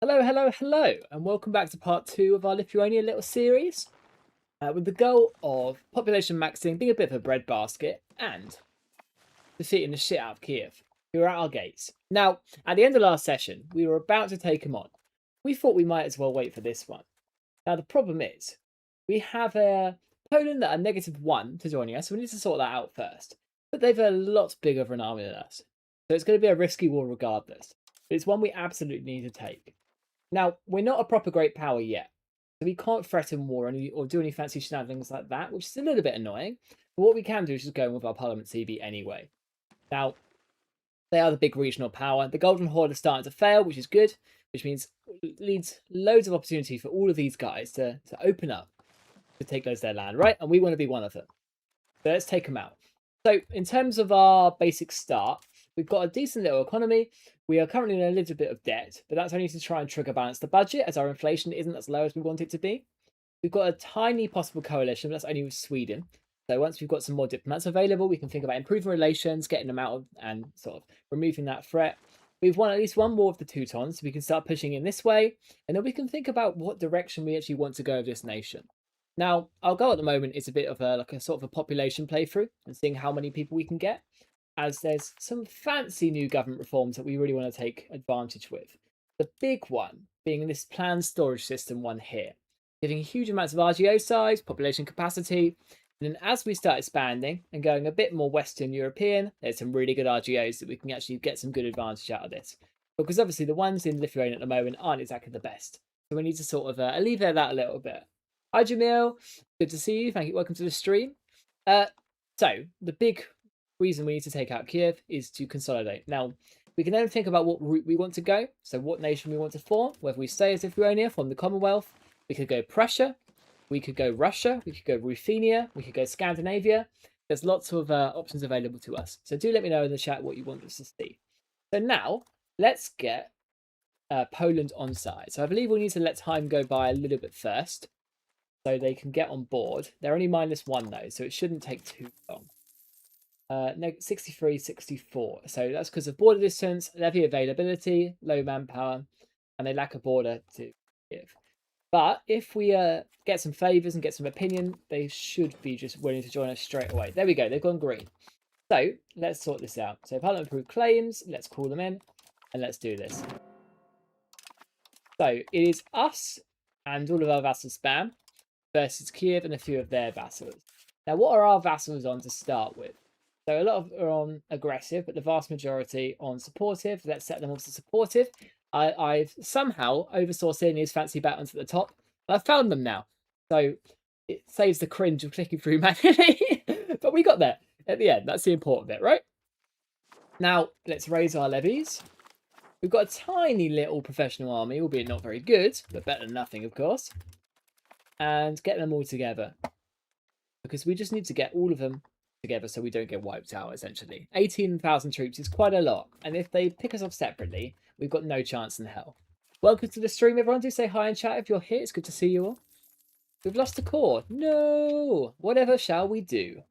Hello, hello, hello, and welcome back to part two of our Lithuania little series with the goal of population maxing, being a bit of a breadbasket, and defeating the shit out of Kyiv, who are at our gates. Now, at the end of last session, we were about to take them on. We thought we might as well wait for this one. Now, the problem is, we have Poland that are -1 to joining us, so we need to sort that out first. But they've a lot bigger of an army than us, so it's going to be a risky war regardless. But it's one we absolutely need to take. Now, we're not a proper great power yet, so we can't threaten war or do any fancy shenanigans like that, which is a little bit annoying. But what we can do is just go in with our Parliament CB anyway. Now, they are the big regional power. The Golden Horde is starting to fail, which is good, which means leads loads of opportunity for all of these guys to open up, to take loads of their land, right? And we want to be one of them. So let's take them out. So in terms of our basic start, we've got a decent little economy. We are currently in a little bit of debt, but that's only to try and trigger balance the budget, as our inflation isn't as low as we want it to be. We've got a tiny possible coalition, but that's only with Sweden. So once we've got some more diplomats available, we can think about improving relations, getting them out, and sort of removing that threat. We've won at least one more of the Teutons, so we can start pushing in this way, and then we can think about what direction we actually want to go with this nation. Now, our goal at the moment is a bit of a sort of a population playthrough and seeing how many people we can get, as there's some fancy new government reforms that we really want to take advantage with. The big one being this planned storage system one here, giving huge amounts of RGO size, population capacity, and then as we start expanding and going a bit more Western European, there's some really good RGOs that we can actually get some good advantage out of this. Because obviously the ones in Lithuania at the moment aren't exactly the best. So we need to sort of alleviate that a little bit. Hi Jamil, good to see you. Thank you. Welcome to the stream. So the big reason we need to take out Kyiv is to consolidate. Now, we can then think about what route we want to go. So what nation we want to form, whether we stay as Lithuania, form the Commonwealth. We could go Prussia, we could go Russia, we could go Ruthenia, we could go Scandinavia. There's lots of options available to us. So do let me know in the chat what you want us to see. So now, let's get Poland on side. So I believe we need to let time go by a little bit first, so they can get on board. They're only -1 though, so it shouldn't take too long. No, 63, 64. So that's because of border distance, levy availability, low manpower, and they lack a border to give. But if we get some favours and get some opinion, they should be just willing to join us straight away. There we go, they've gone green. So let's sort this out. So Parliament approved claims, let's call them in, and let's do this. So it is us and all of our vassal spam versus Kyiv and a few of their vassals. Now, what are our vassals on to start with? So a lot of are on aggressive, but the vast majority on supportive. Let's set them off to supportive. I've somehow oversaw seeing these fancy buttons at the top. I've found them now. So it saves the cringe of clicking through manually. But we got there at the end. That's the important bit, right? Now, let's raise our levies. We've got a tiny little professional army, albeit not very good, but better than nothing, of course. And get them all together, because we just need to get all of them together so we don't get wiped out, essentially. 18,000 troops is quite a lot, and if they pick us off separately, we've got no chance in hell. Welcome to the stream, everyone. Do say hi in chat if you're here. It's good to see you all. We've lost the core. No! Whatever shall we do?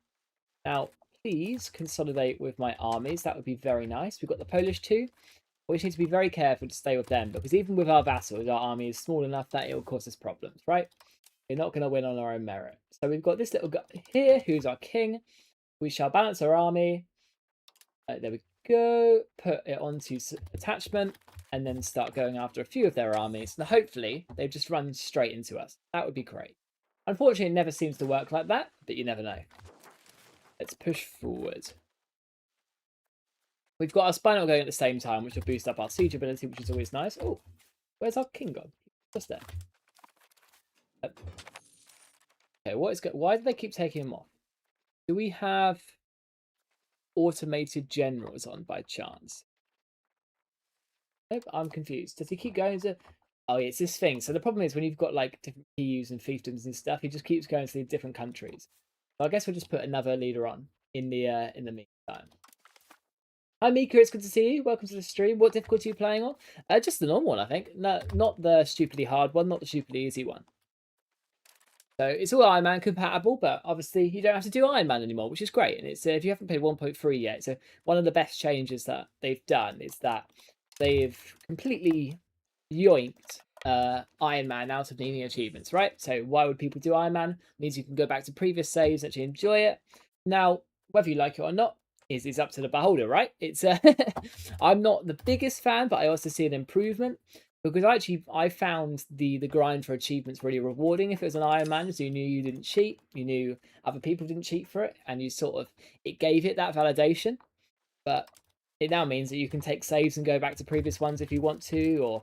Now, please consolidate with my armies. That would be very nice. We've got the Polish too. We just need to be very careful to stay with them, because even with our vassals, our army is small enough that it will cause us problems, right? We're not going to win on our own merit. So we've got this little guy here, who's our king. We shall balance our army. There we go. Put it onto attachment, and then start going after a few of their armies. And hopefully, they've just run straight into us. That would be great. Unfortunately, it never seems to work like that, but you never know. Let's push forward. We've got our spinal going at the same time, which will boost up our siege ability, which is always nice. Oh, where's our king gone? Just there. Okay, what is good? Why do they keep taking him off? Do we have automated generals on by chance? Nope, I'm confused. Does he keep going to... Oh, yeah, it's this thing. So the problem is when you've got like different PUs and fiefdoms and stuff, he just keeps going to the different countries. So I guess we'll just put another leader on in the meantime. Hi Mika, it's good to see you. Welcome to the stream. What difficulty are you playing on? Just the normal one, I think. No, not the stupidly hard one, not the stupidly easy one. So it's all Iron Man compatible, but obviously you don't have to do Iron Man anymore, which is great. And it's if you haven't played 1.3 yet, so one of the best changes that they've done is that they've completely yoinked Iron Man out of needing achievements, right? So why would people do Iron Man? It means you can go back to previous saves, actually enjoy it. Now, whether you like it or not is up to the beholder, right? It's I'm not the biggest fan, but I also see an improvement because I found the grind for achievements really rewarding. If it was an Iron Man, so you knew you didn't cheat, you knew other people didn't cheat for it, and you sort of it gave it that validation. But it now means that you can take saves and go back to previous ones if you want to, or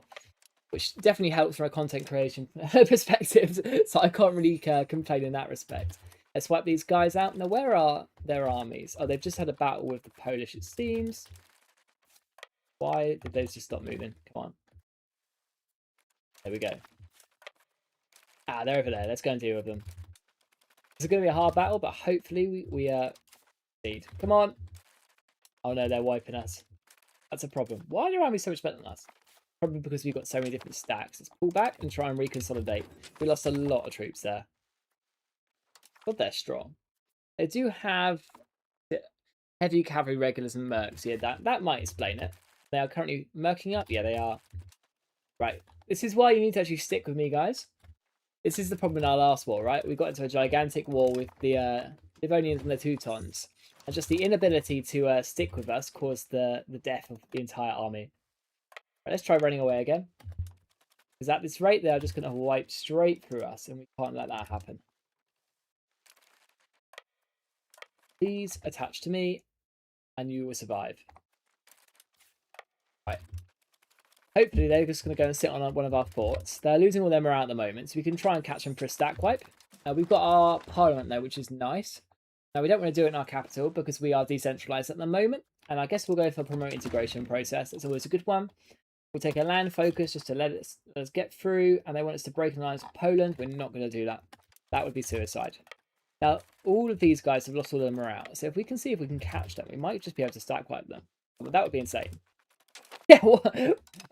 which definitely helps from a content creation perspective. So I can't really complain in that respect. Let's wipe these guys out. Now, where are their armies? Oh, they've just had a battle with the Polish, it seems. Why did those just stop moving? Come on. There we go. Ah, they're over there. Let's go and deal with them. It's going to be a hard battle, but hopefully we succeed. Come on. Oh no, they're wiping us. That's a problem. Why are their armies so much better than us? Probably because we've got so many different stacks. Let's pull back and try and reconsolidate. We lost a lot of troops there. But they're strong. They do have heavy cavalry regulars and mercs. Yeah, that might explain it. They are currently merking up. Yeah, they are. Right. This is why you need to actually stick with me, guys. This is the problem in our last war, right? We got into a gigantic war with the Livonians and the Teutons. And just the inability to stick with us caused the death of the entire army. Right, let's try running away again. Because at this rate, they are just going to wipe straight through us. And we can't let that happen. Please attach to me. And you will survive. Right. Hopefully they're just going to go and sit on one of our forts. They're losing all their morale at the moment, so we can try and catch them for a stack wipe. We've got our parliament there, which is nice. Now, we don't want to do it in our capital because we are decentralized at the moment. And I guess we'll go for promote integration process. It's always a good one. We'll take a land focus just to let us get through. And they want us to break alliance with Poland. We're not going to do that. That would be suicide. Now, all of these guys have lost all their morale. So if we can see if we can catch them, we might just be able to stack wipe them. But that would be insane. Yeah,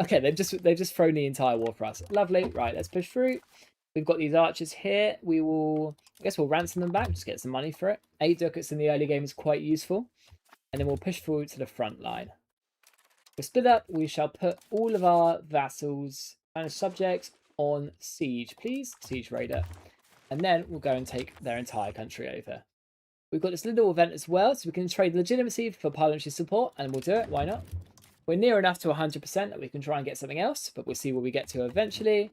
okay, they've just thrown the entire war for us. Lovely. Right, let's push through. We've got these archers here. I guess we'll ransom them back, just get some money for it. 8 ducats in the early game is quite useful. And then we'll push forward to the front line. We'll split up. We shall put all of our vassals and subjects on siege, please. Siege raider. And then we'll go and take their entire country over. We've got this little event as well, so we can trade legitimacy for parliamentary support, and we'll do it. Why not? We're near enough to 100% that we can try and get something else, but we'll see where we get to eventually.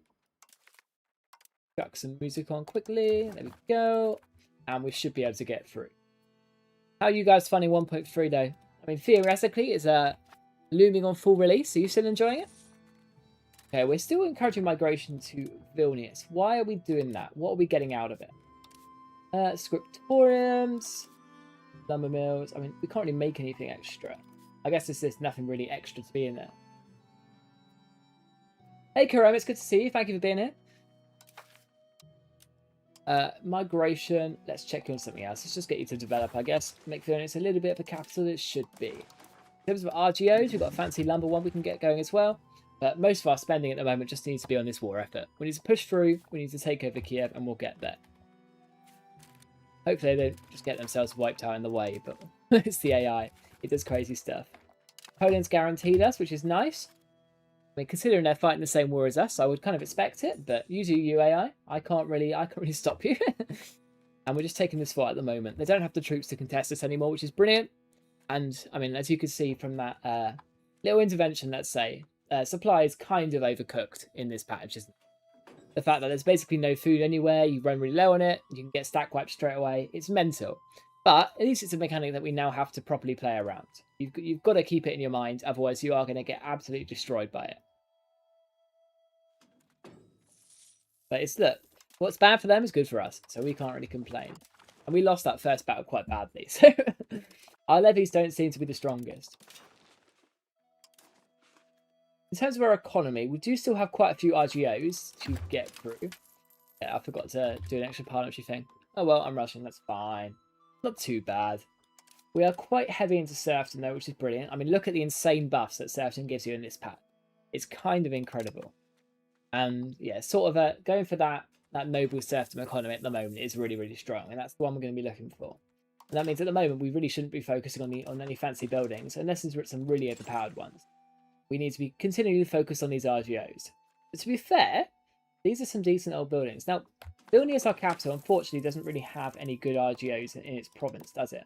Chuck some music on quickly. There we go. And we should be able to get through. How are you guys finding 1.3 though? I mean, theoretically, it's looming on full release. Are you still enjoying it? Okay, we're still encouraging migration to Vilnius. Why are we doing that? What are we getting out of it? Scriptoriums, lumber mills. I mean, we can't really make anything extra. I guess there's nothing really extra to be in there. Hey, Karam, it's good to see you. Thank you for being here. Migration. Let's check you on something else. Let's just get you to develop, I guess. Make Vilnius a little bit of a capital. It should be. In terms of RGOs, we've got a fancy lumber one we can get going as well. But most of our spending at the moment just needs to be on this war effort. We need to push through. We need to take over Kyiv, and we'll get there. Hopefully they don't just get themselves wiped out in the way, but it's the AI. It does crazy stuff. Poland's guaranteed us, which is nice. I mean, considering they're fighting the same war as us, I would kind of expect it, but you do you, AI. I can't really stop you. And we're just taking this fight at the moment. They don't have the troops to contest us anymore, which is brilliant. And, I mean, as you can see from that little intervention, let's say, supply is kind of overcooked in this patch, isn't it? The fact that there's basically no food anywhere, you run really low on it, you can get stack wiped straight away. It's mental. But at least it's a mechanic that we now have to properly play around. You've got to keep it in your mind, otherwise you are going to get absolutely destroyed by it. But look, what's bad for them is good for us, so we can't really complain. And we lost that first battle quite badly, so our levies don't seem to be the strongest. In terms of our economy, we do still have quite a few RGOs to get through. Yeah, I forgot to do an extra parliamentary thing. Oh well, I'm Russian, that's fine. Not too bad. We are quite heavy into serfdom though, which is brilliant. I mean, look at the insane buffs that serfdom gives you in this pack. It's kind of incredible. And yeah, sort of going for that noble serfdom economy at the moment is really, really strong. And that's the one we're going to be looking for. And that means at the moment, we really shouldn't be focusing on any fancy buildings, unless there's some really overpowered ones. We need to be continually focused on these RGOs. But to be fair, these are some decent old buildings. Now, Vilnius, our capital, unfortunately doesn't really have any good RGOs in its province, does it?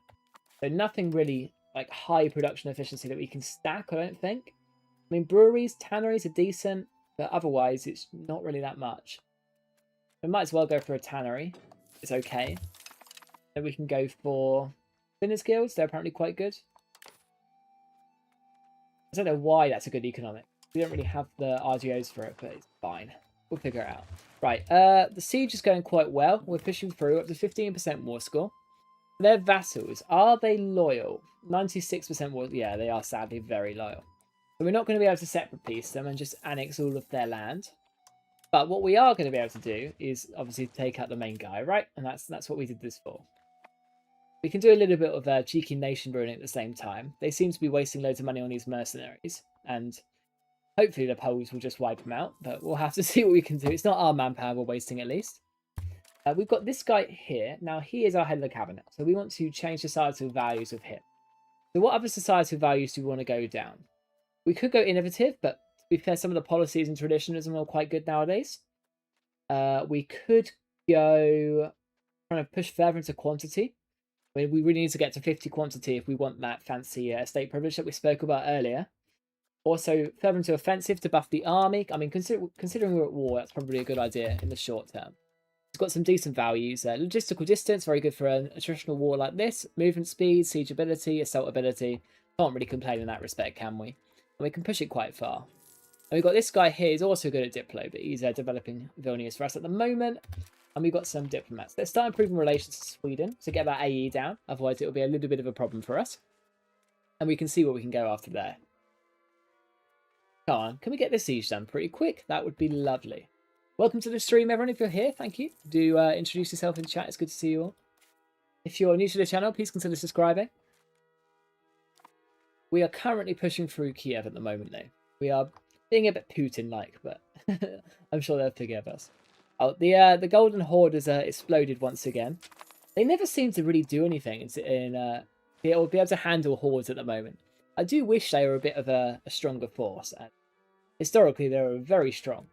So nothing really like high production efficiency that we can stack, I don't think. I mean, breweries, tanneries are decent, but otherwise it's not really that much. We might as well go for a tannery. It's okay. Then we can go for Thinners Guilds. They're apparently quite good. I don't know why that's a good economic. We don't really have the RGOs for it, but it's fine. We'll figure it out. Right, the siege is going quite well. We're pushing through up to 15% war score. Their vassals, are they loyal? 96% war. Yeah, they are sadly very loyal. So we're not going to be able to separate piece them and just annex all of their land. But what we are going to be able to do is obviously take out the main guy, right? And that's what we did this for. We can do a little bit of cheeky nation building at the same time. They seem to be wasting loads of money on these mercenaries. And hopefully the Poles will just wipe them out. But we'll have to see what we can do. It's not our manpower we're wasting at least. We've got this guy here. Now, he is our head of the cabinet. So we want to change societal values of him. So what other societal values do we want to go down? We could go innovative, but to be fair, some of the policies and traditionalism are quite good nowadays. We could go trying to push further into quantity. I mean, we really need to get to 50 quantity if we want that fancy estate privilege that we spoke about earlier. Also, further into offensive to buff the army. I mean, considering we're at war, that's probably a good idea in the short term. It's got some decent values. Logistical distance, very good for a traditional war like this. Movement speed, siege ability, assault ability. Can't really complain in that respect, can we? And we can push it quite far. And we've got this guy here. He's also good at Diplo, but he's developing Vilnius for us at the moment. And we've got some diplomats. Let's start improving relations to Sweden to get that AE down. Otherwise, it will be a little bit of a problem for us. And we can see where we can go after there. Come on, can we get this siege done pretty quick? That would be lovely. Welcome to the stream, everyone. If you're here, thank you. Do introduce yourself in chat. It's good to see you all. If you're new to the channel, please consider subscribing. We are currently pushing through Kyiv at the moment, though. We are being a bit Putin-like, but I'm sure they'll forgive us. Oh, the Golden Horde has exploded once again. They never seem to really do anything be able to handle hordes at the moment. I do wish they were a bit of a stronger force. And historically, they're a very strong,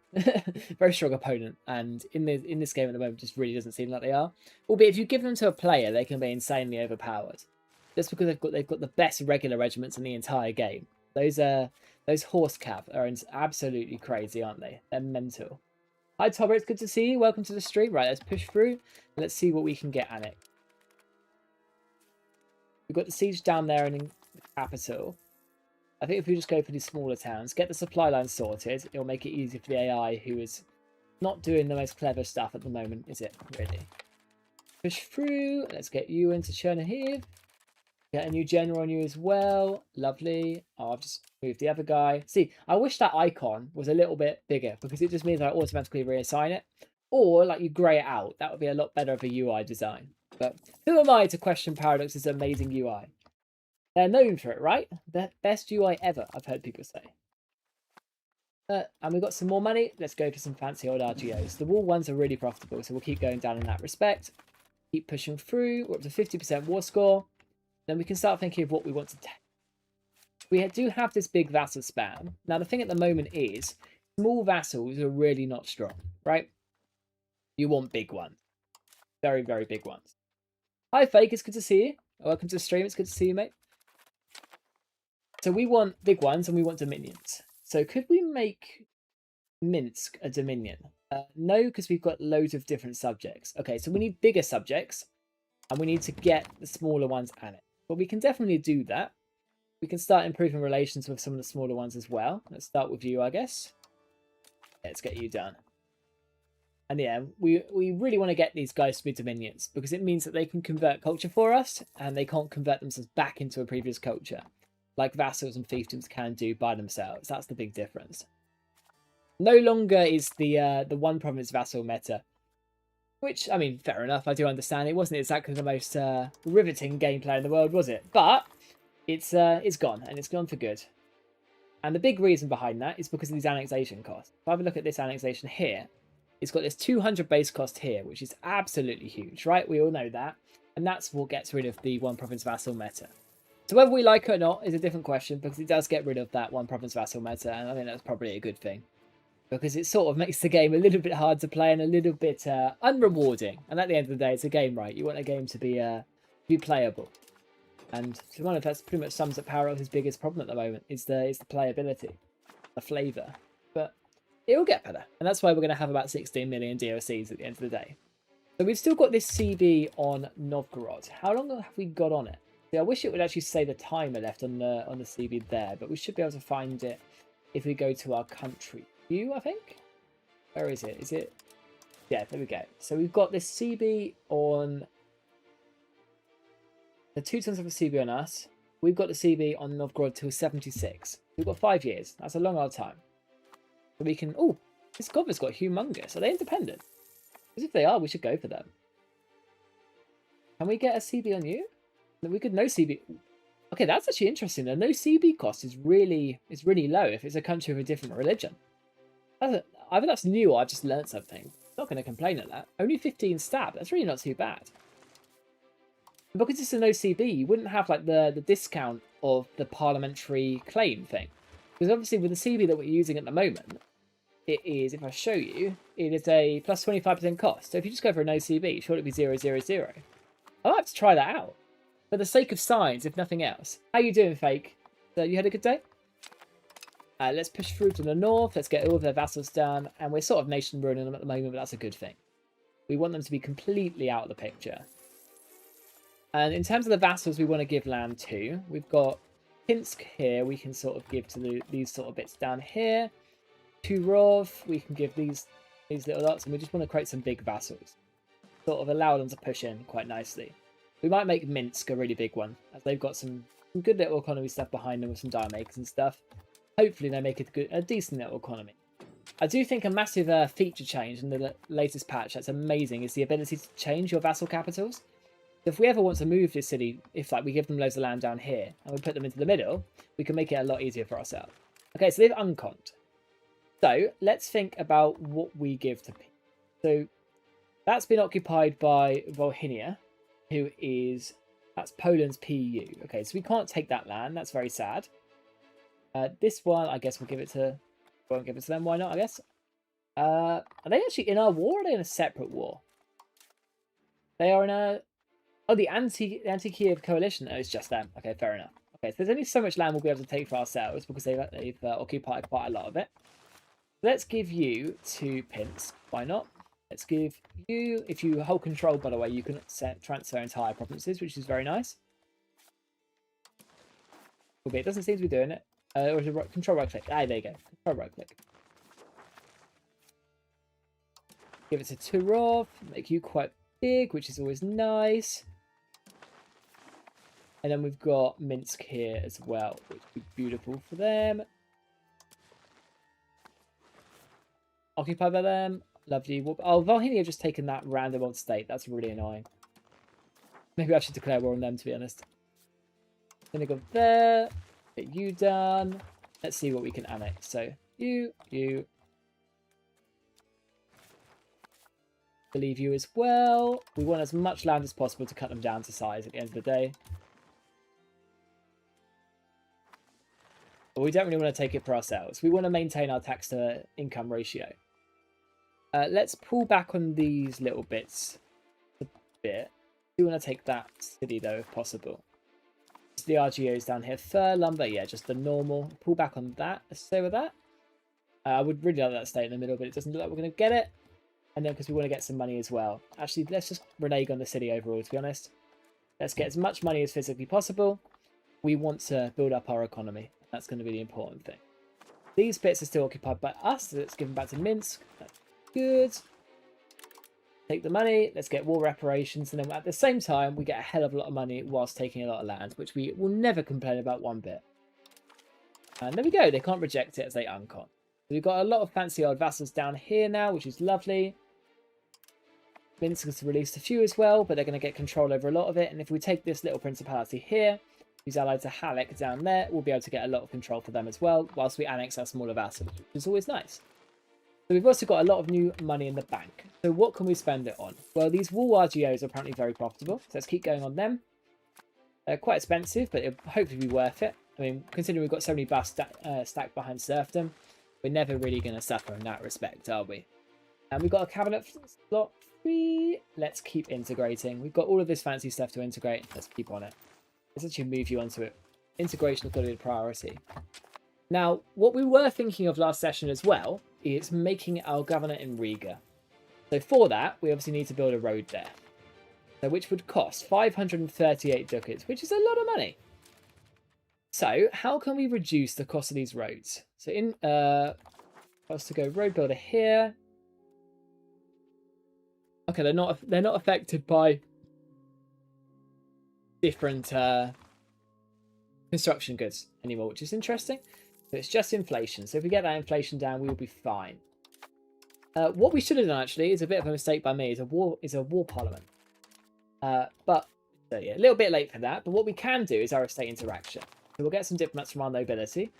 very strong opponent. And in this game at the moment, just really doesn't seem like they are. Albeit, if you give them to a player, they can be insanely overpowered. Just because they've got the best regular regiments in the entire game. Those horse cav are absolutely crazy, aren't they? They're mental. Hi, Tobber, it's good to see you. Welcome to the stream. Right, let's push through. Let's see what we can get annexed. We've got the siege down there in the capital. I think if we just go for these smaller towns, get the supply line sorted, it'll make it easier for the AI, who is not doing the most clever stuff at the moment, is it? Really. Push through. Let's get you into Chernihiv. Get a new general on you as well. Lovely. Oh, I've just moved the other guy. See, I wish that icon was a little bit bigger because it just means I automatically reassign it. Or, like, you grey it out. That would be a lot better of a UI design. But who am I to question Paradox's amazing UI? They're known for it, right? The best UI ever, I've heard people say. And we've got some more money. Let's go for some fancy old RGOs. The wall ones are really profitable, so we'll keep going down in that respect. Keep pushing through. We're up to 50% war score. Then we can start thinking of what we want to take. We do have this big vassal spam. Now, the thing at the moment is, small vassals are really not strong, right? You want big ones. Very, very big ones. Hi, Fake. It's good to see you. Welcome to the stream. It's good to see you, mate. So we want big ones and we want dominions. So could we make Minsk a dominion? No, because we've got loads of different subjects. Okay, so we need bigger subjects and we need to get the smaller ones annexed. But we can definitely do that. We can start improving relations with some of the smaller ones as well. Let's start with you, I guess. Let's get you done. And yeah, we really want to get these guys to be dominions because it means that they can convert culture for us and they can't convert themselves back into a previous culture like vassals and fiefdoms can do by themselves. That's the big difference. No longer is the one province vassal meta. Which, I mean, fair enough, I do understand. It wasn't exactly the most riveting gameplay in the world, was it? But it's gone, and it's gone for good. And the big reason behind that is because of these annexation costs. If I have a look at this annexation here, it's got this 200 base cost here, which is absolutely huge, right? We all know that. And that's what gets rid of the one province vassal meta. So whether we like it or not is a different question, because it does get rid of that one province vassal meta, and I think that's probably a good thing. because it sort of makes the game a little bit hard to play and a little bit unrewarding. And at the end of the day, it's a game, right? You want a game to be playable. And to be honest, that's pretty much sums up Power's biggest problem at the moment is the playability, the flavour. But it will get better, and that's why we're going to have about 16 million DLCs at the end of the day. So we've still got this CB on Novgorod. How long have we got on it? See, I wish it would actually say the timer left on the CB there, but we should be able to find it if we go to our country view, I think. Where is it? Is it? Yeah, there we go. So we've got this CB on the 2 tons of a CB on us. We've got the CB on Novgorod till 76. We've got 5 years. That's a long old time. So we can... Oh, this government's got humongous. Are they independent? Because if they are, we should go for them. Can we get a CB on you? We could no CB. Okay, that's actually interesting. The no CB cost is really low if it's a country with a different religion. Either that's new or I've just learned something. I'm not going to complain at that. Only 15 stab. That's really not too bad. Because it's a no CB, you wouldn't have like the discount of the parliamentary claim thing. Because obviously with the CB that we're using at the moment, it is, if I show you, it is a plus 25% cost. So if you just go for a no CB, sure it'd be 000. I'll have to try that out. For the sake of science, if nothing else. How you doing, Fake? So you had a good day? Let's push through to the north. Let's get all of their vassals done. And we're sort of nation ruining them at the moment, but that's a good thing. We want them to be completely out of the picture. And in terms of the vassals we want to give land to, we've got Pinsk here. We can sort of give to these sort of bits down here. Turov, we can give these little lots. And we just want to create some big vassals. Sort of allow them to push in quite nicely. We might make Minsk a really big one, as they've got some good little economy stuff behind them with some dial makers and stuff. Hopefully they make a decent little economy. I do think a massive feature change in the latest patch that's amazing is the ability to change your vassal capitals. So if we ever want to move this city, if like we give them loads of land down here and we put them into the middle, we can make it a lot easier for ourselves. Okay, so they've unconned. So let's think about what we give to people. So that's been occupied by Volhynia, that's Poland's PU. Okay, so we can't take that land. That's very sad. This one, I guess we'll give it to... Won't give it to them. Why not, I guess? Are they actually in our war or are they in a separate war? They are in a... Oh, the anti-Kyiv coalition. Oh, it's just them. Okay, fair enough. Okay, so there's only so much land we'll be able to take for ourselves because they've occupied quite a lot of it. Let's give you to Pinsk. Why not? Let's give you, if you hold control, by the way, you can transfer entire provinces, which is very nice. Okay, it doesn't seem to be doing it. Or is it control right click? Ah, there you go. Control right click. Give it to Turov. Make you quite big, which is always nice. And then we've got Minsk here as well, which would be beautiful for them. Occupied by them. Lovely. Oh, Volhynia have just taken that random old state. That's really annoying. Maybe I should declare war on them, to be honest. Then they go there. Get you done. Let's see what we can annex. So, you. Believe you as well. We want as much land as possible to cut them down to size at the end of the day. But we don't really want to take it for ourselves. We want to maintain our tax to income ratio. Let's pull back on these little bits a bit. We want to take that city though, if possible. Just the RGOs down here. Fur, lumber, yeah, just the normal. Pull back on that. Let's stay with that. I would really like that to stay in the middle, but it doesn't look like we're going to get it. And then because we want to get some money as well. Actually, let's just renege on the city overall, to be honest. Let's get as much money as physically possible. We want to build up our economy. That's going to be the important thing. These bits are still occupied by us, so let's give them back to Minsk. That's good. Take the money. Let's get war reparations. And then at the same time, we get a hell of a lot of money whilst taking a lot of land, which we will never complain about one bit. And there we go. They can't reject it as they uncon. So we've got a lot of fancy old vassals down here now, which is lovely. Minsk has released a few as well, but they're going to get control over a lot of it. And if we take this little principality here, who's allied to Halleck down there, we'll be able to get a lot of control for them as well, whilst we annex our smaller vassals, which is always nice. So we've also got a lot of new money in the bank. So what can we spend it on? Well, these wool RGOs are apparently very profitable, so let's keep going on them. They're quite expensive, but it'll hopefully be worth it. I mean, considering we've got so many buffs stacked behind serfdom, We're never really going to suffer in that respect, are we? And we've got a cabinet slot free. Let's keep integrating. We've got all of this fancy stuff to integrate. Let's keep on it. Let's actually move you onto it. Integration is going to be a priority. Now, what we were thinking of last session as well is making our governor in Riga. So for that, we obviously need to build a road there. So which would cost 538 ducats, which is a lot of money. So how can we reduce the cost of these roads? So in us to go road builder here. Okay, they're not affected by different construction goods anymore, which is interesting. So it's just inflation. So if we get that inflation down, we will be fine. What we should have done actually is a bit of a mistake by me. Is a war parliament. But so yeah, a little bit late for that. But what we can do is our estate interaction. So we'll get some diplomats from our nobility,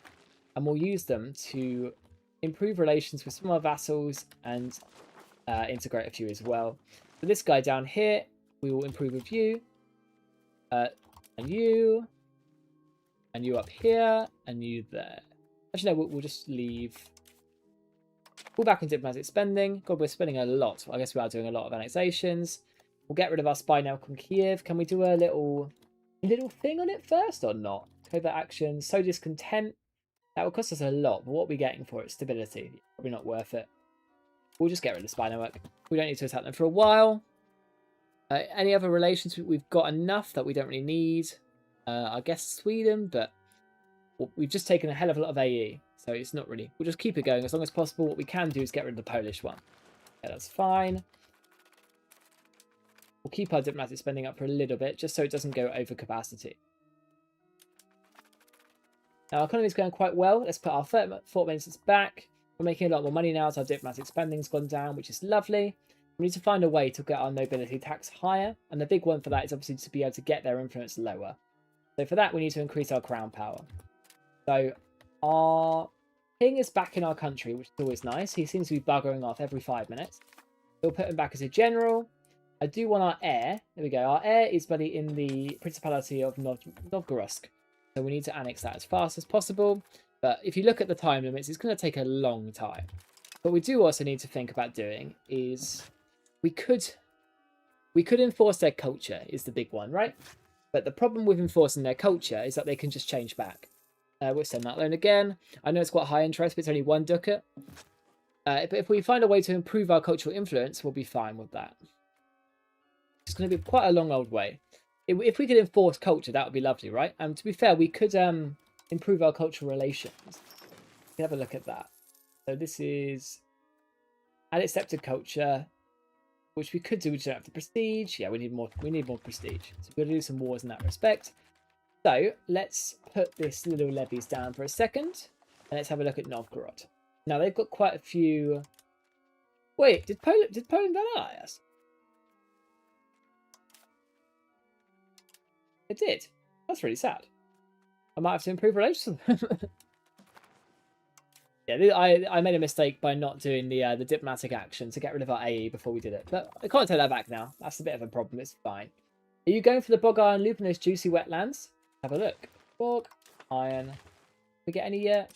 and we'll use them to improve relations with some of our vassals and integrate a few as well. So this guy down here, we will improve with you, and you up here, and you there. Actually, no, we'll just leave. Pull back on diplomatic spending. God, we're spending a lot. I guess we are doing a lot of annexations. We'll get rid of our spy now from Kyiv. Can we do a little thing on it first or not? Covert action, sow discontent. That will cost us a lot, but what are we getting for it? Stability. Probably not worth it. We'll just get rid of the spy network. We don't need to attack them for a while. Any other relations? We've got enough that we don't really need. I guess Sweden, but we've just taken a hell of a lot of AE, so it's not really. We'll just keep it going as long as possible. What we can do is get rid of the Polish one. Yeah, that's fine. We'll keep our diplomatic spending up for a little bit, just so it doesn't go over capacity. Now, our economy is going quite well. Let's put our fort maintenance back. We're making a lot more money now as our diplomatic spending's gone down, which is lovely. We need to find a way to get our nobility tax higher, and the big one for that is obviously to be able to get their influence lower. So for that, we need to increase our crown power. So our king is back in our country, which is always nice. He seems to be buggering off every 5 minutes. We'll put him back as a general. I do want our heir. There we go. Our heir is buddy in the Principality of Novgorod. So we need to annex that as fast as possible. But if you look at the time limits, it's going to take a long time. What we do also need to think about doing is we could enforce their culture is the big one, right? But the problem with enforcing their culture is that they can just change back. We'll send that loan again. I know it's quite high interest, but it's only 1 ducat. But if we find a way to improve our cultural influence, we'll be fine with that. It's going to be quite a long old way. If we could enforce culture, that would be lovely, right? And to be fair, we could improve our cultural relations. We can have a look at that. So this is add accepted culture, which we could do. We don't have the prestige. Yeah, we need more prestige. So we're going to do some wars in that respect. So let's put this little levies down for a second, and let's have a look at Novgorod. Now they've got quite a few. Wait, did Poland ally us? It did. That's really sad. I might have to improve relations with them. Yeah, I made a mistake by not doing the diplomatic action to get rid of our AE before we did it. But I can't take that back now. That's a bit of a problem. It's fine. Are you going for the bog iron loop in those juicy wetlands? Have a look. Bog iron. We get any yet?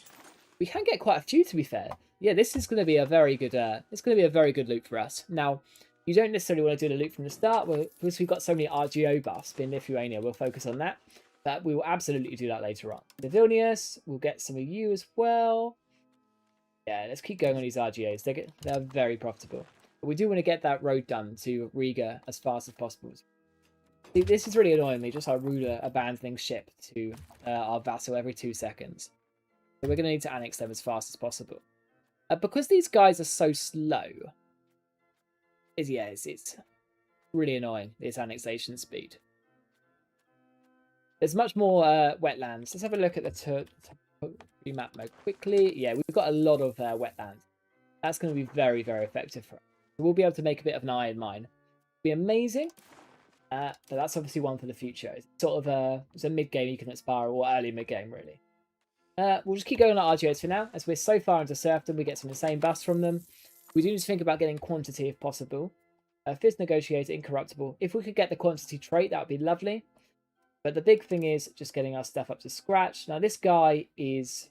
We can get quite a few, to be fair. Yeah, this is going to be a very good. It's going to be a very good loop for us. Now, you don't necessarily want to do the loop from the start, because we've got so many RGO buffs in Lithuania. We'll focus on that. But we will absolutely do that later on. The Vilnius, we'll get some of you as well. Yeah, let's keep going on these RGOs. They're very profitable. But we do want to get that road done to Riga as fast as possible. See, this is really annoying me, just our ruler abandoning ship to our vassal every 2 seconds. So we're going to need to annex them as fast as possible. Because these guys are so slow, it's really annoying, this annexation speed. There's much more wetlands. Let's have a look at the map mode quickly. Yeah, we've got a lot of wetlands. That's going to be very, very effective for us. So we'll be able to make a bit of an iron mine. It'll be amazing. But that's obviously one for the future. It's sort of it's a mid-game you can aspire, or early mid-game, really. We'll just keep going on RGOs for now. As we're so far into serfdom, we get some insane buffs from them. We do need to think about getting quantity if possible. Fizz Negotiator, Incorruptible. If we could get the quantity trait, that would be lovely. But the big thing is just getting our stuff up to scratch. Now, this guy is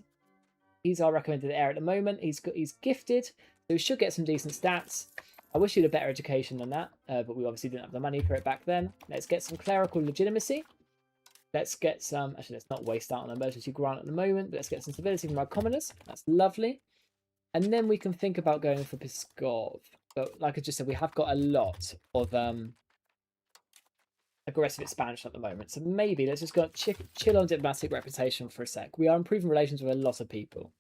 He's our recommended heir at the moment. He's gifted, so he should get some decent stats. I wish he had a better education than that, but we obviously didn't have the money for it back then. Let's get some clerical legitimacy. Let's get some... Actually, let's not waste out on an emergency grant at the moment, but let's get some stability from our commoners. That's lovely. And then we can think about going for Pskov. But like I just said, we have got a lot of aggressive expansion at the moment. So maybe let's just go chill on diplomatic reputation for a sec. We are improving relations with a lot of people.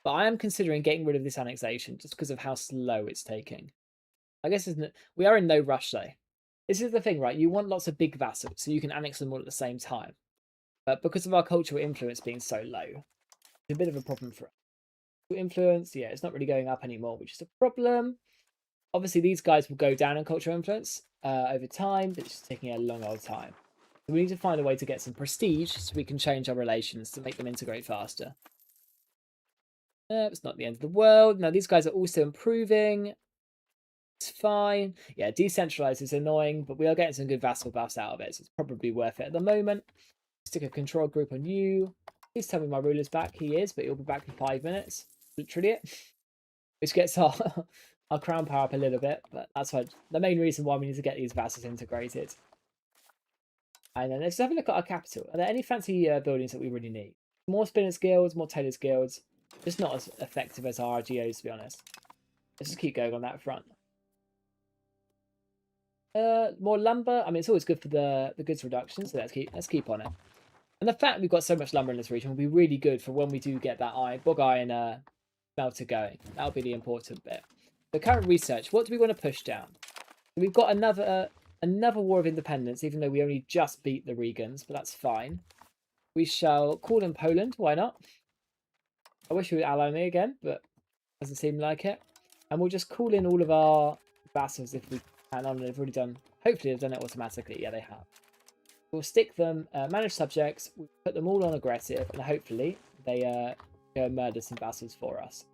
But I am considering getting rid of this annexation just because of how slow it's taking. I guess we are in no rush though. This is the thing, right? You want lots of big vassals so you can annex them all at the same time. But because of our cultural influence being so low, it's a bit of a problem for us. Influence, yeah, it's not really going up anymore, which is a problem. Obviously, these guys will go down in cultural influence over time, but it's just taking a long old time. So we need to find a way to get some prestige so we can change our relations to make them integrate faster. It's not the end of the world. Now, these guys are also improving. It's fine. Yeah, decentralized is annoying, but we are getting some good vassal buffs out of it, so it's probably worth it at the moment. Stick a control group on you. Please tell me my ruler's back. He is, but he'll be back in 5 minutes. Literally. Which gets our crown power up a little bit, but that's why the main reason why we need to get these vassals integrated. And then let's have a look at our capital. Are there any fancy buildings that we really need? More spinners guilds, more tailors guilds. Just not as effective as our RGOs, to be honest. Let's just keep going on that front. More lumber. I mean, it's always good for the goods reduction, so let's keep on it. And the fact we've got so much lumber in this region will be really good for when we do get that bog iron smelter going. That'll be the important bit. The current research. What do we want to push down? We've got another war of independence, even though we only just beat the Regans, but that's fine. We shall call in Poland. Why not? I wish we would ally me again, but doesn't seem like it. And we'll just call in all of our vassals if we can. And they've already done. Hopefully, they've done it automatically. Yeah, they have. We'll stick them, manage subjects, we'll put them all on aggressive, and hopefully they go murder some vassals for us.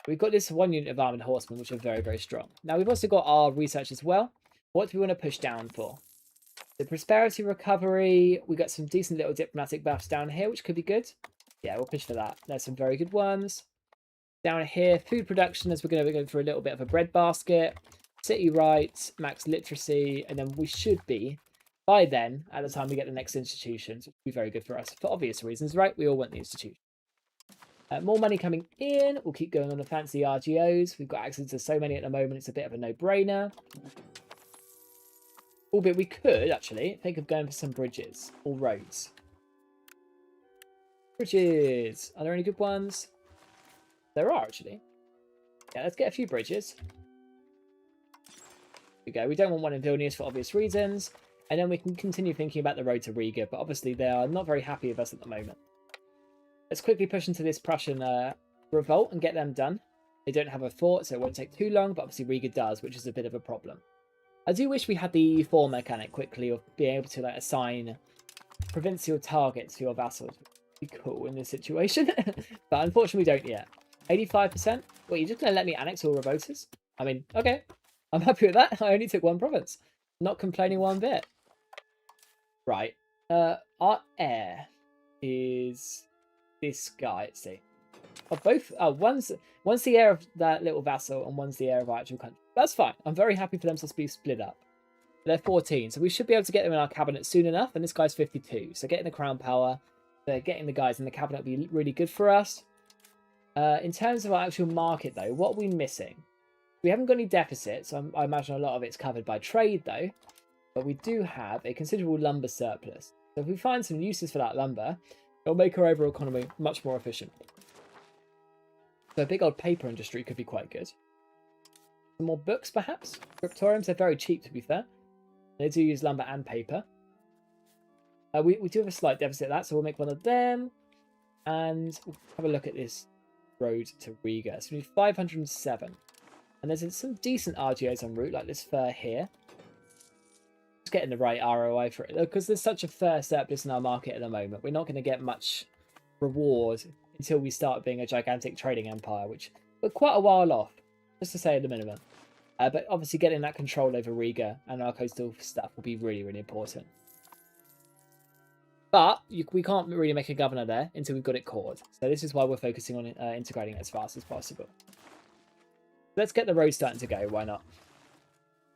We've got this 1 unit of armoured horsemen, which are very, very strong. Now, we've also got our research as well. What do we want to push down for? The prosperity recovery, we got some decent little diplomatic buffs down here, which could be good. Yeah, we'll push for that. There's some very good ones. Down here, food production, as we're going to be going for a little bit of a breadbasket. City rights, max literacy, and then we should be, by then, at the time we get the next institutions, which will be very good for us, for obvious reasons, right? We all want the institution. More money coming in. We'll keep going on the fancy RGOs. We've got access to so many at the moment, it's a bit of a no-brainer. Albeit we could, actually, think of going for some bridges or roads. Bridges. Are there any good ones? There are, actually. Yeah, let's get a few bridges. We go. We don't want one in Vilnius for obvious reasons, and then we can continue thinking about the road to Riga, but obviously they are not very happy with us at the moment. Let's quickly push into this Prussian revolt and get them done. They don't have a fort, so it won't take too long, but obviously Riga does, which is a bit of a problem. I do wish we had the EU4 mechanic quickly of being able to assign provincial targets to your vassals. Would be cool in this situation, but unfortunately we don't yet. 85%? Wait, you're just going to let me annex all revolters? I mean, okay. I'm happy with that. I only took 1 province. Not complaining one bit. Right. Our heir is this guy. Let's see. Oh, both. Oh, one's the heir of that little vassal, and one's the heir of our actual country. That's fine. I'm very happy for them to be split up. They're 14, so we should be able to get them in our cabinet soon enough. And this guy's 52, so getting the crown power, getting the guys in the cabinet will be really good for us. In terms of our actual market, though, what are we missing? We haven't got any deficits. So I imagine a lot of it's covered by trade, though. But we do have a considerable lumber surplus. So if we find some uses for that lumber, it'll make our overall economy much more efficient. So a big old paper industry could be quite good. Some more books, perhaps? Scriptoriums, they're very cheap, to be fair. They do use lumber and paper. We do have a slight deficit of that, so we'll make one of them. And we'll have a look at this road to Riga. So we need 507. And there's some decent RGOs en route, like this fur here. Just getting the right ROI for it, because there's such a fur surplus in our market at the moment. We're not going to get much reward until we start being a gigantic trading empire, which we're quite a while off, just to say at the minimum. But obviously getting that control over Riga and our coastal stuff will be really, really important. But we can't really make a governor there until we've got it cored. So this is why we're focusing on integrating it as fast as possible. Let's get the road starting to go. Why not?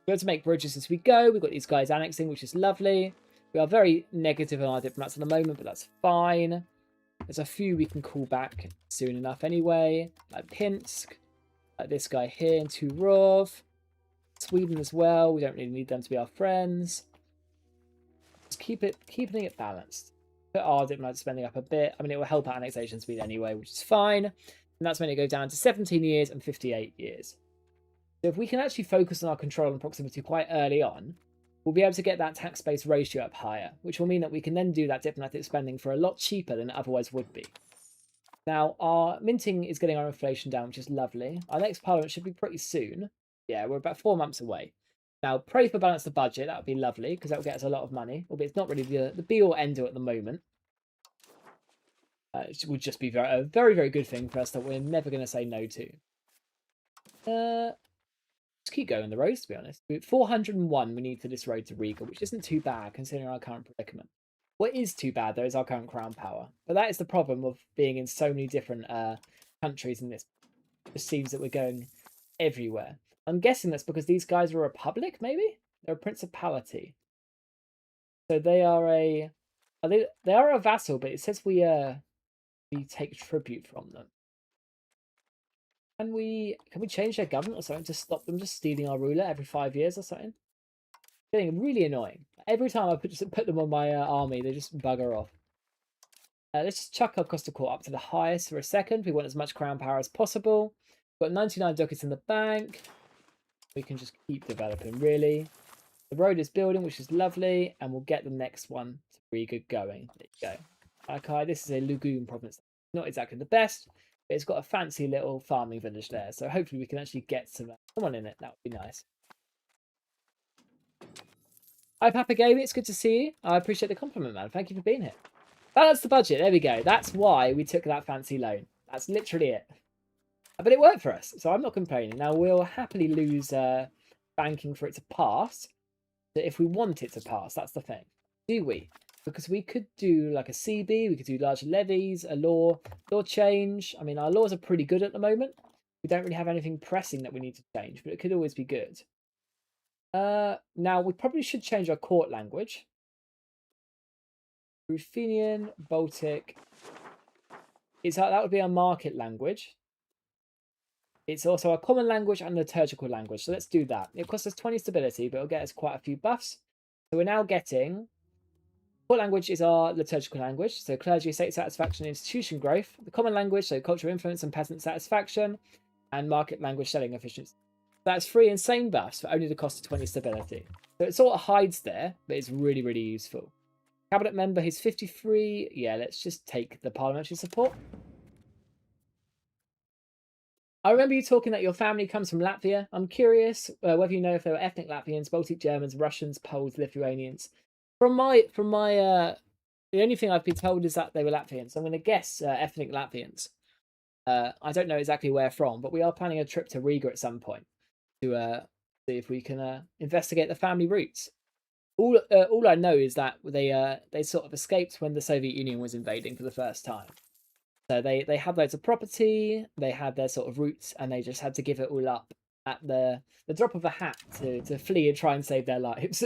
We're going to make bridges as we go. We've got these guys annexing, which is lovely. We are very negative on our diplomats at the moment, but that's fine. There's a few we can call back soon enough anyway. Like Pinsk. Like this guy here in Turov. Sweden as well. We don't really need them to be our friends. Just keeping it balanced. Put our diplomat spending up a bit. I mean, it will help our annexation speed anyway, which is fine. And that's when it goes down to 17 years and 58 years. So if we can actually focus on our control and proximity quite early on, we'll be able to get that tax-based ratio up higher, which will mean that we can then do that diplomatic spending for a lot cheaper than it otherwise would be. Now, our minting is getting our inflation down, which is lovely. Our next parliament should be pretty soon. Yeah, we're about 4 months away. Now, pray for balance the budget. That would be lovely, because that will get us a lot of money. Albeit it's not really the be-all, end-all at the moment. It would just be a very, very good thing for us that we're never going to say no to. Let's keep going the roads, to be honest. 401 we need for this road to Riga, which isn't too bad, considering our current predicament. What is too bad, though, is our current crown power. But that is the problem of being in so many different countries in this. It just seems that we're going everywhere. I'm guessing that's because these guys are a republic, maybe? They're a principality. So they are a... They are a vassal, but it says we take tribute from them. Can we change their government or something to stop them just stealing our ruler every 5 years or something? Getting really annoying. Every time I put them on my army, they just bugger off. Let's just chuck our cost of court up to the highest for a second. We want as much crown power as possible. We've got 99 ducats in the bank. We can just keep developing, really. The road is building, which is lovely, and we'll get the next one to Riga going. There you go. Okay, this is a lagoon province. Not exactly the best, but it's got a fancy little farming village there. So hopefully we can actually get someone in it. That would be nice. Hi, Papa Gaby. It's good to see you. I appreciate the compliment, man. Thank you for being here. Balance the budget. There we go. That's why we took that fancy loan. That's literally it. But it worked for us, so I'm not complaining. Now, we'll happily lose banking for it to pass. But if we want it to pass, that's the thing. Do we? Because we could do like a CB, we could do larger levies, a law change. I mean, our laws are pretty good at the moment. We don't really have anything pressing that we need to change, but it could always be good. Now, we probably should change our court language. Ruthenian, Baltic. That would be our market language. It's also a common language and liturgical language, so let's do that. It costs us 20 stability, but it'll get us quite a few buffs. So we're now getting... Court language is our liturgical language, so clergy, state satisfaction, institution growth. The common language, so cultural influence and peasant satisfaction. And market language, selling efficiency. That's 3 insane buffs for only the cost of 20 stability. So it sort of hides there, but it's really, really useful. Cabinet member, he's 53. Yeah, let's just take the parliamentary support. I remember you talking that your family comes from Latvia. I'm curious whether you know if they were ethnic Latvians, Baltic Germans, Russians, Poles, Lithuanians. From my the only thing I've been told is that they were Latvians. I'm going to guess ethnic Latvians. I don't know exactly where from, but we are planning a trip to Riga at some point to see if we can investigate the family roots. All I know is that they sort of escaped when the Soviet Union was invading for the first time. So they had loads of property, they had their sort of roots, and they just had to give it all up at the drop of a hat to flee and try and save their lives.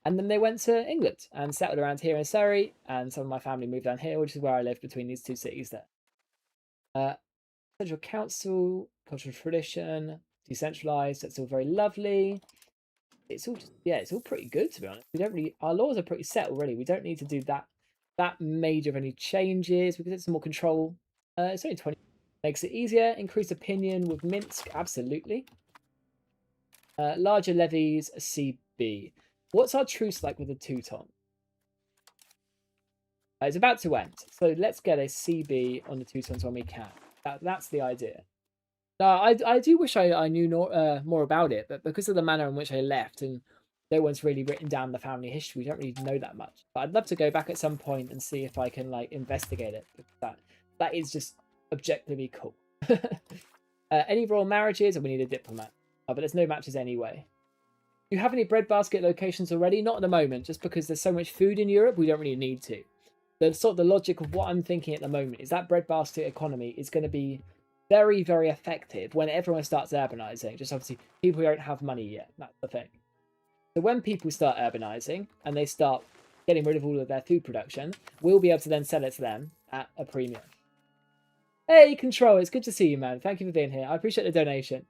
And then they went to England and settled around here in Surrey, and some of my family moved down here, which is where I live between these two cities there. Central Council, cultural tradition, decentralised, that's all very lovely. It's all just, yeah, it's all pretty good, to be honest. Our laws are pretty set already. We don't need to do that major of any changes. We can get some more control. It's only 20. Makes it easier. Increased opinion with Minsk, absolutely. Larger levies, CB. What's our truce like with the Teuton? It's about to end, so let's get a CB on the Teutons when we can. That's the idea. I do wish I knew more about it, but because of the manner in which I left and no one's really written down the family history, we don't really know that much. But I'd love to go back at some point and see if I can like investigate it, because that is just objectively cool. Any royal marriages? We need a diplomat. But there's no matches anyway. Do you have any breadbasket locations already? Not at the moment, just because there's so much food in Europe, we don't really need to. the sort of the logic of what I'm thinking at the moment is that breadbasket economy is going to be very, very effective when everyone starts urbanizing. Just obviously, people who don't have money yet. That's the thing. So when people start urbanizing and they start getting rid of all of their food production, we'll be able to then sell it to them at a premium. Hey, Control, it's good to see you, man. Thank you for being here. I appreciate the donation.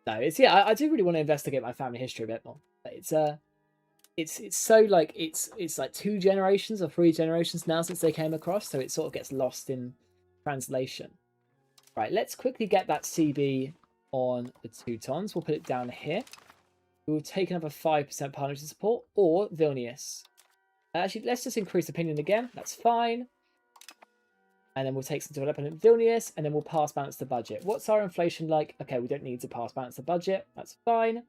No, it's yeah. I do really want to investigate my family history a bit more. It's so like it's like 2 generations or 3 generations now since they came across, so it sort of gets lost in translation. Right, let's quickly get that CB on the Teutons. We'll put it down here. We'll take another 5% parliamentary support or Vilnius. Actually, let's just increase opinion again. That's fine. And then we'll take some development in Vilnius, and then we'll pass balance the budget. What's our inflation like? Okay, we don't need to pass balance the budget. That's fine.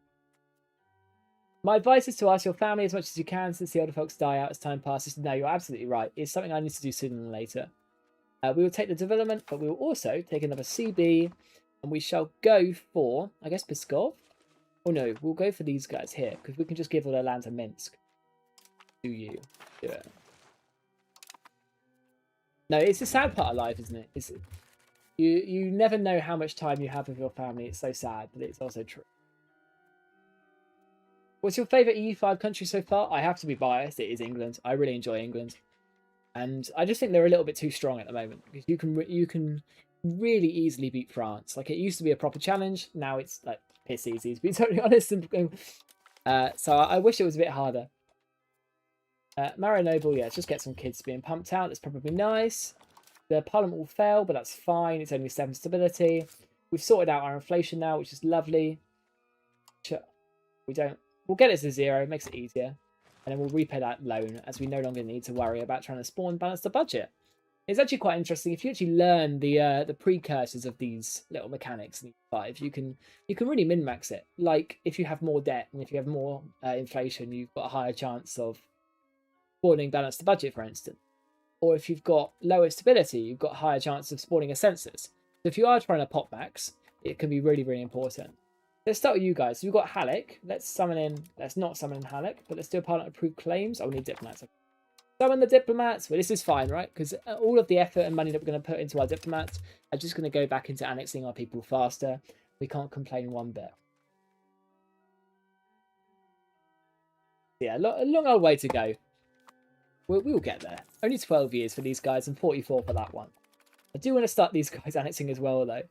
My advice is to ask your family as much as you can since the older folks die out as time passes. No, you're absolutely right. It's something I need to do sooner than later. We will take the development, but we will also take another CB, and we shall go for, I guess, Pskov? Oh no, we'll go for these guys here, because we can just give all their land to Minsk. Do you? Do it. No, it's a sad part of life, isn't it? You never know how much time you have with your family. It's so sad, but it's also true. What's your favourite EU5 country so far? I have to be biased. It is England. I really enjoy England, and I just think they're a little bit too strong at the moment because you can really easily beat France. Like it used to be a proper challenge. Now it's like piss easy to be totally honest. So I wish it was a bit harder. Mario Noble, yeah, just get some kids being pumped out. That's probably nice. The parliament will fail, but that's fine. It's only 7 stability. We've sorted out our inflation now, which is lovely. We'll get it to 0, makes it easier. And then we'll repay that loan as we no longer need to worry about trying to spawn and balance the budget. It's actually quite interesting. If you actually learn the precursors of these little mechanics in EU5, you can really min-max it. Like if you have more debt and if you have more inflation, you've got a higher chance of spawning balance the budget, for instance. Or if you've got lower stability, you've got a higher chance of spawning a census. So if you are trying to pop max, it can be really, really important. Let's start with you guys. So we've got Halleck. Let's not summon in Halleck, but let's do a parliament approved claims. Oh, we need diplomats. Summon the diplomats. Well, this is fine, right? Because all of the effort and money that we're going to put into our diplomats are just going to go back into annexing our people faster. We can't complain one bit. Yeah, a long old way to go. We'll get there. Only 12 years for these guys and 44 for that one. I do want to start these guys annexing as well, though.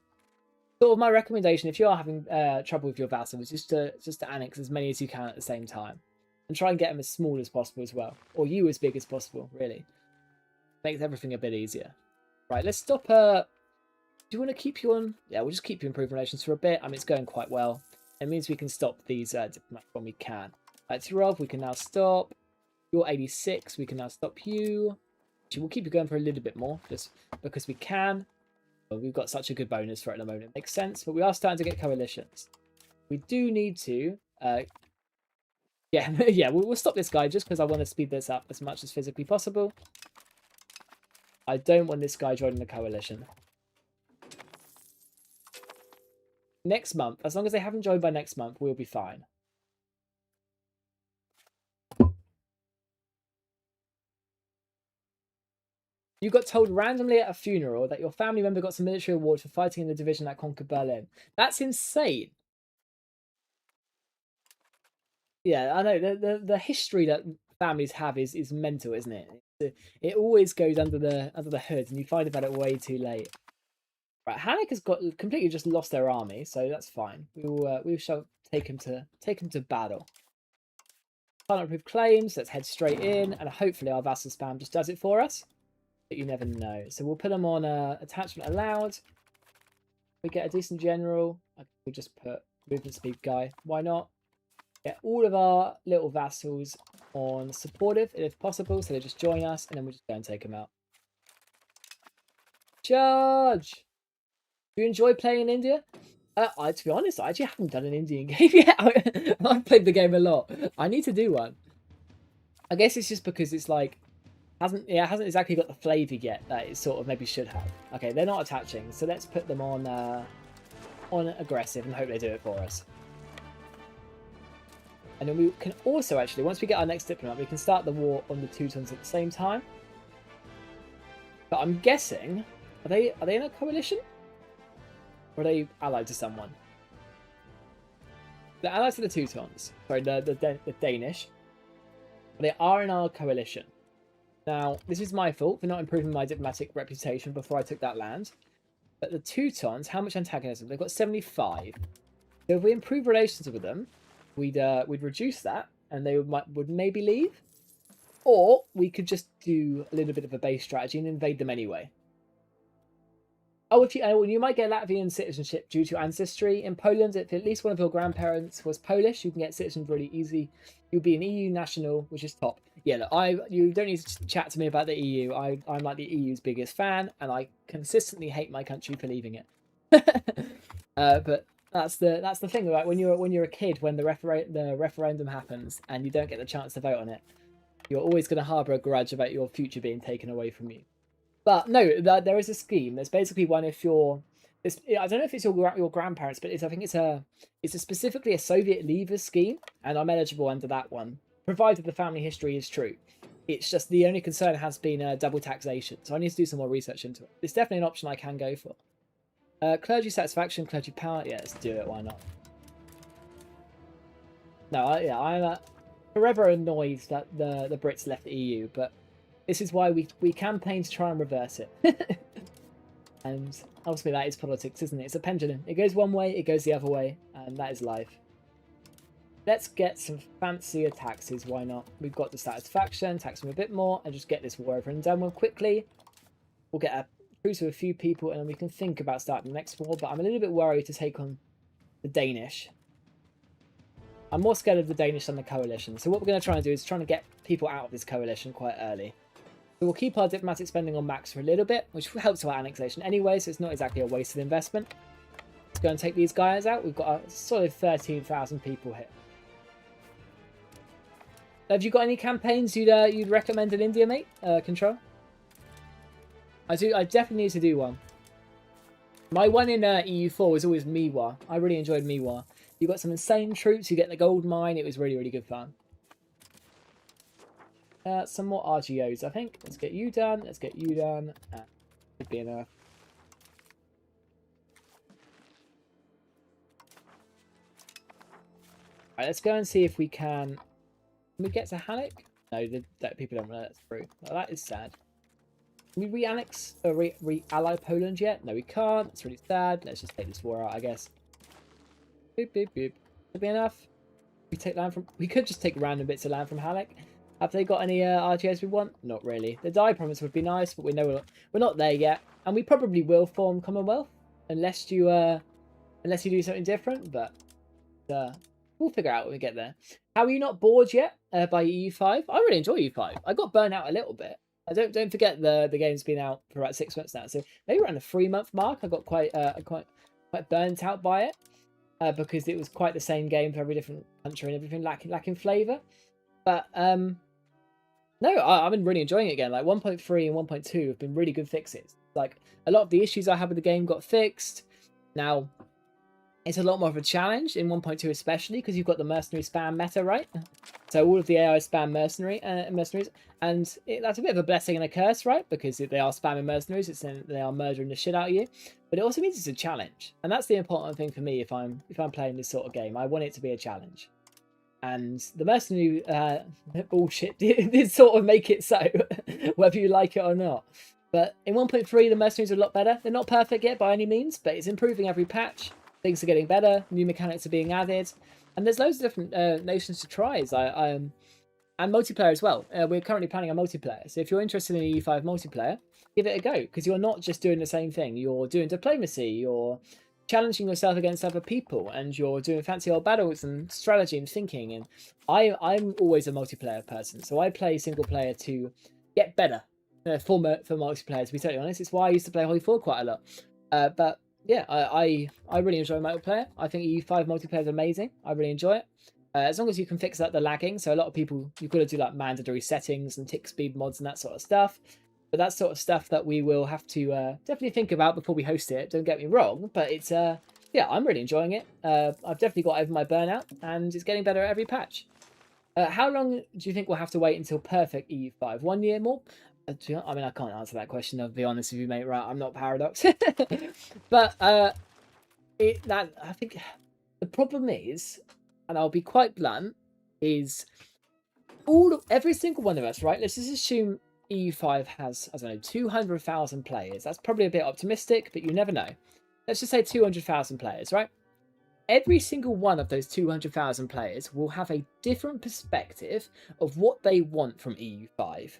Sort of my recommendation, if you are having trouble with your vassals, is just to annex as many as you can at the same time. And try and get them as small as possible as well. Or you as big as possible, really. Makes everything a bit easier. Right, let's stop... Do you want to keep you on? Yeah, we'll just keep you improving relations for a bit. I mean, it's going quite well. It means we can stop these diplomats when we can. Tirov, we can now stop. You're 86, we can now stop you. Actually, we'll keep you going for a little bit more, just because we can. Well, we've got such a good bonus for it at the moment. It makes sense, but we are starting to get coalitions. We do need to... yeah, we'll stop this guy just because I want to speed this up as much as physically possible. I don't want this guy joining the coalition. Next month, as long as they haven't joined by next month, we'll be fine. You got told randomly at a funeral that your family member got some military award for fighting in the division that conquered Berlin. That's insane. Yeah, I know. The history that families have is mental, isn't it? It always goes under the hood, and you find about it way too late. Right, Halleck has got completely just lost their army, so that's fine. We shall take him to battle. Parliament approved claims. Let's head straight in, and hopefully our vassal spam just does it for us. But you never know. So we'll put them on attachment allowed. We get a decent general. We'll just put movement speed guy. Why not? Get all of our little vassals on supportive if possible. So they just join us and then we'll just go and take them out. Charge! Do you enjoy playing in India? To be honest, I actually haven't done an Indian game yet. I've played the game a lot. I need to do one. I guess it's just because it's like hasn't exactly got the flavour yet that it sort of maybe should have. Okay, they're not attaching, so let's put them on aggressive and hope they do it for us. And then we can also actually, once we get our next diplomat, we can start the war on the Teutons at the same time. But I'm guessing, are they in a coalition? Or are they allied to someone? They're allied to the Teutons. Sorry, the Danish. But they are in our coalition. Now, this is my fault for not improving my diplomatic reputation before I took that land. But the Teutons, how much antagonism? They've got 75. So if we improve relations with them, we'd reduce that, and they would maybe leave. Or we could just do a little bit of a base strategy and invade them anyway. Oh, you might get Latvian citizenship due to ancestry. In Poland, if at least one of your grandparents was Polish, you can get citizenship really easy. You'll be an EU national, which is top. Yeah, look, you don't need to chat to me about the EU. I'm like the EU's biggest fan, and I consistently hate my country for leaving it. But that's the thing, right? When you're a kid, when the referendum happens and you don't get the chance to vote on it, you're always going to harbour a grudge about your future being taken away from you. But no, there is a scheme. There's basically one if you're. I don't know if it's your grandparents, but I think it's specifically a Soviet leavers scheme, and I'm eligible under that one, provided the family history is true. It's just the only concern has been double taxation, so I need to do some more research into it. It's definitely an option I can go for. Clergy satisfaction, clergy power. Yeah, let's do it. Why not? No, I'm forever annoyed that the Brits left the EU, but this is why we campaign to try and reverse it. And ultimately that is politics, isn't it? It's a pendulum. It goes one way, it goes the other way, and that is life. Let's get some fancier taxes, why not? We've got the satisfaction, tax them a bit more, and just get this war over and done with quickly. We'll get a truce with a few people, and then we can think about starting the next war, but I'm a little bit worried to take on the Danish. I'm more scared of the Danish than the coalition, so what we're going to try and do is trying to get people out of this coalition quite early. So we'll keep our diplomatic spending on max for a little bit, which helps our annexation anyway, so it's not exactly a wasted investment. Let's go and take these guys out. We've got a solid 13,000 people here. Have you got any campaigns you'd recommend in India, mate? Control? I definitely need to do one. My one in EU4 was always Miwa. I really enjoyed Miwa. You got some insane troops, you get the gold mine, it was really, really good fun. Some more RGOs, I think. Let's get you done. Let's get you done. Should be enough. Alright, let's go and see if we can. Can we get to Halleck? No, people don't want to let us through. Well, that is sad. Can we re-annex or re-ally Poland yet? No, we can't. It's really sad. Let's just take this war out, I guess. Boop, boop, boop. Should be enough. We could just take random bits of land from Halleck. Have they got any RGOs we want? Not really. The die province would be nice, but we know we're not there yet, and we probably will form Commonwealth unless you do something different. But we'll figure out when we get there. How are you not bored yet by EU5? I really enjoy EU5. I got burnt out a little bit. Don't forget the game's been out for about 6 months now, so maybe around the 3-month mark. I got quite burnt out by it because it was quite the same game for every different country and everything lacking flavour. But no, I've been really enjoying it again. Like 1.3 and 1.2 have been really good fixes. Like a lot of the issues I had with the game got fixed. Now it's a lot more of a challenge in 1.2, especially because you've got the mercenary spam meta, right? So all of the AI spam mercenaries, and that's a bit of a blessing and a curse, right? Because they are spamming mercenaries, they are murdering the shit out of you. But it also means it's a challenge, and that's the important thing for me if I'm playing this sort of game. I want it to be a challenge. And the mercenary bullshit did sort of make it so, whether you like it or not. But in 1.3, the mercenaries are a lot better. They're not perfect yet by any means, but it's improving every patch. Things are getting better. New mechanics are being added. And there's loads of different nations to try. And multiplayer as well. We're currently planning a multiplayer. So if you're interested in EU5 multiplayer, give it a go. Because you're not just doing the same thing. You're doing diplomacy. You're challenging yourself against other people, and you're doing fancy old battles and strategy and thinking. And I'm always a multiplayer person, so I play single player to get better for multiplayer. To be totally honest, it's why I used to play Holy 4 quite a lot. But yeah, I really enjoy multiplayer. I think EU5 multiplayer is amazing. I really enjoy it. As long as you can fix up the lagging. So a lot of people, you've got to do like mandatory settings and tick speed mods and that sort of stuff. But that's sort of stuff that we will have to definitely think about before we host it. Don't get me wrong, but it's Yeah, I'm really enjoying it. I've definitely got over my burnout, and it's getting better at every patch. How long do you think we'll have to wait until perfect EU5? 1 year more? I mean, I can't answer that question. I'll be honest with you, mate. Right, I'm not Paradox, but I think the problem is, and I'll be quite blunt, is every single one of us, right? Let's just assume EU5 has, I don't know, 200,000 players. That's probably a bit optimistic, but you never know. Let's just say 200,000 players, right? Every single one of those 200,000 players will have a different perspective of what they want from EU5.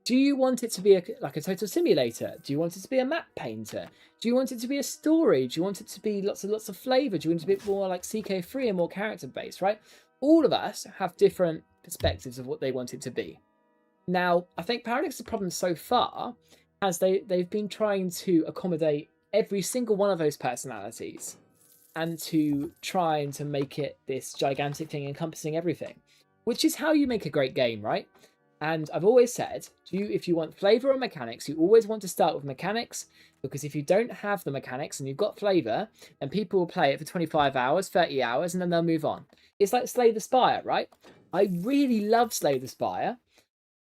Do you want it to be like a total simulator? Do you want it to be a map painter? Do you want it to be a story? Do you want it to be lots of flavour? Do you want it to be more like CK3 and more character based, right? All of us have different perspectives of what they want it to be. Now, I think Paradox's problem so far has they've been trying to accommodate every single one of those personalities and to try and to make it this gigantic thing encompassing everything, which is how you make a great game, right? And I've always said, if you want flavor or mechanics, you always want to start with mechanics, because if you don't have the mechanics and you've got flavor, then people will play it for 25 hours, 30 hours, and then they'll move on. It's like Slay the Spire, right? I really love Slay the Spire,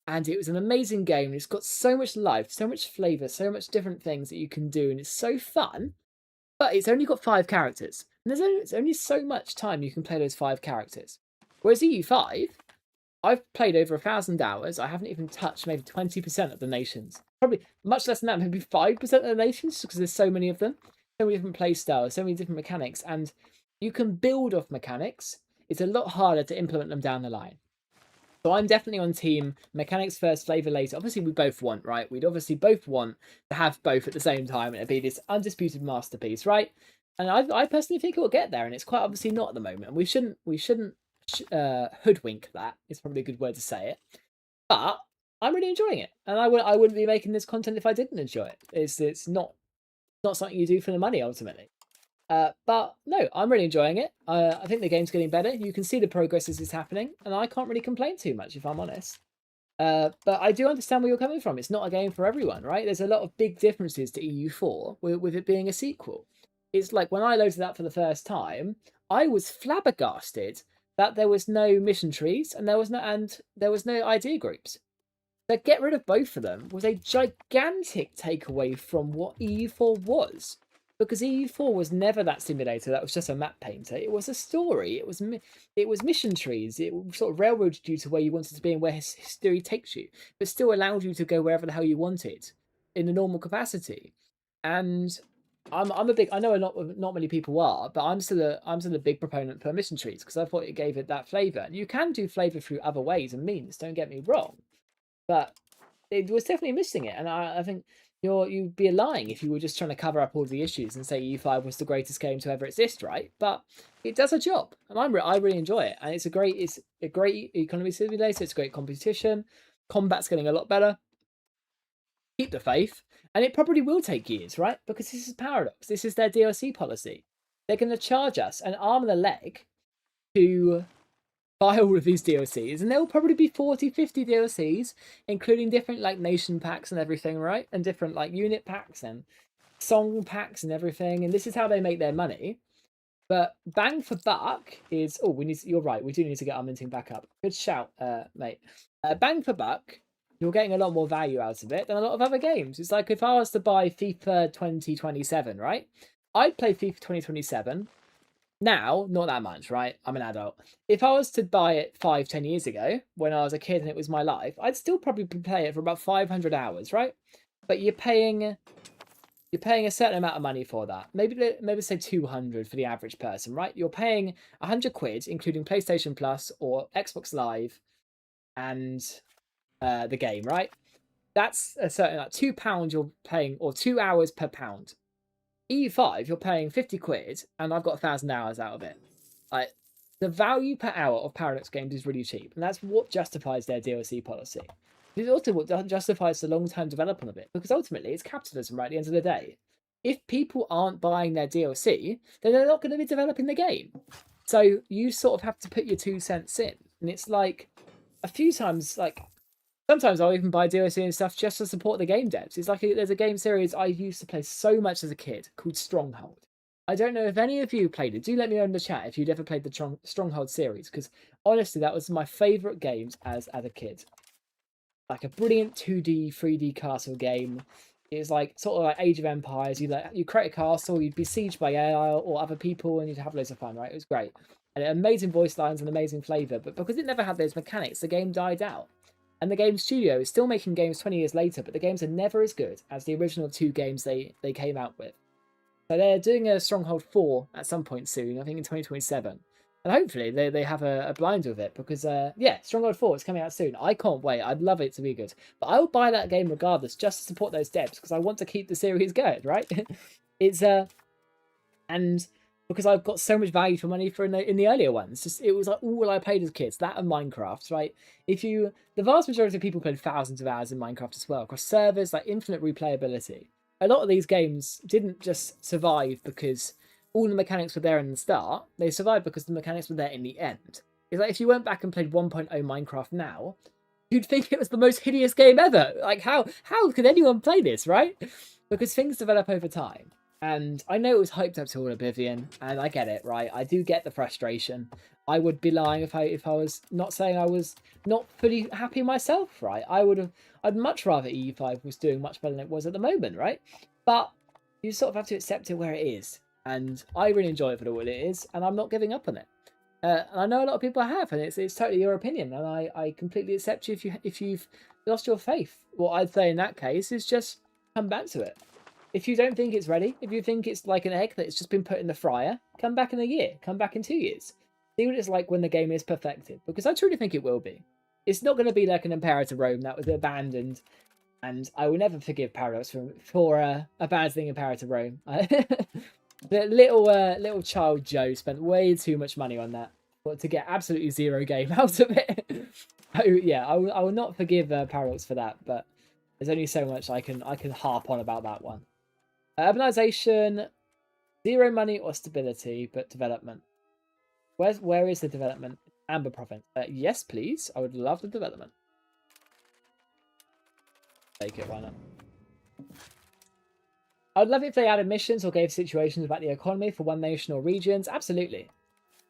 and it was an amazing game. It's got so much life, so much flavor, so much different things that you can do, and it's so fun. But it's only got 5 characters, and there's only so much time you can play those 5 characters. Whereas EU5, I've played over 1,000 hours. I haven't even touched maybe 20% of the nations. Probably much less than that, maybe 5% of the nations, because there's so many of them. So many different play styles, so many different mechanics, and you can build off mechanics. It's a lot harder to implement them down the line. So I'm definitely on team mechanics first, flavor later. Obviously, we both want, right? We'd obviously both want to have both at the same time and it'd be this undisputed masterpiece, right? And I personally think it will get there, and it's quite obviously not at the moment. We shouldn't hoodwink that. Is probably a good word to say it. But I'm really enjoying it, and I wouldn't be making this content if I didn't enjoy it. It's not something you do for the money ultimately. But no, I'm really enjoying it. I think the game's getting better. You can see the progress as it's happening, and I can't really complain too much if I'm honest. But I do understand where you're coming from. It's not a game for everyone, right? There's a lot of big differences to EU4 with it being a sequel. It's like when I loaded that for the first time, I was flabbergasted that there was no mission trees and there was no idea groups. So get rid of both of them was a gigantic takeaway from what EU4 was. Because EU4 was never that simulator that was just a map painter. It was a story. It was mission trees. It sort of railroaded you to where you wanted to be and where history takes you, but still allowed you to go wherever the hell you wanted in a normal capacity. And I'm a big. I know not many people are, but I'm still a big proponent for mission trees because I thought it gave it that flavor. And you can do flavor through other ways and means. Don't get me wrong, but it was definitely missing it. And I think you'd be lying if you were just trying to cover up all the issues and say EU5 was the greatest game to ever exist, right? But it does a job, and I really enjoy it. And it's a great economy simulator. It's a great competition. Combat's getting a lot better. Keep the faith, and it probably will take years, right? Because this is Paradox. This is their DLC policy. They're going to charge us an arm and a leg to buy all of these DLCs, and there will probably be 40, 50 DLCs, including different like nation packs and everything, right? And different like unit packs and song packs and everything. And this is how they make their money. But bang for buck is you're right, we do need to get our minting back up. Good shout, mate. Bang for buck, you're getting a lot more value out of it than a lot of other games. It's like if I was to buy FIFA 2027, right? I'd play FIFA 2027 now, not that much, right? I'm an adult. If I was to buy it 5, 10 years ago, when I was a kid and it was my life, I'd still probably play it for about 500 hours, right? But you're paying a certain amount of money for that. Maybe say 200 for the average person, right? You're paying 100 quid, including PlayStation Plus or Xbox Live, and the game, right? That's a certain like £2 you're paying, or 2 hours per pound. EU5, you're paying 50 quid, and I've got 1,000 hours out of it. Like, the value per hour of Paradox games is really cheap, and that's what justifies their DLC policy. It's also what justifies the long-term development of it, because ultimately it's capitalism, right, at the end of the day. If people aren't buying their DLC, then they're not going to be developing the game. So you sort of have to put your 2 cents in. And it's like, a few times, like, sometimes I'll even buy DLC and stuff just to support the game devs. It's like there's a game series I used to play so much as a kid called Stronghold. I don't know if any of you played it. Do let me know in the chat if you'd ever played the Stronghold series, because honestly, that was my favourite games as a kid. Like a brilliant 2D, 3D castle game. It was like sort of like Age of Empires. You create a castle, you'd be sieged by AI or other people, and you'd have loads of fun, right? It was great. And amazing voice lines and amazing flavour. But because it never had those mechanics, the game died out. And the game studio is still making games 20 years later, but the games are never as good as the original 2 games they came out with. So they're doing a Stronghold 4 at some point soon, I think in 2027. And hopefully they have a blind with it because, yeah, Stronghold 4 is coming out soon. I can't wait. I'd love it to be good. But I will buy that game regardless just to support those devs because I want to keep the series going, right? It's, and because I've got so much value for money for in the earlier ones. Just it was like all I played as kids, that and Minecraft, right? The vast majority of people played thousands of hours in Minecraft as well, across servers, like infinite replayability. A lot of these games didn't just survive because all the mechanics were there in the start. They survived because the mechanics were there in the end. It's like if you went back and played 1.0 Minecraft now, you'd think it was the most hideous game ever. Like how could anyone play this, right? Because things develop over time. And I know it was hyped up to all Oblivion, and I get it, right? I do get the frustration. I would be lying if I was not saying I was not fully happy myself, right? I'd much rather EU5 was doing much better than it was at the moment, right? But you sort of have to accept it where it is. And I really enjoy it for what it is, and I'm not giving up on it. And I know a lot of people have, and it's totally your opinion, and I completely accept you if you've lost your faith. What I'd say in that case is just come back to it. If you don't think it's ready, if you think it's like an egg that's just been put in the fryer, come back in a year, come back in 2 years. See what it's like when the game is perfected, because I truly think it will be. It's not going to be like an Imperator Rome that was abandoned, and I will never forgive Paradox for abandoning Imperator Rome. The little child Joe spent way too much money on that, but to get absolutely zero game out of it. Oh yeah, I will not forgive Paradox for that, but there's only so much I can harp on about that one. Urbanization, zero money or stability, but development. Where is the development? Amber province. Yes, please. I would love the development. Take it, why not? I'd love it if they added missions or gave situations about the economy for one nation or regions. Absolutely.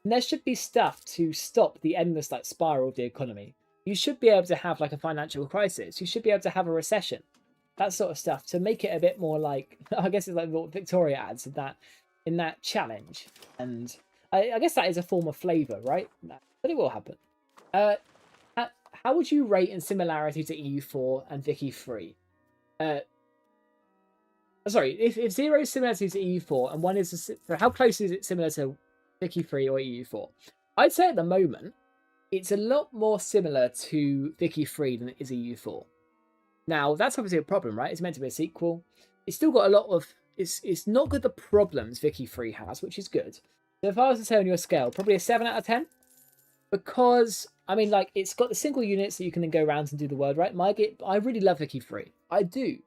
And there should be stuff to stop the endless like spiral of the economy. You should be able to have like a financial crisis. You should be able to have a recession. That sort of stuff to make it a bit more like, I guess it's like what Victoria adds in that challenge. And I guess that is a form of flavour, right? But it will happen. How would you rate in similarity to EU4 and Vicky 3? Sorry, if 0 is similar to EU4 and 1 is... how close is it similar to Vicky 3 or EU4? I'd say at the moment, it's a lot more similar to Vicky 3 than it is EU4. Now, that's obviously a problem, right? It's meant to be a sequel. It's still got a lot of... It's not got the problems Vicky 3 has, which is good. So if I was to say on your scale, probably a 7 out of 10. Because, I mean, like, it's got the single units that you can then go around and do the world, right? I really love Vicky 3. I do.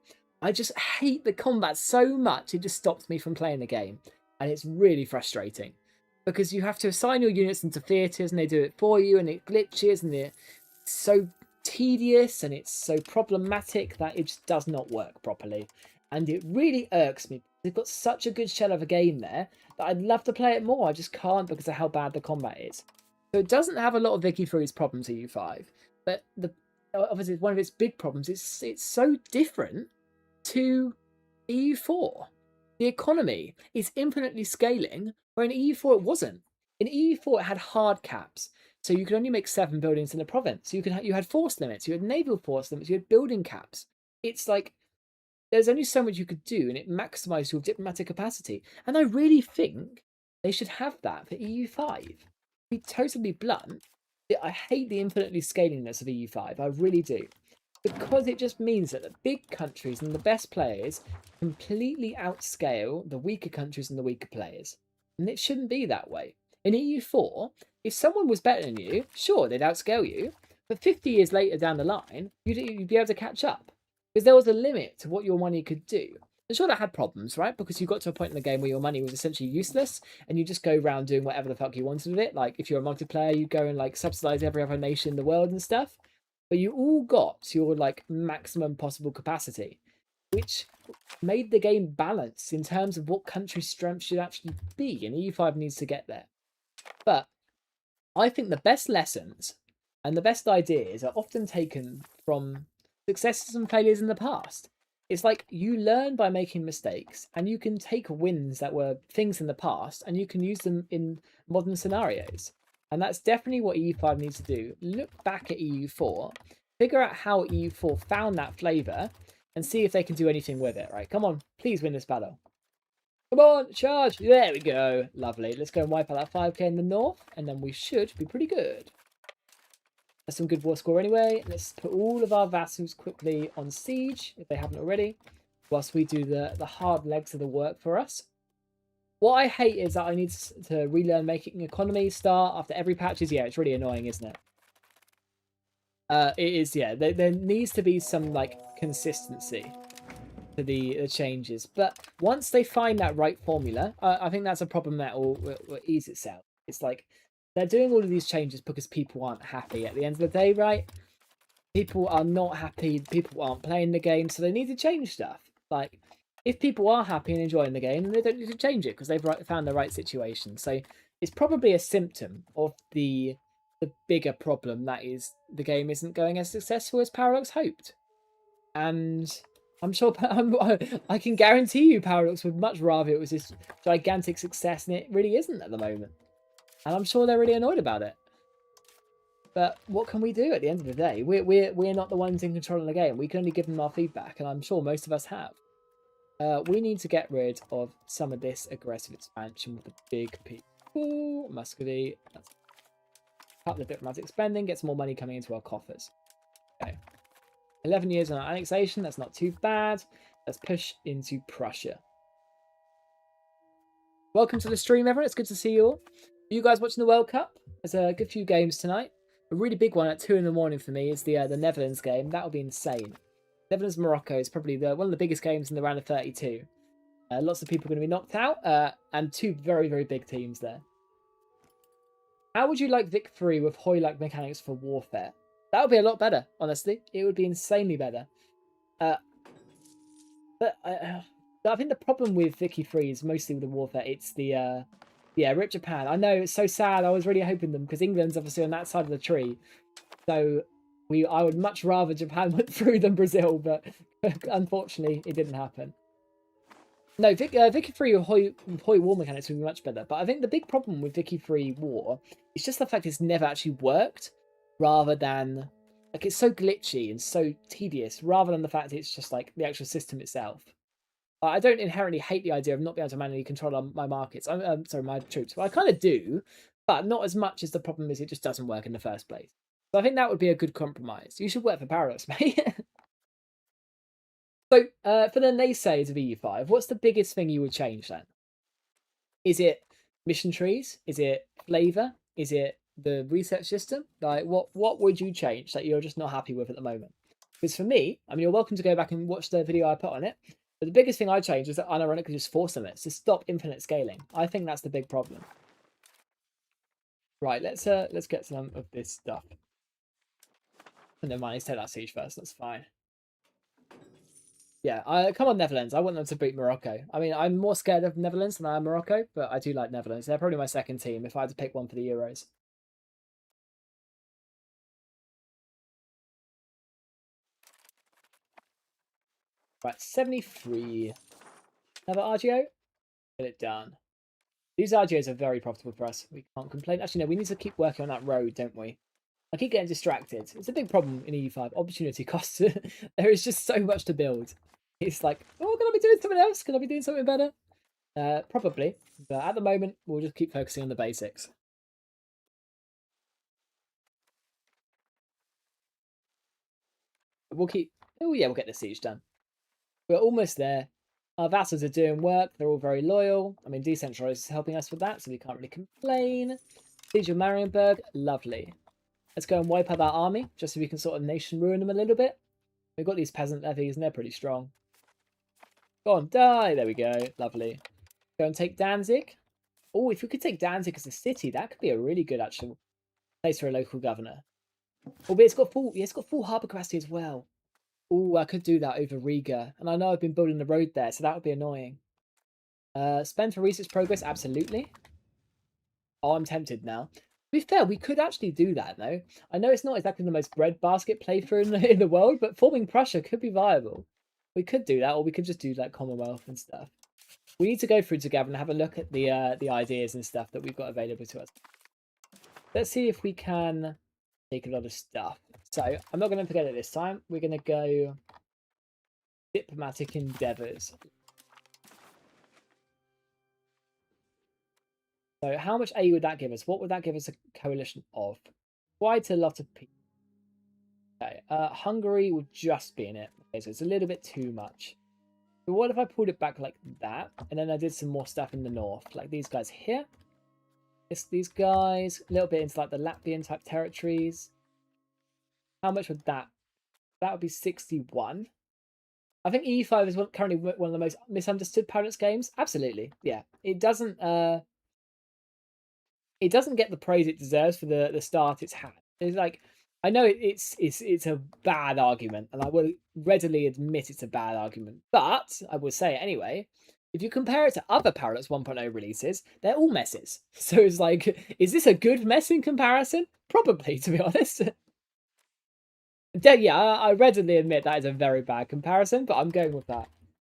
I just hate the combat so much, it just stops me from playing the game. And it's really frustrating. Because you have to assign your units into theatres, and they do it for you, and it glitches, and it's so tedious and it's so problematic that it just does not work properly, and it really irks me. They've got such a good shell of a game there that I'd love to play it more. I just can't because of how bad the combat is. So it doesn't have a lot of Vicky 3's problems, EU5, but obviously one of its big problems is it's so different to EU4. The economy is infinitely scaling, where in EU4 it wasn't. In EU4 it had hard caps. So you could only make 7 buildings in a province. You had force limits, you had naval force limits, you had building caps. It's like there's only so much you could do, and it maximised your diplomatic capacity. And I really think they should have that for EU5. To be totally blunt, I hate the infinitely scalingness of EU5. I really do. Because it just means that the big countries and the best players completely outscale the weaker countries and the weaker players. And it shouldn't be that way. In EU4, if someone was better than you, sure, they'd outscale you, but 50 years later down the line, you'd be able to catch up. Because there was a limit to what your money could do. And sure, that had problems, right? Because you got to a point in the game where your money was essentially useless, and you just go around doing whatever the fuck you wanted with it. Like, if you're a multiplayer, you go and, like, subsidize every other nation in the world and stuff. But you all got to your, like, maximum possible capacity. which made the game balanced in terms of what country's strength should actually be, and EU5 needs to get there. But I think the best lessons and the best ideas are often taken from successes and failures in the past. It's like you learn by making mistakes, and you can take wins that were things in the past and you can use them in modern scenarios. And that's definitely what EU5 needs to do. Look back at EU4, figure out how EU4 found that flavour, and see if they can do anything with it. Right, come on, please win this battle. Come on, charge! There we go. Lovely. Let's go and wipe out that 5k in the north, and then we should be pretty good. That's some good war score anyway. Let's put all of our vassals quickly on siege, if they haven't already, whilst we do the hard legs of the work for us. What I hate is that I need to relearn making economy start after every patch. Yeah, it's really annoying, isn't it? It is, yeah. There needs to be some, like, consistency to the changes. But once they find that right formula, I think that's a problem that will ease itself. It's like, they're doing all of these changes because people aren't happy at the end of the day, right? People are not happy. People aren't playing the game, so they need to change stuff. Like, if people are happy and enjoying the game, then they don't need to change it because they've found the right situation. So it's probably a symptom of the bigger problem, that is the game isn't going as successful as Paradox hoped. And I'm sure I can guarantee you Paradox would much rather it was this gigantic success, and it really isn't at the moment. And I'm sure they're really annoyed about it. But what can we do at the end of the day? We're not the ones in control of the game. We can only give them our feedback, and I'm sure most of us have. We need to get rid of some of this aggressive expansion with the big people. Muscovy. That's cut the diplomatic spending, get some more money coming into our coffers. Okay. 11 years on our annexation, that's not too bad. Let's push into Prussia. Welcome to the stream, everyone. It's good to see you all. Are you guys watching the World Cup? There's a good few games tonight. A really big one at 2 in the morning for me is the Netherlands game. That'll be insane. Netherlands-Morocco is probably one of the biggest games in the round of 32. Lots of people are going to be knocked out, and two very, very big teams there. How would you like Vic 3 with Hoy-like mechanics for warfare? That would be a lot better, honestly. It would be insanely better. But I think the problem with Vicky 3 is mostly with the warfare. It's the Rip Japan. I know, it's so sad. I was really hoping them, because England's obviously on that side of the tree. So I would much rather Japan went through than Brazil, but unfortunately it didn't happen. No, Vicky 3 with Hoy War mechanics would be much better. But I think the big problem with Vicky 3 War is just the fact it's never actually worked, rather than, like, it's so glitchy and so tedious, rather than the fact it's just like the actual system itself. I don't inherently hate the idea of not being able to manually control my markets. Sorry, my troops. Well, I kind of do, but not as much as the problem is it just doesn't work in the first place. So I think that would be a good compromise. You should work for Paradox, mate. So, for the naysayers of EU5, what's the biggest thing you would change then? Is it mission trees? Is it flavour? Is it the research system? Like, what would you change that you're just not happy with at the moment? Because for me, I mean, you're welcome to go back and watch the video I put on it. But the biggest thing I changed was that unironically just force limits to stop infinite scaling. I think that's the big problem. Right, let's get some of this stuff. And then let's take that siege first. That's fine. Yeah, come on, Netherlands. I want them to beat Morocco. I mean, I'm more scared of Netherlands than I am Morocco, but I do like Netherlands. They're probably my second team if I had to pick one for the Euros. Right, 73. Another RGO? Get it done. These RGOs are very profitable for us. We can't complain. Actually, no, we need to keep working on that road, don't we? I keep getting distracted. It's a big problem in EU5. Opportunity costs. There is just so much to build. It's like, oh, can I be doing something else? Can I be doing something better? Probably. But at the moment, we'll just keep focusing on the basics. We'll keep... Oh, yeah, we'll get the siege done. We're almost there. Our vassals are doing work. They're all very loyal. I mean, decentralized is helping us with that, so we can't really complain. Siege of Marienburg. Lovely. Let's go and wipe out that army, just so we can sort of nation ruin them a little bit. We've got these peasant levies, and they're pretty strong. Go on, die! There we go. Lovely. Go and take Danzig. Oh, if we could take Danzig as a city, that could be a really good actual place for a local governor. Oh, but it's got full harbour capacity as well. Oh, I could do that over Riga. And I know I've been building the road there, so that would be annoying. Spend for research progress? Absolutely. Oh, I'm tempted now. To be fair, we could actually do that, though. I know it's not exactly the most breadbasket playthrough in the world, but forming Prussia could be viable. We could do that, or we could just do like Commonwealth and stuff. We need to go through together and have a look at the ideas and stuff that we've got available to us. Let's see if we can take a lot of stuff. So I'm not going to forget it this time. We're going to go diplomatic endeavors. So how much aid would that give us? What would that give us a coalition of? Quite a lot of people. Okay, Hungary would just be in it. Okay, so it's a little bit too much. But what if I pulled it back like that, and then I did some more stuff in the north, like these guys here? These guys, a little bit into like the Latvian type territories. How much would that? That would be 61. I think EU5 is currently one of the most misunderstood Parents games. Absolutely, yeah. It doesn't get the praise it deserves for the start it's had. It's like, I know it's a bad argument, and I will readily admit it's a bad argument, but I will say it anyway. If you compare it to other Paradox 1.0 releases, they're all messes. So it's like, is this a good mess in comparison? Probably, to be honest. Yeah, I readily admit that is a very bad comparison, but I'm going with that.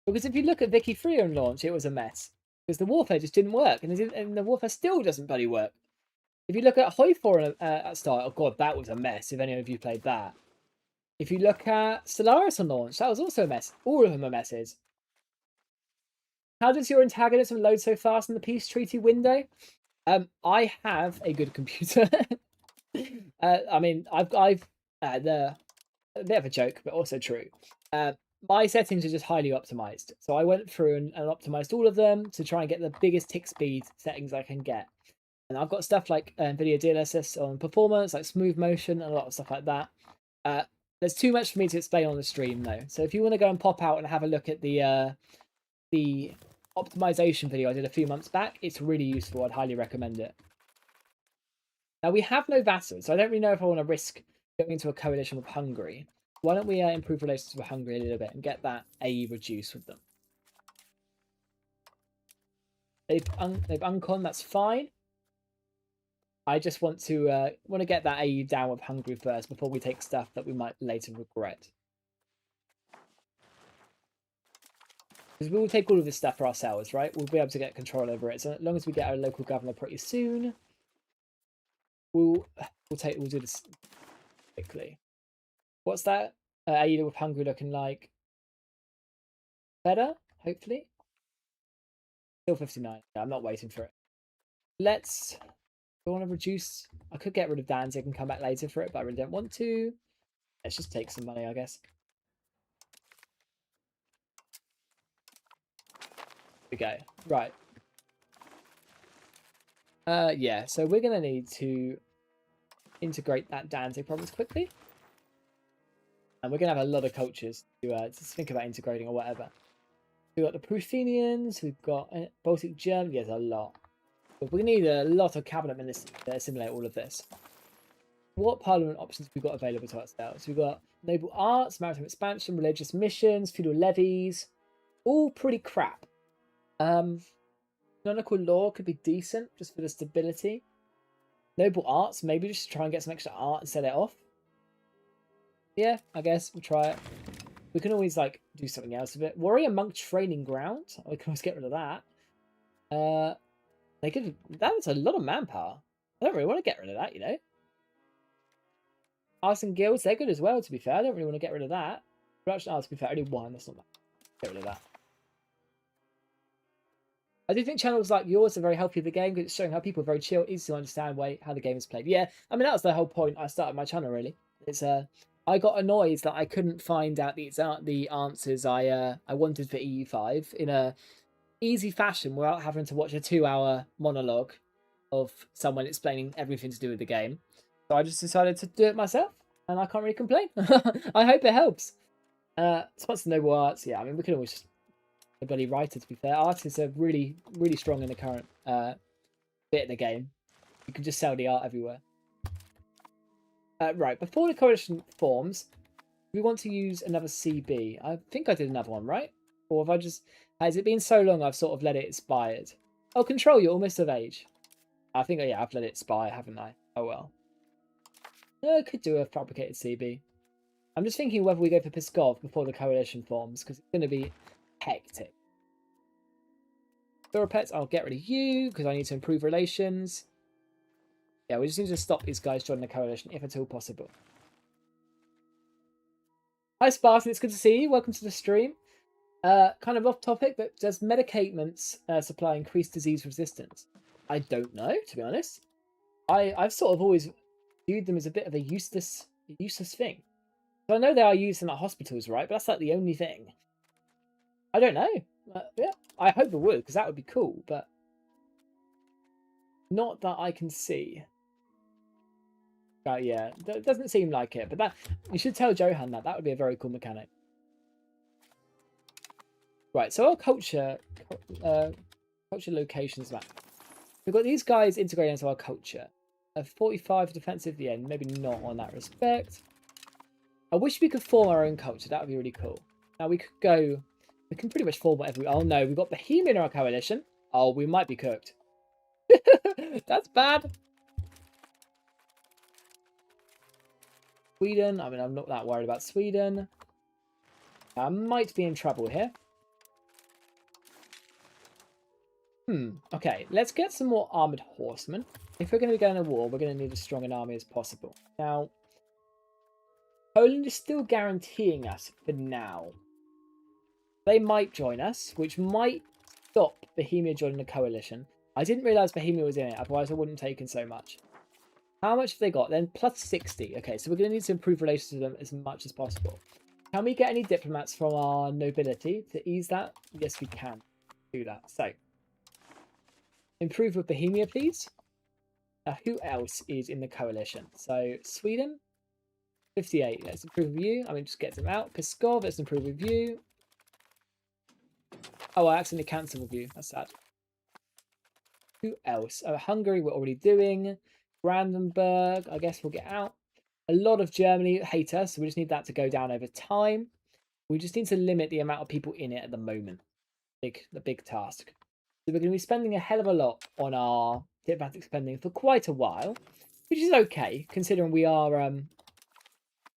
Because if you look at Vicky 3 on launch, it was a mess. Because the warfare just didn't work, and the warfare still doesn't bloody work. If you look at Hoi4 at start, oh god, that was a mess, if any of you played that. If you look at Stellaris on launch, that was also a mess. All of them are messes. How does your antagonism load so fast in the peace treaty window? I have a good computer. I mean, I've a bit of a joke, but also true. My settings are just highly optimized. So I went through and optimized all of them to try and get the biggest tick speed settings I can get. And I've got stuff like NVIDIA DLSS on performance, like smooth motion, and a lot of stuff like that. There's too much for me to explain on the stream, though. So if you want to go and pop out and have a look at the optimization video I did a few months back, it's really useful. I'd highly recommend it. Now, we have no vassals, so I don't really know if I want to risk going into a coalition with Hungary. Why don't we improve relations with Hungary a little bit and get that AE reduced with them? They've uncon, that's fine. I just want to get that AE down with Hungary first before we take stuff that we might later regret. Because we will take all of this stuff for ourselves, right? We'll be able to get control over it. So as long as we get our local governor pretty soon, we'll do this quickly. What's that AE with Hungary looking like? Better, hopefully. Still 59. Yeah, I'm not waiting for it. Let's. I want to reduce. I could get rid of Danzig and come back later for it, but I really don't want to. Let's just take some money, I guess. We go. Right. Yeah, so we're going to need to integrate that Danzig province quickly. And we're going to have a lot of cultures to think about integrating or whatever. We've got the Pruthenians, we've got Baltic German. Yes, a lot. But we need a lot of cabinet ministers to assimilate all of this. What parliament options have we got available to ourselves? We've got noble arts, maritime expansion, religious missions, feudal levies. All pretty crap. Canonical law could be decent just for the stability. Noble arts, maybe just try and get some extra art and set it off. Yeah, I guess we'll try it. We can always like do something else with it. Warrior monk training ground. We can always get rid of that. That's a lot of manpower. I don't really want to get rid of that, you know. Artisan guilds, they're good as well, to be fair. I don't really want to get rid of that. Production arts, to be fair, only one. That's not bad. Get rid of that. I do think channels like yours are very healthy for the game because it's showing how people are very chill, easy to understand how the game is played. Yeah, I mean, that was the whole point I started my channel, really. It's I got annoyed that I couldn't find out the answers I wanted for EU5 in a easy fashion without having to watch a 2-hour monologue of someone explaining everything to do with the game. So I just decided to do it myself, and I can't really complain. I hope it helps. Sponsor Noble Arts, yeah, I mean, we can always just a bloody writer, to be fair. Artists are really, really strong in the current bit of the game. You can just sell the art everywhere. Right, before the coalition forms, We want to use another CB. I think I did another one, right? Or have I just... Has it been so long I've sort of let it expired? Oh, control, you're almost of age. I think, yeah, I've let it expire, haven't I? Oh, well. I could do a fabricated CB. I'm just thinking whether we go for Pskov before the coalition forms, because it's going to be hectic. Pets, I'll get rid of you, because I need to improve relations. Yeah, we just need to stop these guys joining the coalition, if at all possible. Hi, Spartan, it's good to see you. Welcome to the stream. Kind of off topic, but does medicaments supply increased disease resistance? I don't know, to be honest. I've sort of always viewed them as a bit of a useless thing. So I know they are used in like hospitals, right? But that's like the only thing. I don't know. Yeah, I hope it would, because that would be cool, but not that I can see. Yeah, it doesn't seem like it, but that you should tell Johan that. That would be a very cool mechanic. Right, so our culture locations map. We've got these guys integrating into our culture. A 45 defensive at the end, maybe not on that respect. I wish we could form our own culture. That would be really cool. Now we could go. We can pretty much form whatever we... Oh no, we've got Bohemia in our coalition. Oh, we might be cooked. That's bad. Sweden. I mean, I'm not that worried about Sweden. I might be in trouble here. Okay, let's get some more armoured horsemen. If we're going to be going to war, we're going to need as strong an army as possible. Now, Poland is still guaranteeing us for now. They might join us, which might stop Bohemia joining the coalition. I didn't realise Bohemia was in it, otherwise I wouldn't have taken so much. How much have they got then? Plus 60. Okay, so we're going to need to improve relations with them as much as possible. Can we get any diplomats from our nobility to ease that? Yes, we can do that. So, improve with Bohemia, please. Now, who else is in the coalition? So, Sweden, 58. Let's improve with you. I mean, just get them out. Pskov, let's improve with you. Oh, I accidentally cancelled with you. That's sad. Who else? Oh, Hungary, we're already doing. Brandenburg, I guess we'll get out. A lot of Germany hate us, so we just need that to go down over time. We just need to limit the amount of people in it at the moment. The big task. So we're going to be spending a hell of a lot on our diplomatic spending for quite a while, which is okay, considering we are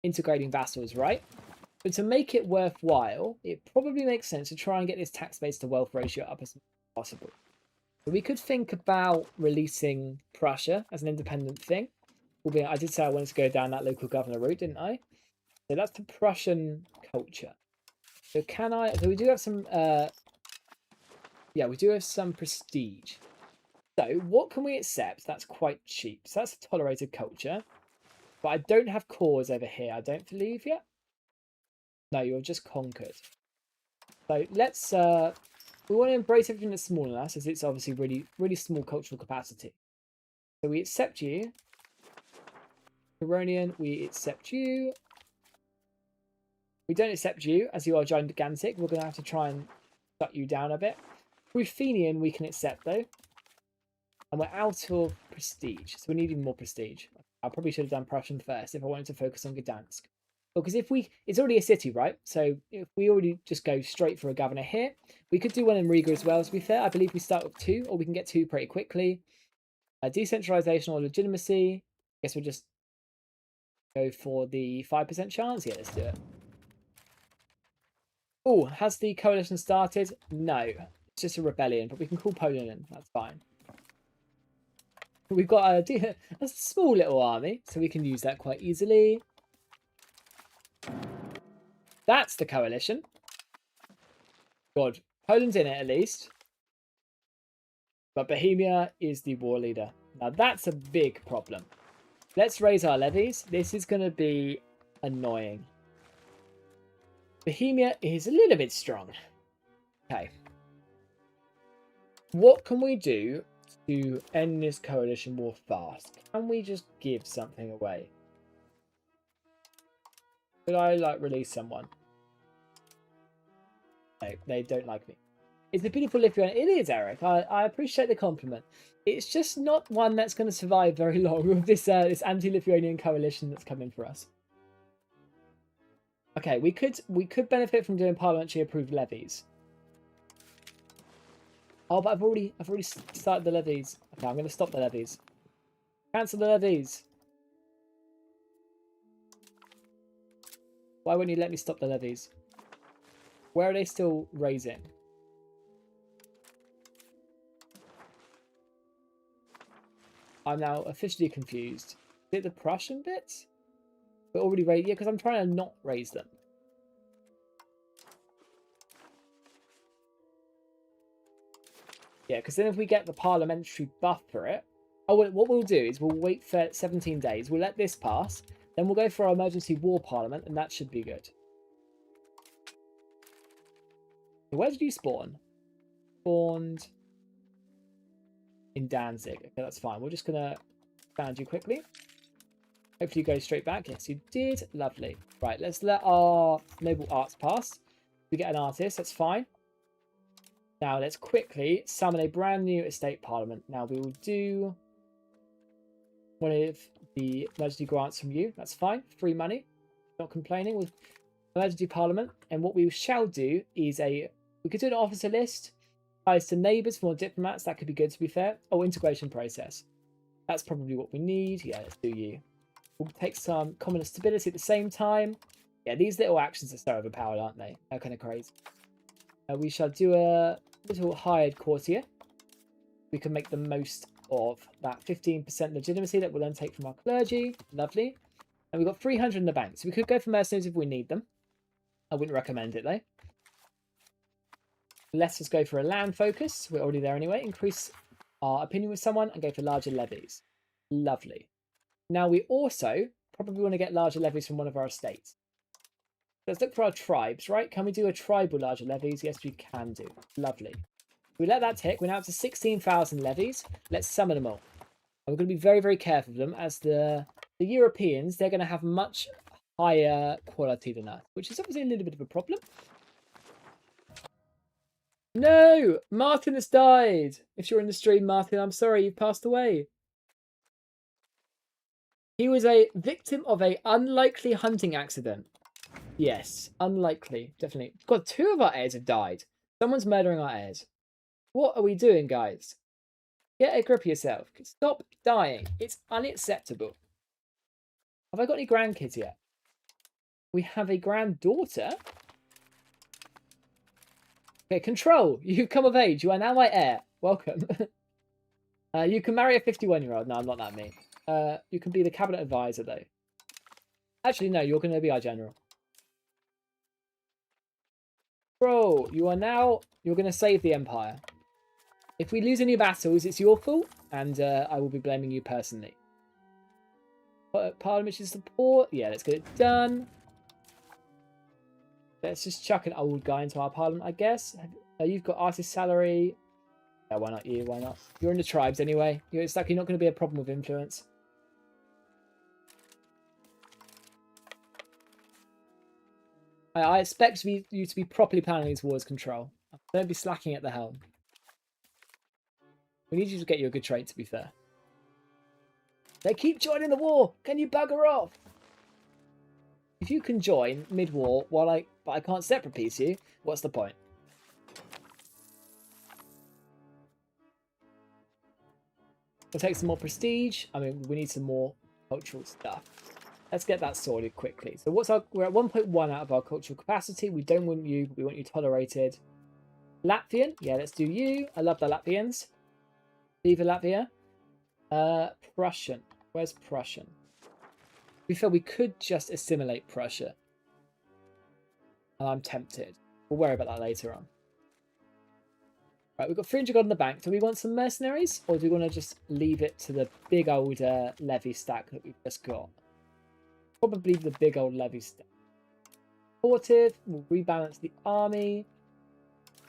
integrating vassals, right? But to make it worthwhile, it probably makes sense to try and get this tax base to wealth ratio up as much as possible. So we could think about releasing Prussia as an independent thing. Albeit I did say I wanted to go down that local governor route, didn't I? So that's the Prussian culture. So can I... So we do have some... yeah, we do have some prestige. So what can we accept? That's quite cheap. So that's a tolerated culture. But I don't have cores over here, I don't believe yet. No, you're just conquered. So let's... we want to embrace everything that's smaller than us, as it's obviously really, really small cultural capacity. So we accept you. Iranian, we accept you. We don't accept you, as you are gigantic. We're going to have to try and shut you down a bit. Ruthenian, we can accept, though. And we're out of prestige, so we need even more prestige. I probably should have done Prussian first if I wanted to focus on Gdansk. Because if we... It's already a city, right? So if we already just go straight for a governor here, we could do one in Riga as well, to be fair. I believe we start with 2, or we can get 2 pretty quickly. Decentralization or legitimacy. I guess we'll just go for the 5% chance. Yeah, let's do it. Oh, has the coalition started? No. It's just a rebellion, but we can call Poland in. That's fine. We've got a small little army, so we can use that quite easily. That's the coalition. God, Poland's in it at least. But Bohemia is the war leader. Now that's a big problem. Let's raise our levies. This is going to be annoying. Bohemia is a little bit strong. Okay. What can we do to end this coalition war fast? Can we just give something away? Could I, like, release someone? No, they don't like me. It's a beautiful Lithuania. It is, Eric. I appreciate the compliment. It's just not one that's going to survive very long with this this anti-Lithuanian coalition that's coming for us. Okay, we could benefit from doing parliamentary approved levies. Oh, but I've already started the levies. Okay, I'm going to stop the levies. Cancel the levies. Why won't you let me stop the levies? Where are they still raising? I'm now officially confused. Is it the Prussian bits? We're already raised. Yeah, because I'm trying to not raise them. Yeah, because then if we get the parliamentary buff for it... Oh, what we'll do is we'll wait for 17 days. We'll let this pass. Then we'll go for our emergency war parliament, and that should be good. So where did you spawn? Spawned in Danzig. Okay, that's fine. We're just going to found you quickly. Hopefully you go straight back. Yes, you did. Lovely. Right, let's let our noble arts pass. We get an artist. That's fine. Now let's quickly summon a brand new estate parliament. Now we will do one of the emergency grants from you. That's fine. Free money. Not complaining with emergency parliament. And what we shall do is we could do an officer list. Ties to neighbours for more diplomats. That could be good, to be fair. Oh, integration process. That's probably what we need. Yeah, let's do you. We'll take some communist stability at the same time. Yeah, these little actions are so overpowered, aren't they? They're kind of crazy. We shall do a little hired courtier. We can make the most of that 15% legitimacy that we'll then take from our clergy. Lovely. And we've got 300 in the bank. So we could go for mercenaries if we need them. I wouldn't recommend it, though. Let's just go for a land focus. We're already there anyway. Increase our opinion with someone and go for larger levies. Lovely. Now we also probably want to get larger levies from one of our estates. Let's look for our tribes, right? Can we do a tribal larger levies? Yes, we can do. Lovely. We let that tick. We're now up to 16,000 levies. Let's summon them all. And we're going to be very, very careful of them, as the Europeans, they're going to have much higher quality than us, which is obviously a little bit of a problem. No! Martin has died! If you're in the stream, Martin, I'm sorry, you've passed away. He was a victim of an unlikely hunting accident. Yes, unlikely, definitely. God, 2 of our heirs have died. Someone's murdering our heirs. What are we doing, guys? Get a grip of yourself. Stop dying. It's unacceptable. Have I got any grandkids yet? We have a granddaughter. Okay, control. You've come of age. You are now my heir. Welcome. You can marry a 51-year-old. No, I'm not that mean. You can be the cabinet advisor, though. Actually, no, you're going to be our general. Bro, you're going to save the empire. If we lose any battles, it's your fault, and I will be blaming you personally. Parliamentary support. Yeah, let's get it done. Let's just chuck an old guy into our parliament, I guess. You've got artist salary. Yeah, why not you? Why not? You're in the tribes anyway. It's likely not going to be a problem with influence. I expect you to be properly planning these wars, control. Don't be slacking at the helm. We need you to get you a good trait, to be fair. They keep joining the war. Can you bugger off? If you can join mid-war but I can't separate piece you, what's the point? We'll take some more prestige. I mean, we need some more cultural stuff. Let's get that sorted quickly. So we're at 1.1 out of our cultural capacity. We don't want you, but we want you tolerated. Latvian. Yeah, let's do you. I love the Latvians. Viva Latvia. Prussian. Where's Prussian? We feel we could just assimilate Prussia. And I'm tempted. We'll worry about that later on. Right, we've got 300 gold in the bank. Do we want some mercenaries? Or do we want to just leave it to the big old levy stack that we've just got? Probably the big old levy stack. Supportive. We'll rebalance the army.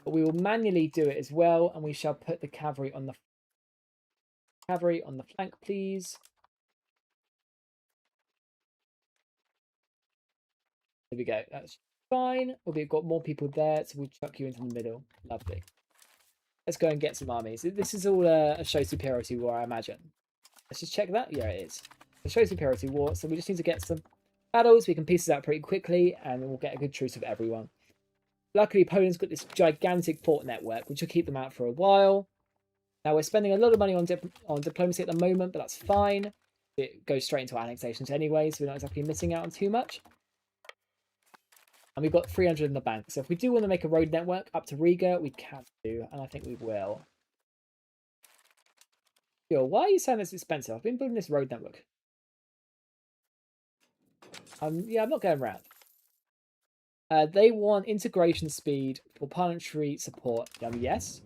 But we will manually do it as well. And we shall put the cavalry on the flank, please. There we go. That's fine. We've got more people there, so we'll chuck you into the middle. Lovely. Let's go and get some armies. This is all a show superiority war, I imagine. Let's just check that. Yeah, it is. A show superiority war, so we just need to get some battles. We can piece this out pretty quickly, and we'll get a good truce of everyone. Luckily, Poland's got this gigantic port network, which will keep them out for a while. Now, we're spending a lot of money on diplomacy at the moment, but that's fine. It goes straight into annexations anyway, so we're not exactly missing out on too much. And we've got 300 in the bank. So if we do want to make a road network up to Riga, we can do, and I think we will. Yo, why are you saying it's expensive? I've been building this road network. Yeah, I'm not going around. They want integration speed for parliamentary support. Yes.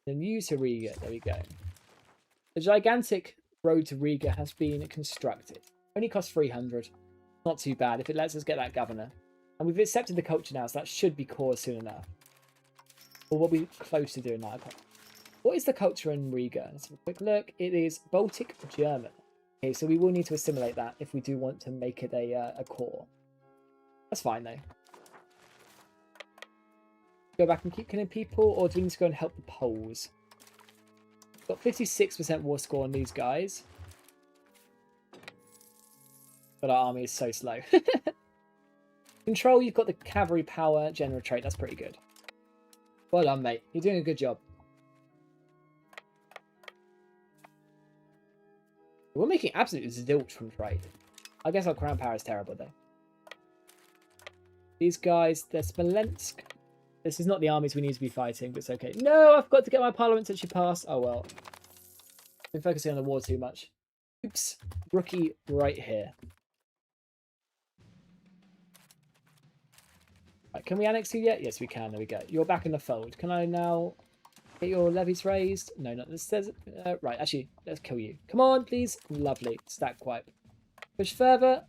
Then use to Riga. There we go. The gigantic road to Riga has been constructed. Only costs 300. Not too bad if it lets us get that governor. And we've accepted the culture now, so that should be core soon enough. Or we'll be close to doing that. Okay. What is the culture in Riga? Let's have a quick look. It is Baltic German. Okay, so we will need to assimilate that if we do want to make it a core. That's fine, though. Go back and keep killing people, or do we need to go and help the Poles? Got 56% war score on these guys. But our army is so slow. Control, you've got the cavalry power, general trait. That's pretty good. Well done, mate. You're doing a good job. We're making absolute zilch from trade. I guess our crown power is terrible, though. These guys, they're Smolensk. This is not the armies we need to be fighting, but it's okay. No, I've got to get my parliament to actually pass. Oh, well. I've been focusing on the war too much. Oops. Rookie right here. Right, can we annex you yet? Yes, we can. There we go. You're back in the fold. Can I now get your levies raised? No, not this says. Right, actually, let's kill you. Come on, please. Lovely. Stack wipe. Push further.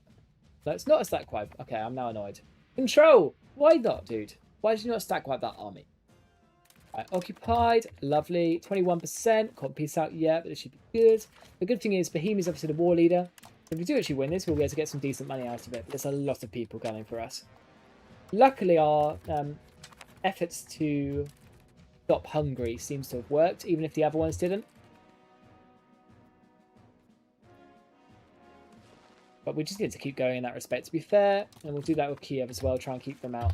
No, it's not a stack wipe. Okay, I'm now annoyed. Control. Why not, dude? Why did you not stack wipe that army? Right, occupied. Lovely. 21%. Can't piece out yet, but it should be good. The good thing is, Bohemia is obviously the war leader. If we do actually win this, we'll be able to get some decent money out of it. But there's a lot of people gunning for us. Luckily, our efforts to stop Hungary seems to have worked, even if the other ones didn't. But we just need to keep going in that respect, to be fair. And we'll do that with Kyiv as well, try and keep them out.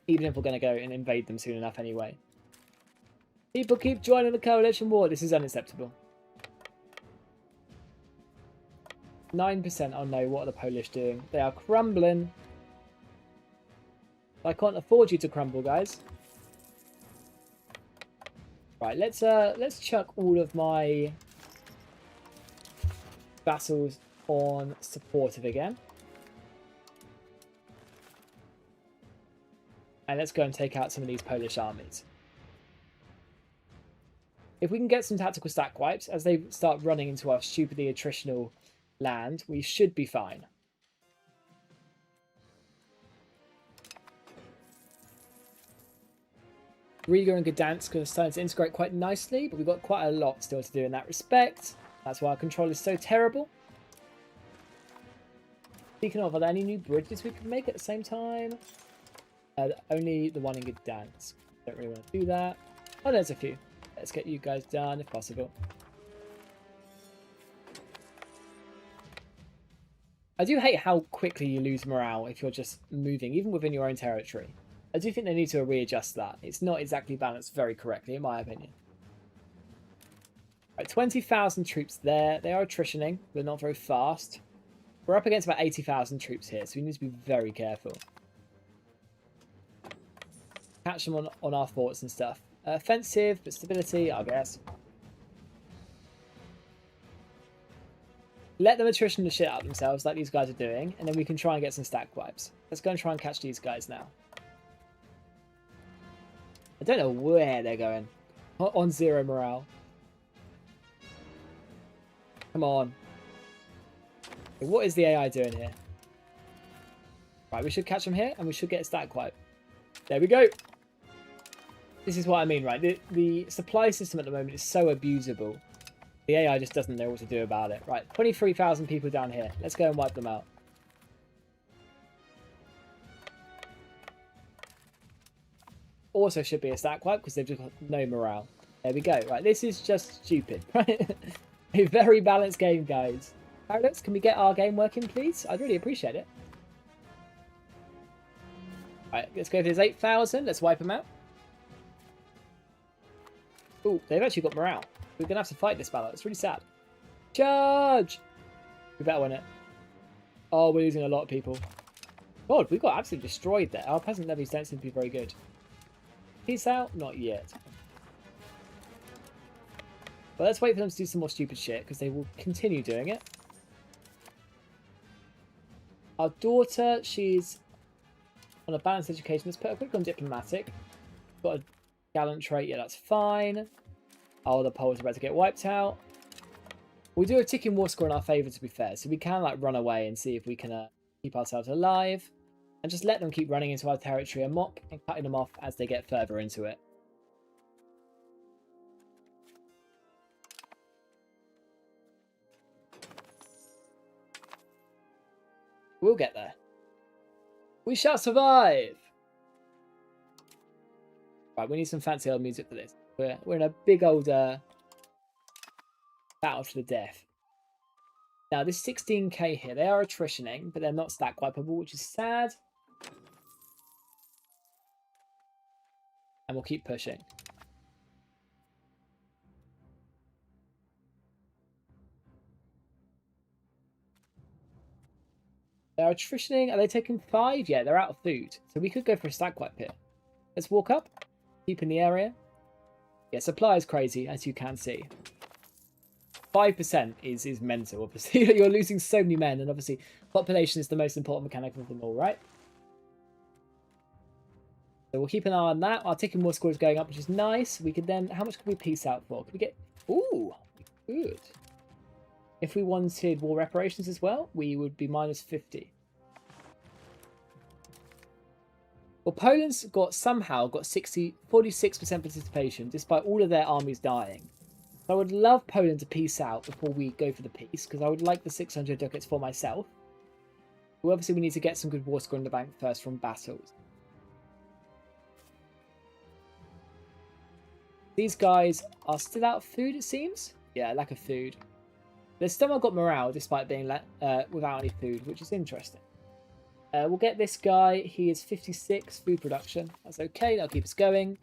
Even if we're going to go and invade them soon enough anyway. People keep joining the coalition war. This is unacceptable. 9%. Oh no, what are the Polish doing? They are crumbling. I can't afford you to crumble, guys. Right, let's chuck all of my vassals on supportive again. And let's go and take out some of these Polish armies. If we can get some tactical stack wipes as they start running into our stupidly attritional land, we should be fine. Riga and Gdansk are starting to integrate quite nicely, but we've got quite a lot still to do in that respect. That's why our control is so terrible. Speaking of, are there any new bridges we can make at the same time? Only the one in Gdansk. Don't really want to do that. Oh, there's a few. Let's get you guys done if possible. I do hate how quickly you lose morale if you're just moving, even within your own territory. I do think they need to readjust that. It's not exactly balanced very correctly, in my opinion. Right, 20,000 troops there. They are attritioning. They're not very fast. We're up against about 80,000 troops here, so we need to be very careful. Catch them on our forts and stuff. Offensive, but stability, I guess. Let them attrition the shit out of themselves like these guys are doing, and then we can try and get some stack wipes. Let's go and try and catch these guys now. I don't know where they're going. On 0 morale. Come on. What is the AI doing here? Right, we should catch them here, and we should get a stack wipe. There we go. This is what I mean, right? The supply system at the moment is so abusable. The AI just doesn't know what to do about it. Right, 23,000 people down here. Let's go and wipe them out. Also should be a stack wipe because they've just got no morale. There we go. Right, this is just stupid, right? A very balanced game, guys. Paradox, can we get our game working, please? I'd really appreciate it. Right, let's go for this 8,000. Let's wipe them out. Oh, they've actually got morale. We're going to have to fight this battle. It's really sad. Charge! We better win it. Oh, we're losing a lot of people. God, we got absolutely destroyed there. Our peasant levies don't seem to be very good. Peace out? Not yet. But let's wait for them to do some more stupid shit, because they will continue doing it. Our daughter, she's on a balanced education. Let's put her quick on diplomatic. Got a gallant trait. Yeah, that's fine. Oh, the Poles are about to get wiped out. We do a ticking war score in our favour, to be fair. So we can like run away and see if we can keep ourselves alive. And just let them keep running into our territory and mock and cutting them off as they get further into it. We'll get there. We shall survive! Right, we need some fancy old music for this. We're in a big old battle to the death. Now, this 16k here, they are attritioning, but they're not stack wipeable, which is sad. And we'll keep pushing. They're attritioning. Are they taking 5? Yeah, they're out of food. So we could go for a stack wipe here. Let's walk up. Keep in the area. Yeah, supply is crazy, as you can see. 5% is mental, obviously. You're losing so many men, and obviously population is the most important mechanic of them all, right? So we'll keep an eye on that. Our ticking war score is going up, which is nice. We could then... How much could we peace out for? Could we get... Ooh, good. If we wanted war reparations as well, we would be minus 50. Well, Poland's somehow got 46% participation, despite all of their armies dying. So I would love Poland to peace out before we go for the peace, because I would like the 600 ducats for myself. But obviously, we need to get some good war score in the bank first from battles. These guys are still out of food, it seems. Yeah, lack of food. They've still got morale, despite being without any food, which is interesting. We'll get this guy. He is 56 food production. That's okay. That'll keep us going.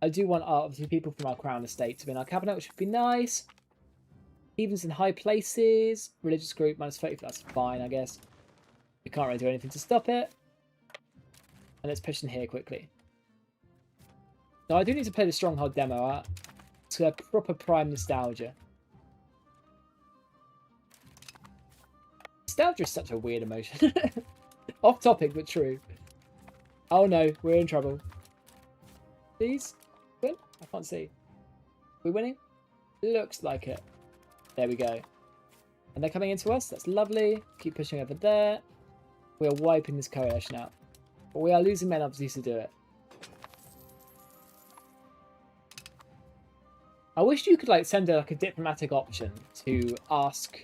I do want obviously people from our crown estate to be in our cabinet, which would be nice. Evens in high places. Religious group minus 30. That's fine, I guess. We can't really do anything to stop it. And let's push in here quickly. Now I do need to play the stronghold demo to a proper prime nostalgia. Nostalgia is such a weird emotion. Off topic, but true. Oh no, we're in trouble. Please? Win? I can't see. We're winning? Looks like it. There we go. And they're coming into us. That's lovely. Keep pushing over there. We are wiping this coalition out. But we are losing men obviously to do it. I wish you could like send a diplomatic option to ask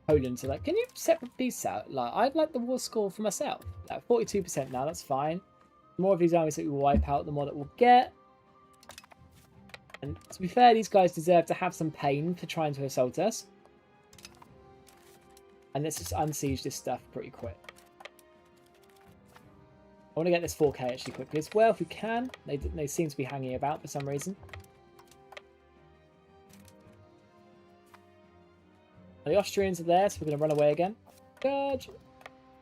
Poland to can you separate peace out? I'd like the war score for myself. 42% now, that's fine. The more of these armies that we wipe out, the more that we'll get. And to be fair, these guys deserve to have some pain for trying to assault us. And let's just unsiege this stuff pretty quick. I want to get this 4k actually quickly as well if we can. They seem to be hanging about for some reason. The Austrians are there, so we're going to run away again. Charge!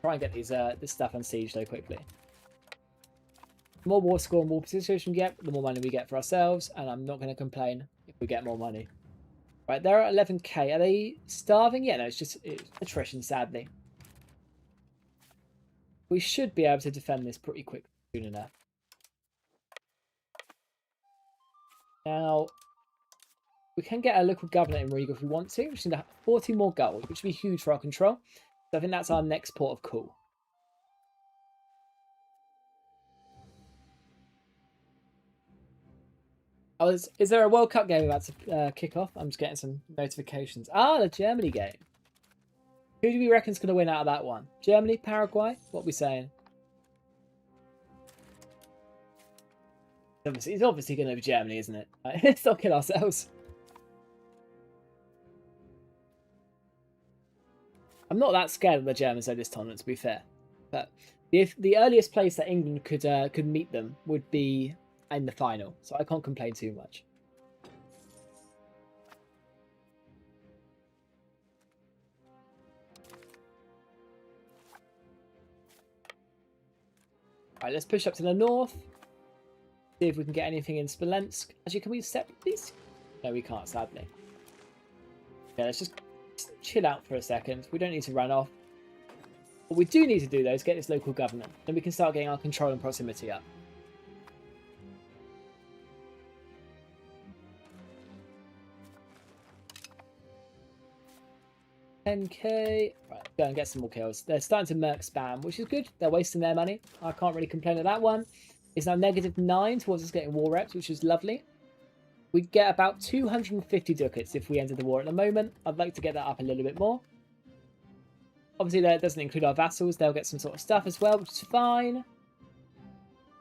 Try and get these this stuff unsieged though quickly. The more war score and war participation we get, the more money we get for ourselves, and I'm not going to complain if we get more money. Right, they're at 11k. Are they starving? Yeah, no, it's attrition, sadly. We should be able to defend this pretty quick soon enough. Now, we can get a local governor in Riga if we want to. We just need 40 more gold, which would be huge for our control. So I think that's our next port of call. Oh, is there a World Cup game about to kick off? I'm just getting some notifications. Ah, the Germany game. Who do we reckon is going to win out of that one? Germany, Paraguay? What are we saying? It's obviously going to be Germany, isn't it? Let's not kill ourselves. I'm not that scared of the Germans though this tournament, to be fair. But the earliest place that England could meet them would be in the final, so I can't complain too much. Right, let's push up to the north. See if we can get anything in Smolensk. Actually, can we separate these? No, we can't, sadly. Yeah, let's just chill out for a second. We don't need to run off. What we do need to do, though, is get this local government. Then we can start getting our control and proximity up. $10k. Right, go and get some more kills. They're starting to merc spam, which is good. They're wasting their money. I can't really complain at that one. It's now -9 towards us getting war reps, which is lovely. We get about 250 ducats if we enter the war at the moment. I'd like to get that up a little bit more. Obviously, that doesn't include our vassals. They'll get some sort of stuff as well, which is fine.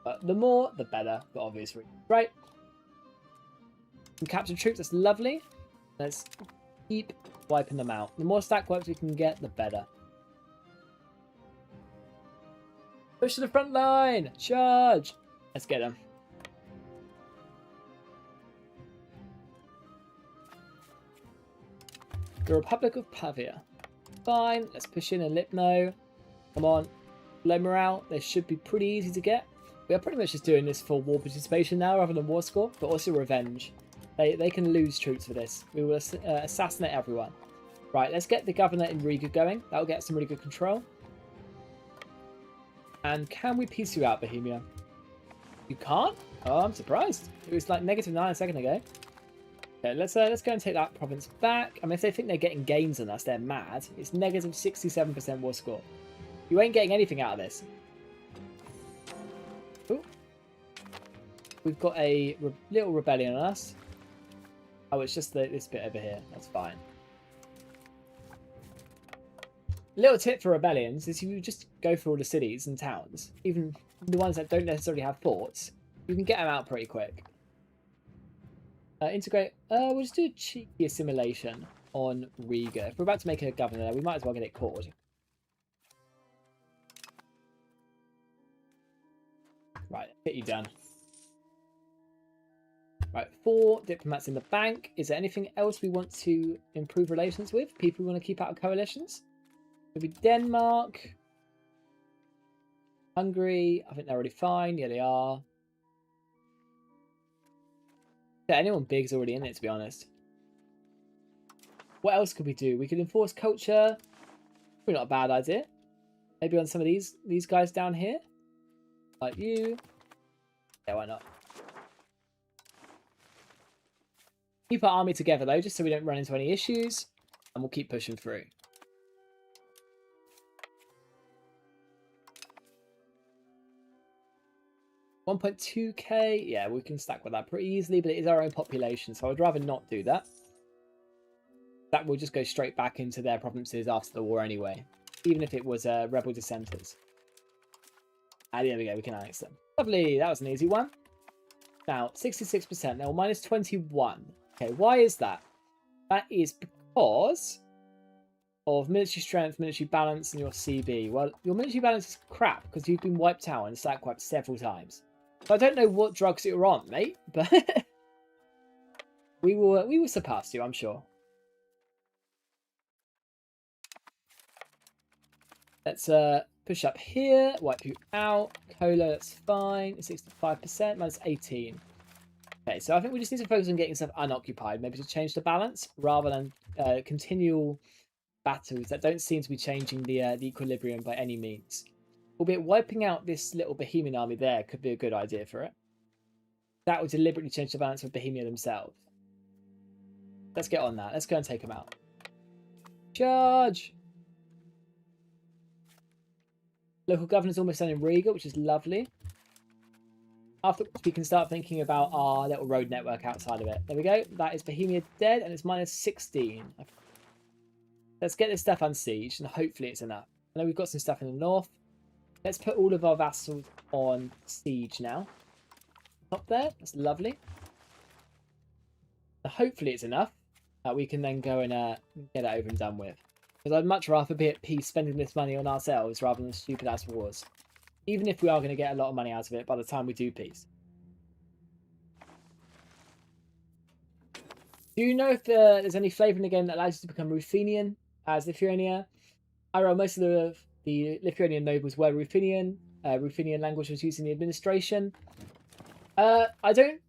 But the more, the better, for obvious reasons. Right. Some captured troops, that's lovely. Let's keep wiping them out. The more stack wipes we can get, the better. Push to the front line! Charge! Let's get them. The Republic of Pavia. Fine, let's push in a Lipno. Come on. Low morale, they should be pretty easy to get. We are pretty much just doing this for war participation now rather than war score, but also revenge. They can lose troops for this. We will assassinate everyone. Right, let's get the governor in Riga going. That will get some really good control. And can we piece you out, Bohemia? You can't? Oh, I'm surprised. It was like -9 a second ago. Okay, let's go and take that province back. I mean, if they think they're getting gains on us, they're mad. It's -67% war score. You ain't getting anything out of this. Ooh. We've got a little rebellion on us. Oh, it's just this bit over here. That's fine. Little tip for rebellions is you just go for all the cities and towns, even the ones that don't necessarily have forts. You can get them out pretty quick. Integrate. We'll just do a cheeky assimilation on Riga. If we're about to make a governor there, we might as well get it called. Right, get you done. Right, 4 diplomats in the bank. Is there anything else we want to improve relations with? People we want to keep out of coalitions? Maybe Denmark. Hungary. I think they're already fine. Yeah, they are. Yeah, anyone big's already in it, to be honest. What else could we do? We could enforce culture. Probably not a bad idea. Maybe on some of these guys down here. Like you. Yeah, why not? Keep our army together, though, just so we don't run into any issues. And we'll keep pushing through. $1.2k. Yeah, we can stack with that pretty easily, but it is our own population, so I'd rather not do that. That will just go straight back into their provinces after the war anyway, even if it was rebel dissenters. Ah, there we go, we can annex them. Lovely, that was an easy one. Now, 66%, now -21. Okay, why is that? That is because of military strength, military balance, and your CB. Well, your military balance is crap because you've been wiped out and stack wiped several times. So I don't know what drugs you're on, mate, but we will surpass you, I'm sure. Let's push up here, wipe you out. Cola, that's fine. 65%, -18. Okay, so I think we just need to focus on getting stuff unoccupied, maybe to change the balance rather than continual battles that don't seem to be changing the equilibrium by any means. Albeit wiping out this little Bohemian army there could be a good idea for it. That would deliberately change the balance of Bohemia themselves. Let's get on that. Let's go and take them out. Charge! Local governor's almost done in Riga, which is lovely. Afterwards, we can start thinking about our little road network outside of it. There we go. That is Bohemia dead, and it's -16. Let's get this stuff unsieged, and hopefully it's enough. I know we've got some stuff in the north. Let's put all of our vassals on siege now. Top there. That's lovely. So hopefully it's enough. We can then go and get it over and done with. Because I'd much rather be at peace spending this money on ourselves rather than stupid ass wars. Even if we are going to get a lot of money out of it by the time we do peace. Do you know if there's any flavour in the game that allows you to become Ruthenian as Lithuania? I know most of the Lithuanian nobles were Ruthenian. Ruthenian language was used in the administration. I don't,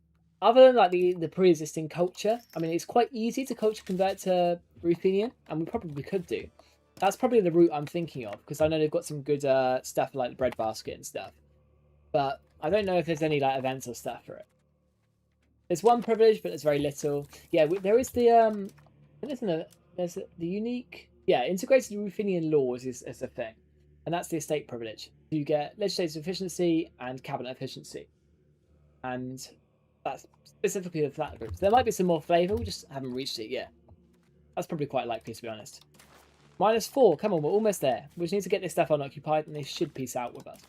other than like the pre-existing culture. I mean, it's quite easy to culture convert to Ruthenian, and we probably could do. That's probably the route I'm thinking of because I know they've got some good stuff like the Breadbasket and stuff. But I don't know if there's any like events or stuff for it. There's one privilege, but there's very little. Yeah, there is the there's the unique integrated Ruthenian laws is a thing, and that's the estate privilege. You get legislative efficiency and cabinet efficiency, and that's specifically the flat groups. There might be some more flavour, we just haven't reached it yet. That's probably quite likely, to be honest. -4, come on, we're almost there. We just need to get this stuff unoccupied, and they should peace out with us.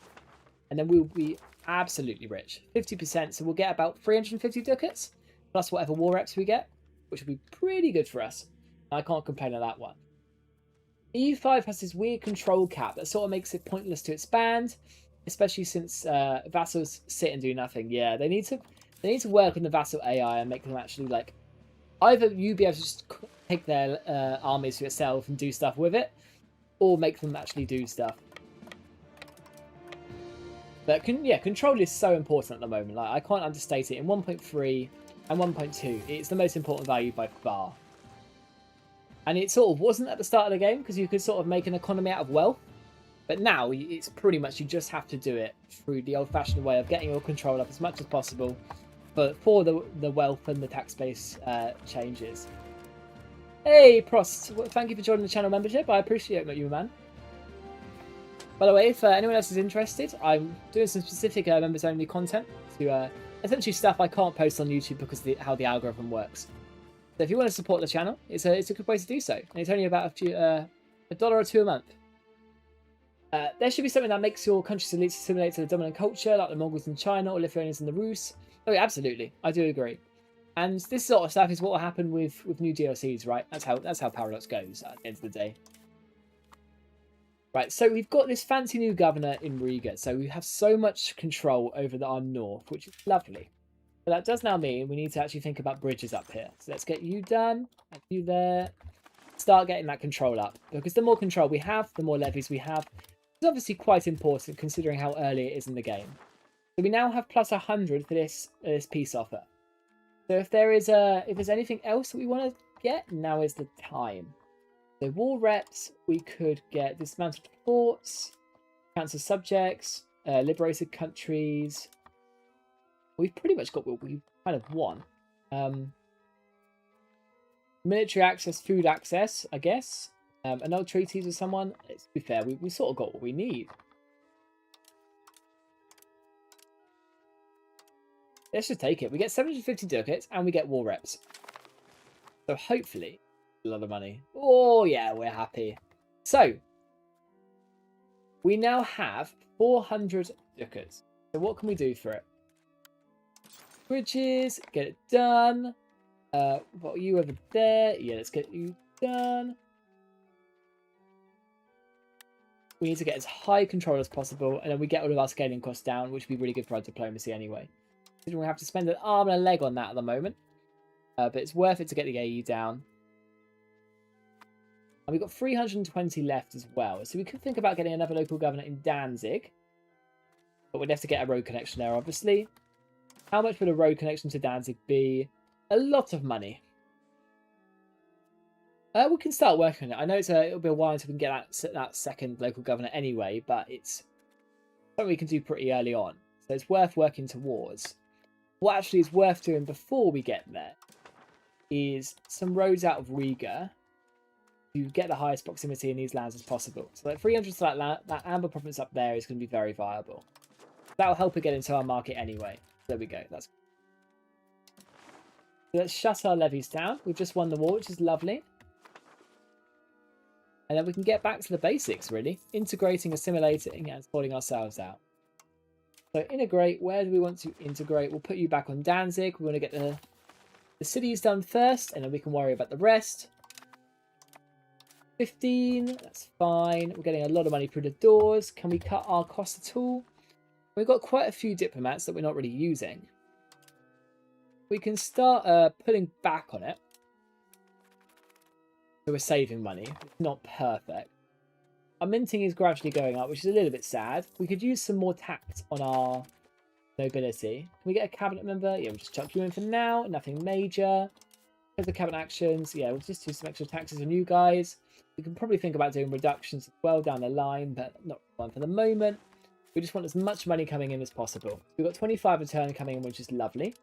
And then we'll be absolutely rich. 50%, so we'll get about 350 ducats, plus whatever war reps we get, which will be pretty good for us. I can't complain of that one. EU5 has this weird control cap that sort of makes it pointless to expand, especially since vassals sit and do nothing. Yeah, they need to work on the vassal AI and make them actually like either you be able to just take their armies for yourself and do stuff with it, or make them actually do stuff. But control is so important at the moment. Like I can't understate it. In 1.3 and 1.2, it's the most important value by far. And it sort of wasn't at the start of the game because you could sort of make an economy out of wealth. But now it's pretty much you just have to do it through the old-fashioned way of getting your control up as much as possible for the wealth and the tax base changes. Hey, Prost, thank you for joining the channel membership. I appreciate you, man. By the way, if anyone else is interested, I'm doing some specific members-only content to essentially stuff I can't post on YouTube because of how the algorithm works. So if you want to support the channel, it's a good way to do so. And it's only about $1 or $2 a month. There should be something that makes your country assimilate to the dominant culture, like the Mongols in China or Lithuanians in the Rus. Oh, yeah, absolutely, I do agree. And this sort of stuff is what will happen with new DLCs, right? That's how Paradox goes at the end of the day. Right, so we've got this fancy new governor in Riga, so we have so much control over our north, which is lovely. But that does now mean we need to actually think about bridges up here. So let's get you done, and you there. Start getting that control up, because the more control we have, the more levies we have. It's obviously quite important considering how early it is in the game. So we now have plus 100 for this peace offer. So if there's anything else that we want to get, now is the time. So war reps, we could get dismantled forts, council subjects, liberated countries. We've pretty much got what we kind of want. Military access, food access, I guess. Another treaties with someone. Let's be fair, we sort of got what we need. Let's just take it. We get 750 ducats and we get war reps. So hopefully, a lot of money. Oh yeah, we're happy. So we now have 400 ducats. So what can we do for it? Bridges, get it done. What are you over there? Yeah, let's get you done. We need to get as high control as possible, and then we get all of our scaling costs down, which would be really good for our diplomacy anyway. We have to spend an arm and a leg on that at the moment, but it's worth it to get the AE down. And we've got 320 left as well, so we could think about getting another local governor in Danzig, but we'd have to get a road connection there, obviously. How much would a road connection to Danzig be? A lot of money. We can start working on it. I know it'll be a while until we can get that second local governor anyway, but it's something we can do pretty early on. So it's worth working towards. What actually is worth doing before we get there is some roads out of Riga to get the highest proximity in these lands as possible. So like 300 to that amber province up there is going to be very viable. That'll help it get into our market anyway. There we go. So let's shut our levies down. We've just won the war, which is lovely. And then we can get back to the basics, really. Integrating, assimilating, and sorting ourselves out. So integrate, where do we want to integrate? We'll put you back on Danzig. We want to get the cities done first, and then we can worry about the rest. 15, that's fine. We're getting a lot of money through the doors. Can we cut our costs at all? We've got quite a few diplomats that we're not really using. We can start putting back on it. So we're saving money. It's not perfect. Our minting is gradually going up, which is a little bit sad. We could use some more tax on our nobility. Can we get a cabinet member? Yeah, we'll just chuck you in for now. Nothing major. Here's the cabinet actions. Yeah, we'll just do some extra taxes on you guys. We can probably think about doing reductions as well down the line, but not one for the moment. We just want as much money coming in as possible. We've got 25 a turn coming in, which is lovely.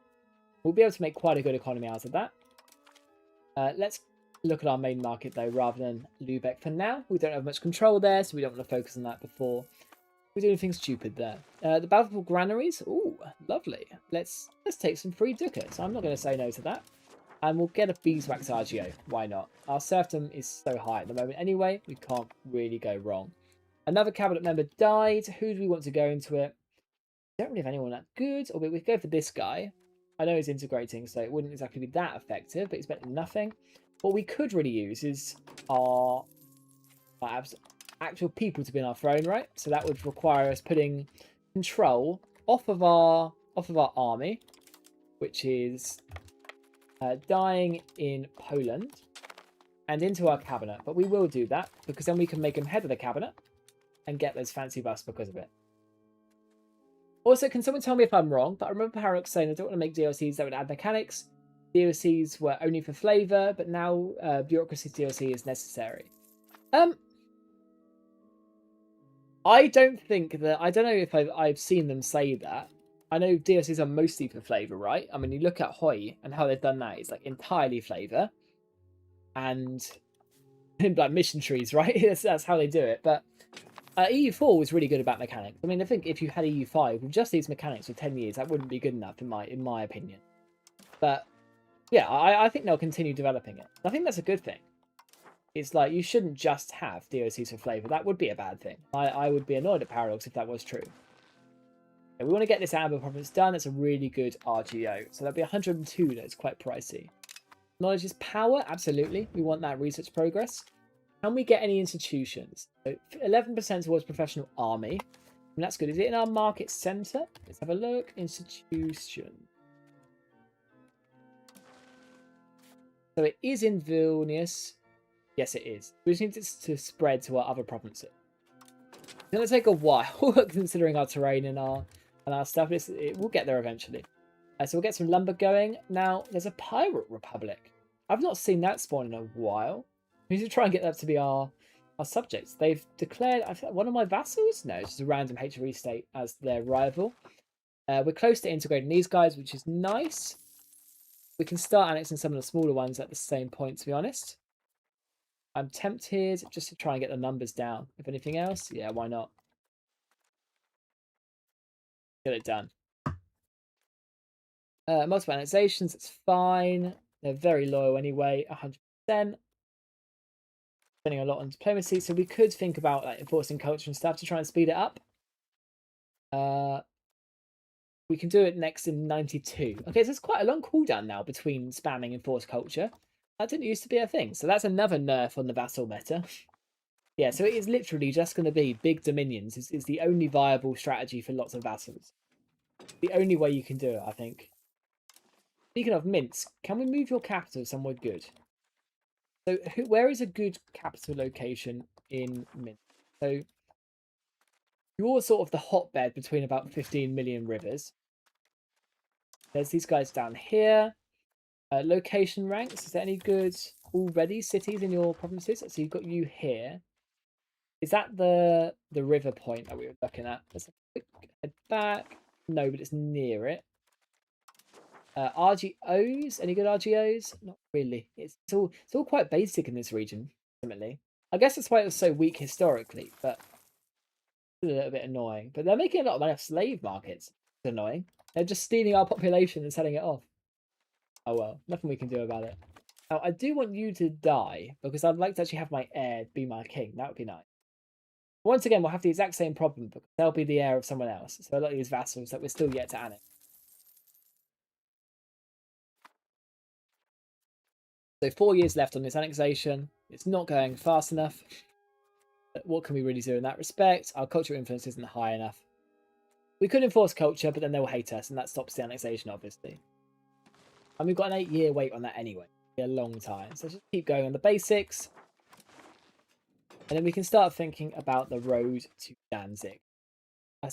We'll be able to make quite a good economy out of that. Let's look at our main market, though, rather than Lubeck for now. We don't have much control there, so we don't want to focus on that before we do anything stupid there. The Bountiful Granaries. Ooh, lovely. Let's take some free ducats. I'm not going to say no to that. And we'll get a beeswax RGO. Why not? Our serfdom is so high at the moment anyway. We can't really go wrong. Another cabinet member died. Who do we want to go into it? We don't really have anyone that good. Or we could go for this guy. I know he's integrating, so it wouldn't exactly be that effective, but it's better than nothing. What we could really use is our actual people to be on our throne, right? So that would require us putting control off of our army, which is dying in Poland, and into our cabinet. But we will do that because then we can make him head of the cabinet and get those fancy buffs because of it. Also, can someone tell me if I'm wrong? But I remember Paradox saying I don't want to make DLCs that would add mechanics. DLCs were only for flavor, but now bureaucracy DLC is necessary. I don't think that. I don't know if I've seen them say that. I know DLCs are mostly for flavor, right? I mean, you look at Hoi and how they've done that. It's like entirely flavor, and like mission trees, right? that's how they do it. But EU4 was really good about mechanics. I mean, I think if you had EU5 with just these mechanics for 10 years, that wouldn't be good enough in my opinion. But yeah, I think they'll continue developing it. I think that's a good thing. It's like you shouldn't just have DLCs for flavor. That would be a bad thing. I would be annoyed at Paradox if that was true. We want to get this Amber province done. It's a really good RGO. So that'd be 102. That's quite pricey. Knowledge is power. Absolutely. We want that research progress. Can we get any institutions? So 11% towards professional army. And that's good. Is it in our market center? Let's have a look. Institution. So it is in Vilnius. Yes, it is. We just need it to spread to our other provinces. It's going to take a while, considering our terrain and our stuff. We'll get there eventually. So we'll get some lumber going. Now, there's a pirate republic. I've not seen that spawn in a while. We need to try and get that to be our subjects. They've declared, I think, one of my vassals? No, it's just a random HRE state as their rival. We're close to integrating these guys, which is nice. We can start annexing some of the smaller ones at the same point, to be honest. I'm tempted just to try and get the numbers down. If anything else, yeah, why not? Get it done. Multiple annexations, it's fine. They're very loyal anyway, 100%. Spending a lot on diplomacy, so we could think about like enforcing culture and stuff to try and speed it up. We can do it next in 92. Okay, so it's quite a long cooldown now between spamming enforced culture. That didn't used to be a thing, so that's another nerf on the vassal meta. Yeah, so it is literally just going to be big dominions is the only viable strategy for lots of vassals. The only way you can do it, I think. Speaking of Minsk, can we move your capital somewhere good? So where is a good capital location in Minsk? So you're sort of the hotbed between about 15 million rivers. There's these guys down here. Location ranks. Is there any good already cities in your provinces? So you've got you here. Is that the river point that we were looking at? Let's quick head back. No, but it's near it. RGOs? Any good RGOs? Not really. It's all quite basic in this region, ultimately. I guess that's why it was so weak historically, but it's a little bit annoying. But they're making a lot of money off slave markets. It's annoying. They're just stealing our population and selling it off. Oh well, nothing we can do about it. Now, I do want you to die, because I'd like to actually have my heir be my king. That would be nice. Once again, we'll have the exact same problem, because they'll be the heir of someone else. So a lot of these vassals that we're still yet to annex. So 4 years left on this annexation. It's not going fast enough. But what can we really do in that respect? Our cultural influence isn't high enough. We could enforce culture, but then they'll hate us, and that stops the annexation, obviously. And we've got an 8-year wait on that anyway. A long time. So just keep going on the basics. And then we can start thinking about the road to Danzig. I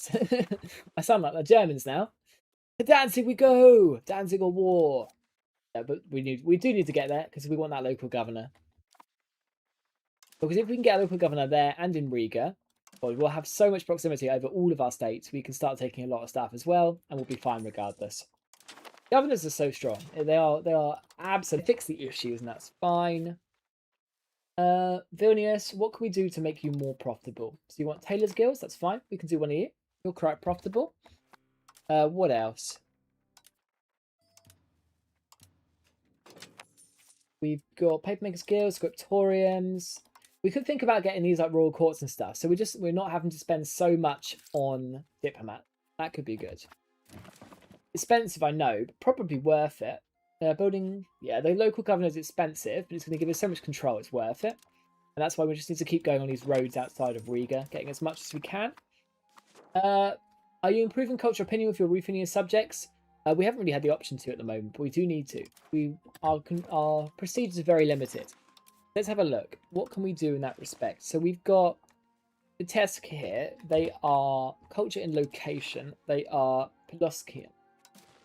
sound like the Germans now. To Danzig we go! Danzig or war. Yeah, but we do need to get there because we want that local governor. Because if we can get a local governor there and in Riga, well, we'll have so much proximity over all of our states, we can start taking a lot of stuff as well, and we'll be fine regardless. Governors are so strong. They are absolutely fix the issues, and that's fine. Vilnius, what can we do to make you more profitable? So you want Tailor's Guilds? That's fine. We can do one of you. You're quite profitable. What else? We've got Papermakers Guild, Scriptoriums. We could think about getting these like royal courts and stuff. So we're not having to spend so much on diplomat. That could be good. Expensive, I know, but probably worth it. Building, yeah, the local governor is expensive, but it's going to give us so much control. It's worth it, and that's why we just need to keep going on these roads outside of Riga, getting as much as we can. Are you improving cultural opinion with your Ruthenian subjects? We haven't really had the option to at the moment, but we do need to. Our procedures are very limited. Let's have a look. What can we do in that respect? So we've got the Tesk here. They are culture in location. They are Poloskian.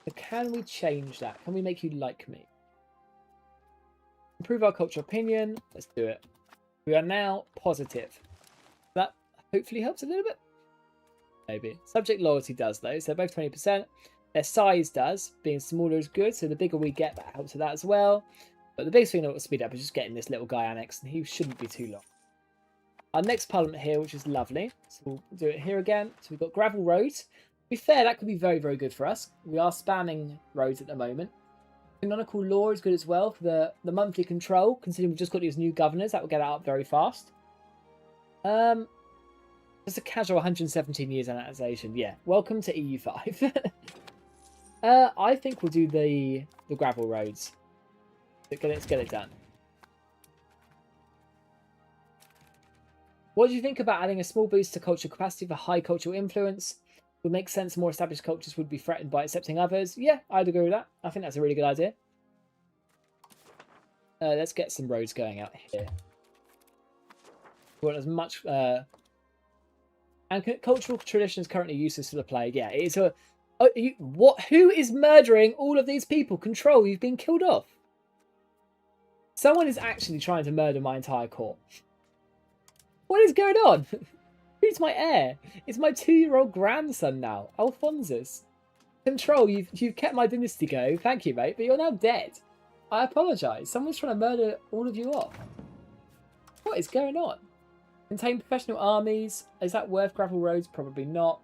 So can we change that? Can we make you like me? Improve our cultural opinion. Let's do it. We are now positive. That hopefully helps a little bit. Maybe. Subject loyalty does though. So both 20%. Their size does. Being smaller is good. So the bigger we get, that helps with that as well. But the biggest thing that will speed up is just getting this little guy annexed. And he shouldn't be too long. Our next parliament here, which is lovely. So we'll do it here again. So we've got gravel roads. To be fair, that could be very, very good for us. We are spamming roads at the moment. Canonical law is good as well for the monthly control. Considering we've just got these new governors, that will get out very fast. Just a casual 117 years annexation. Yeah, welcome to EU5. I think we'll do the gravel roads. Let's get it done. What do you think about adding a small boost to cultural capacity for high cultural influence? Would make sense more established cultures would be threatened by accepting others. Yeah, I'd agree with that. I think that's a really good idea. Let's get some roads going out here. We want as much... and cultural tradition is currently useless for the plague. Yeah, it's a... what? Who is murdering all of these people? Control, you've been killed off. Someone is actually trying to murder my entire court. What is going on? Who's my heir? It's my 2-year-old grandson now, Alphonsus. Control, you've kept my dynasty going. Thank you, mate, but you're now dead. I apologise. Someone's trying to murder all of you off. What is going on? Contain professional armies. Is that worth gravel roads? Probably not.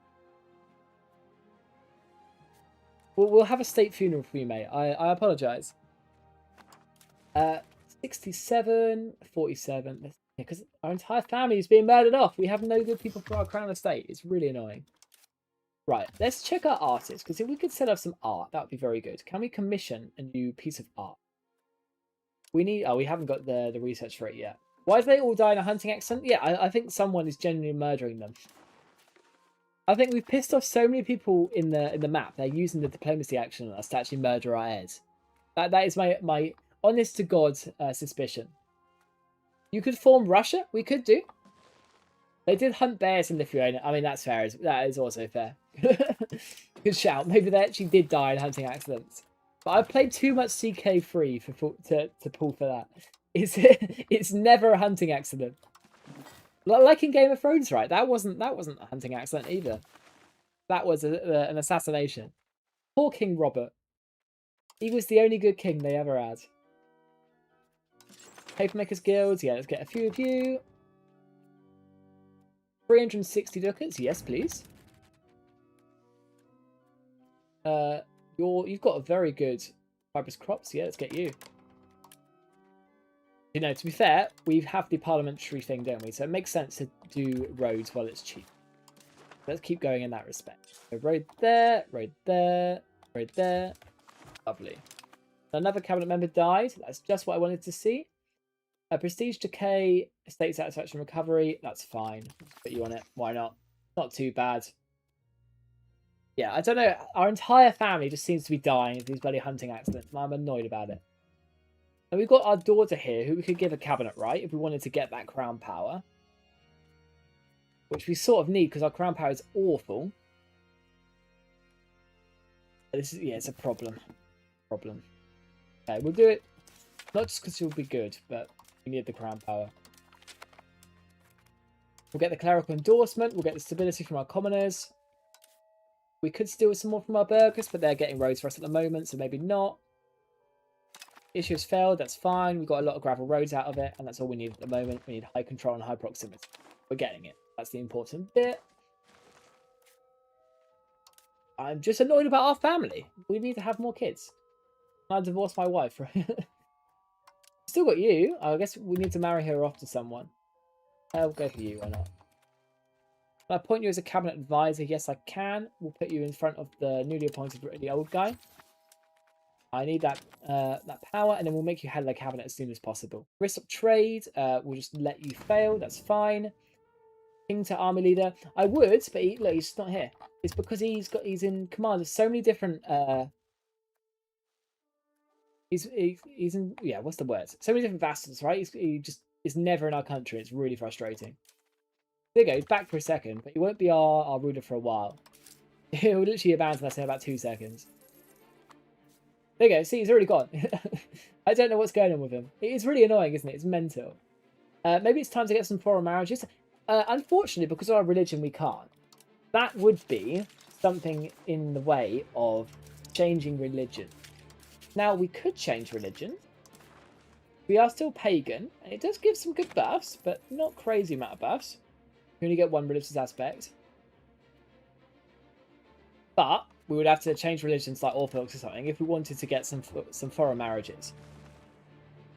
We'll have a state funeral for you, mate. I apologise. 67, 47. Because our entire family is being murdered off. We have no good people for our crown estate. It's really annoying. Right, let's check our artists. Because if we could set up some art, that would be very good. Can we commission a new piece of art? We need... Oh, we haven't got the research for it yet. Why do they all die in a hunting accident? Yeah, I think someone is genuinely murdering them. I think we've pissed off so many people in the map. They're using the diplomacy action on us to actually murder our heirs. That is my honest to God suspicion. You could form Russia. We could do. They did hunt bears in Lithuania. I mean, that's fair. That is also fair. Good shout. Maybe they actually did die in hunting accidents. But I've played too much CK3 to pull for that. It's never a hunting accident. Like in Game of Thrones, right? That wasn't a hunting accident either. That was an assassination. Poor King Robert. He was the only good king they ever had. Papermakers Guilds, yeah, let's get a few of you. 360 ducats, yes, please. You've got a very good fibrous crops, yeah, let's get you. You know, to be fair, we have the parliamentary thing, don't we? So it makes sense to do roads while it's cheap. Let's keep going in that respect. So road there, road there, road there. Lovely. Another cabinet member died. That's just what I wanted to see. Prestige decay, estate satisfaction recovery. That's fine. Let's put you on it. Why not? Not too bad. Yeah, I don't know. Our entire family just seems to be dying of these bloody hunting accidents. And I'm annoyed about it. And we've got our daughter here who we could give a cabinet right if we wanted to get that crown power. Which we sort of need because our crown power is awful. This is, yeah, it's a problem. Okay, we'll do it. Not just because she'll be good, but we need the crown power. We'll get the clerical endorsement. We'll get the stability from our commoners. We could steal some more from our burghers, but they're getting roads for us at the moment, so maybe not. Issue has failed. That's fine. We've got a lot of gravel roads out of it, and that's all we need at the moment. We need high control and high proximity. We're getting it. That's the important bit. I'm just annoyed about our family. We need to have more kids. I divorced my wife. Still got you. I guess we need to marry her off to someone. I'll go for you, why not? Can I appoint you as a cabinet advisor? Yes, I can. We'll put you in front of the newly appointed, the old guy. I need that that power, and then we'll make you head of the cabinet as soon as possible. Risk of trade, we'll just let you fail. That's fine. King to army leader. I would, but look, he's not here. It's because he's in command of so many different. He's in, yeah. What's the word? So many different vassals, right? He just is never in our country. It's really frustrating. There you go. He's back for a second, but he won't be our ruler for a while. He'll literally abandon us in about 2 seconds. There you go. See, he's already gone. I don't know what's going on with him. It's really annoying, isn't it? It's mental. Maybe it's time to get some foreign marriages. Unfortunately, because of our religion, we can't. That would be something in the way of changing religion. Now, we could change religion. We are still pagan, and it does give some good buffs, but not crazy amount of buffs. We only get one religious aspect. But we would have to change religions like Orthodox or something if we wanted to get some foreign marriages.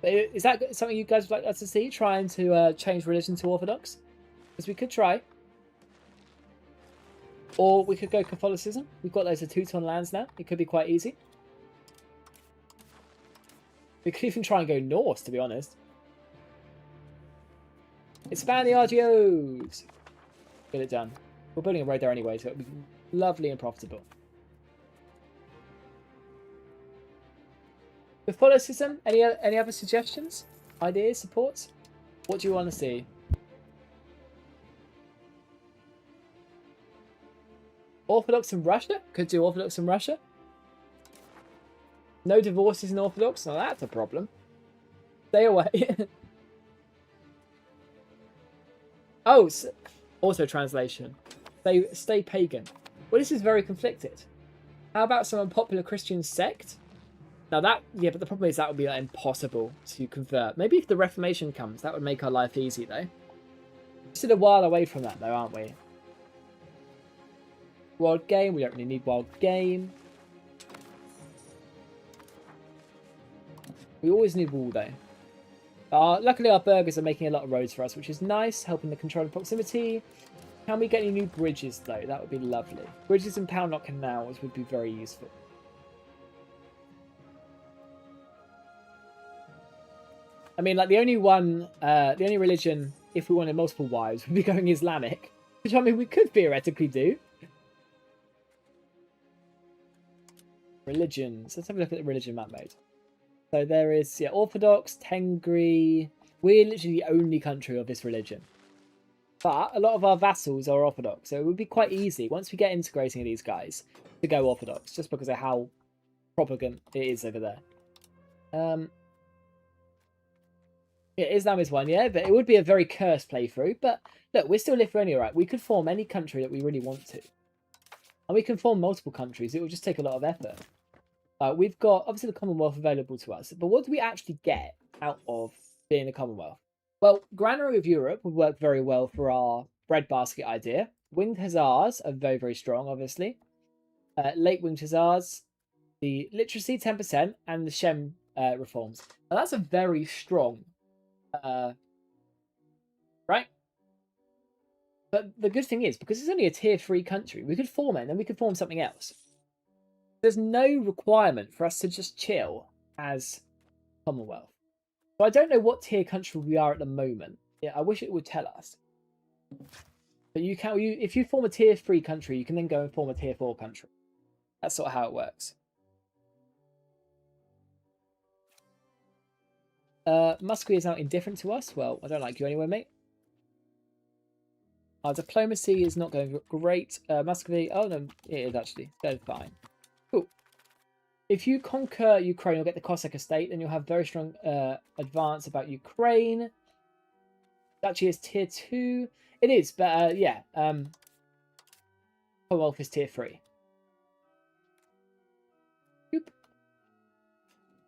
But is that something you guys would like us to see? Trying to change religion to Orthodox? Because we could try. Or we could go Catholicism. We've got loads of Teuton lands now. It could be quite easy. We could even try and go Norse, to be honest. Expand the RGOs. Get it done. We're building a road there anyway, so it'll be lovely and profitable. Catholicism, any other suggestions? Ideas, supports? What do you want to see? Orthodox in Russia? Could do Orthodox in Russia. No divorces in Orthodox? Now that's a problem. Stay away. Oh, auto translation. Stay pagan. Well, this is very conflicted. How about some unpopular Christian sect? Now that, yeah, but the problem is that would be like, impossible to convert. Maybe if the Reformation comes, that would make our life easy though. We're still a while away from that though, aren't we? Wild game, we don't really need wild game. We always need wall though. Luckily our burghers are making a lot of roads for us, which is nice, helping the control of proximity. Can we get any new bridges though? That would be lovely. Bridges and Pound Knot canals would be very useful. I mean, like the only religion, if we wanted multiple wives, would be going Islamic, which I mean we could theoretically do. Religions. Let's have a look at the religion map mode. So there is, yeah, Orthodox, Tengri. We're literally the only country of this religion. But a lot of our vassals are Orthodox, so it would be quite easy, once we get integrating these guys, to go Orthodox, just because of how propagant it is over there. Yeah, Islam is one, yeah, but it would be a very cursed playthrough. But look, we're still Lithuania, right? We could form any country that we really want to. And we can form multiple countries. It will just take a lot of effort. We've got, obviously, the Commonwealth available to us. But what do we actually get out of being the Commonwealth? Well, Granary of Europe would work very well for our breadbasket idea. Winged Hussars are very, very strong, obviously. Late Winged Hussars, the literacy 10%, and the Shem reforms. Now, that's a very strong, right? But the good thing is, because it's only a tier 3 country, we could form it, and then we could form something else. There's no requirement for us to just chill as Commonwealth. So I don't know what tier country we are at the moment. Yeah, I wish it would tell us. But you can, if you form a tier 3 country, you can then go and form a tier 4 country. That's sort of how it works. Muscovy is now indifferent to us. Well, I don't like you anyway, mate. Our diplomacy is not going great. Muscovy, oh no, it is actually. It's going fine. Cool. If you conquer Ukraine, you'll get the Cossack estate, then you'll have very strong advance about Ukraine. Actually, is tier 2. It is, but yeah. Commonwealth is tier 3. Oop.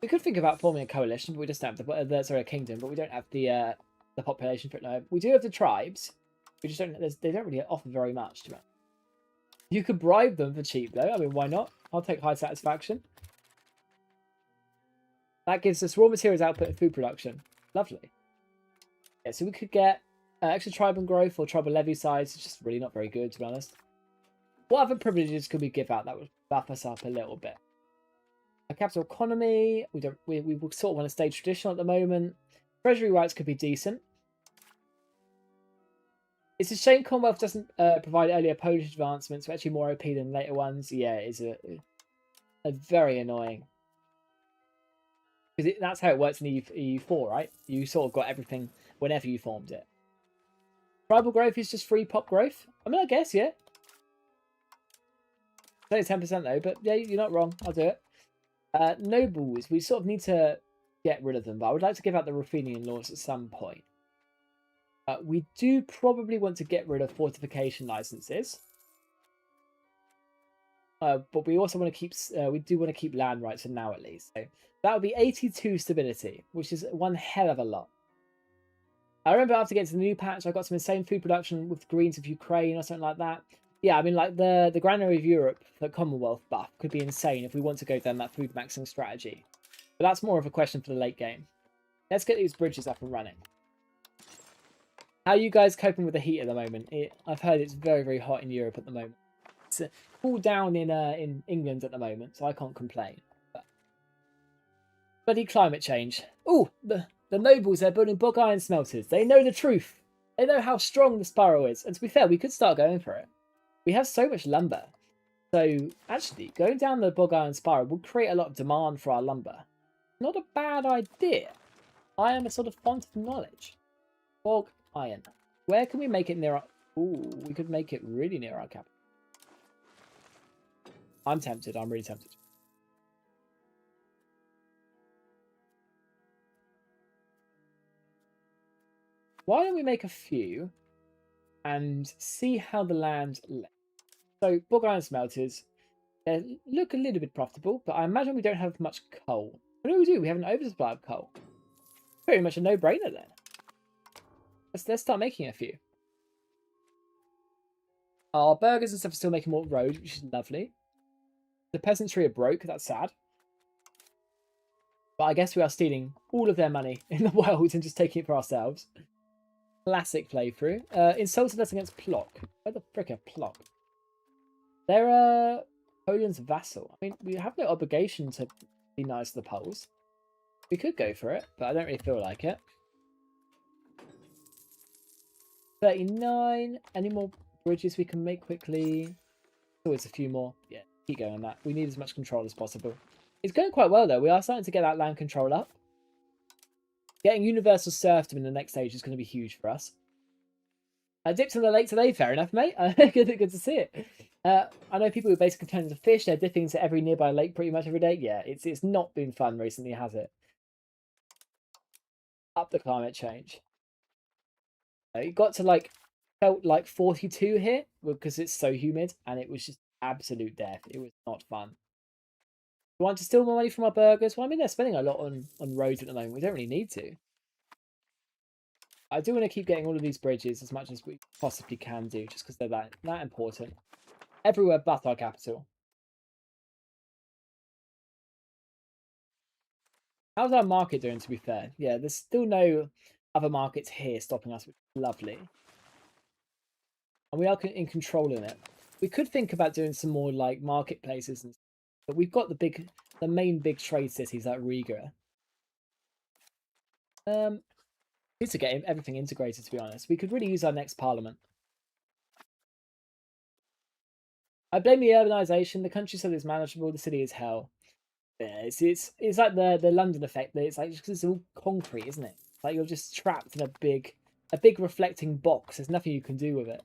We could think about forming a coalition, but we just don't have a kingdom, but we don't have the population for it now. We do have the tribes. We just don't. They don't really offer very much to us. You could bribe them for cheap, though. I mean, why not? I'll take high satisfaction. That gives us raw materials output and food production. Lovely. Yeah, so we could get extra tribal growth or tribal levy size. It's just really not very good, to be honest. What other privileges could we give out that would buff us up a little bit? A capital economy. We sort of want to stay traditional at the moment. Treasury rights could be decent. It's a shame Commonwealth doesn't provide earlier Polish advancements. We're actually more OP than later ones. Yeah, it's a very annoying. Because that's how it works in EU4, right? You sort of got everything whenever you formed it. Tribal growth is just free pop growth. I mean, I guess, yeah. It's only 10% though, but yeah, you're not wrong. I'll do it. Nobles, we sort of need to get rid of them, but I would like to give out the Ruthenian laws at some point. We do probably want to get rid of fortification licenses. But we also want to keep, we do want to keep land rights for now at least. So that would be 82 stability, which is one hell of a lot. I remember after getting to the new patch, I got some insane food production with greens of Ukraine or something like that. Yeah, I mean, like the Granary of Europe, the Commonwealth buff, could be insane if we want to go down that food maxing strategy. But that's more of a question for the late game. Let's get these bridges up and running. How are you guys coping with the heat at the moment? I've heard it's very, very hot in Europe at the moment. It's cooled down in England at the moment, so I can't complain. But bloody climate change. Oh, the nobles, they're building bog iron smelters. They know the truth. They know how strong the spiral is. And to be fair, we could start going for it. We have so much lumber. So, actually, going down the bog iron spiral will create a lot of demand for our lumber. Not a bad idea. I am a sort of font of knowledge. Bog iron. Where can we make it near our... Ooh, we could make it really near our capital. I'm tempted. I'm really tempted. Why don't we make a few and see how the land looks? So, bog iron smelters, they look a little bit profitable, but I imagine we don't have much coal. What do? We have an oversupply of coal. Pretty much a no-brainer then. Let's start making a few. Our burgers and stuff are still making more roads, which is lovely. The peasantry are broke. That's sad. But I guess we are stealing all of their money in the world and just taking it for ourselves. Classic playthrough. Insulted us against Plock. Where the frick are Plock? They're Poland's vassal. I mean, we have no obligation to be nice to the Poles. We could go for it, but I don't really feel like it. 39. Any more bridges we can make quickly? Always a few more. Yeah, keep going on that. We need as much control as possible. It's going quite well, though. We are starting to get that land control up. Getting universal serfdom in the next stage is going to be huge for us. I dipped in the lake today. Fair enough, mate. Good to see it. I know people who basically turn to fish. They're dipping into every nearby lake pretty much every day. Yeah, it's not been fun recently, has it? Up the climate change. It got to felt like 42 here because it's so humid and it was just absolute death. It was not fun. We want to steal more money from our burgers? Well, I mean, they're spending a lot on roads at the moment. We don't really need to. I do want to keep getting all of these bridges as much as we possibly can do, just because they're that important. Everywhere but our capital. How's our market doing, to be fair? Yeah, there's still no other markets here stopping us, which is lovely. And we are in control in it. We could think about doing some more marketplaces, but we've got the big the main big trade cities like Riga. Need to get everything integrated, to be honest. We could really use our next parliament. I blame the urbanization. The countryside is manageable. The city is hell. Yeah, it's like the London effect. It's like just 'cause it's all concrete, isn't it? Like you're just trapped in a big reflecting box. There's nothing you can do with it.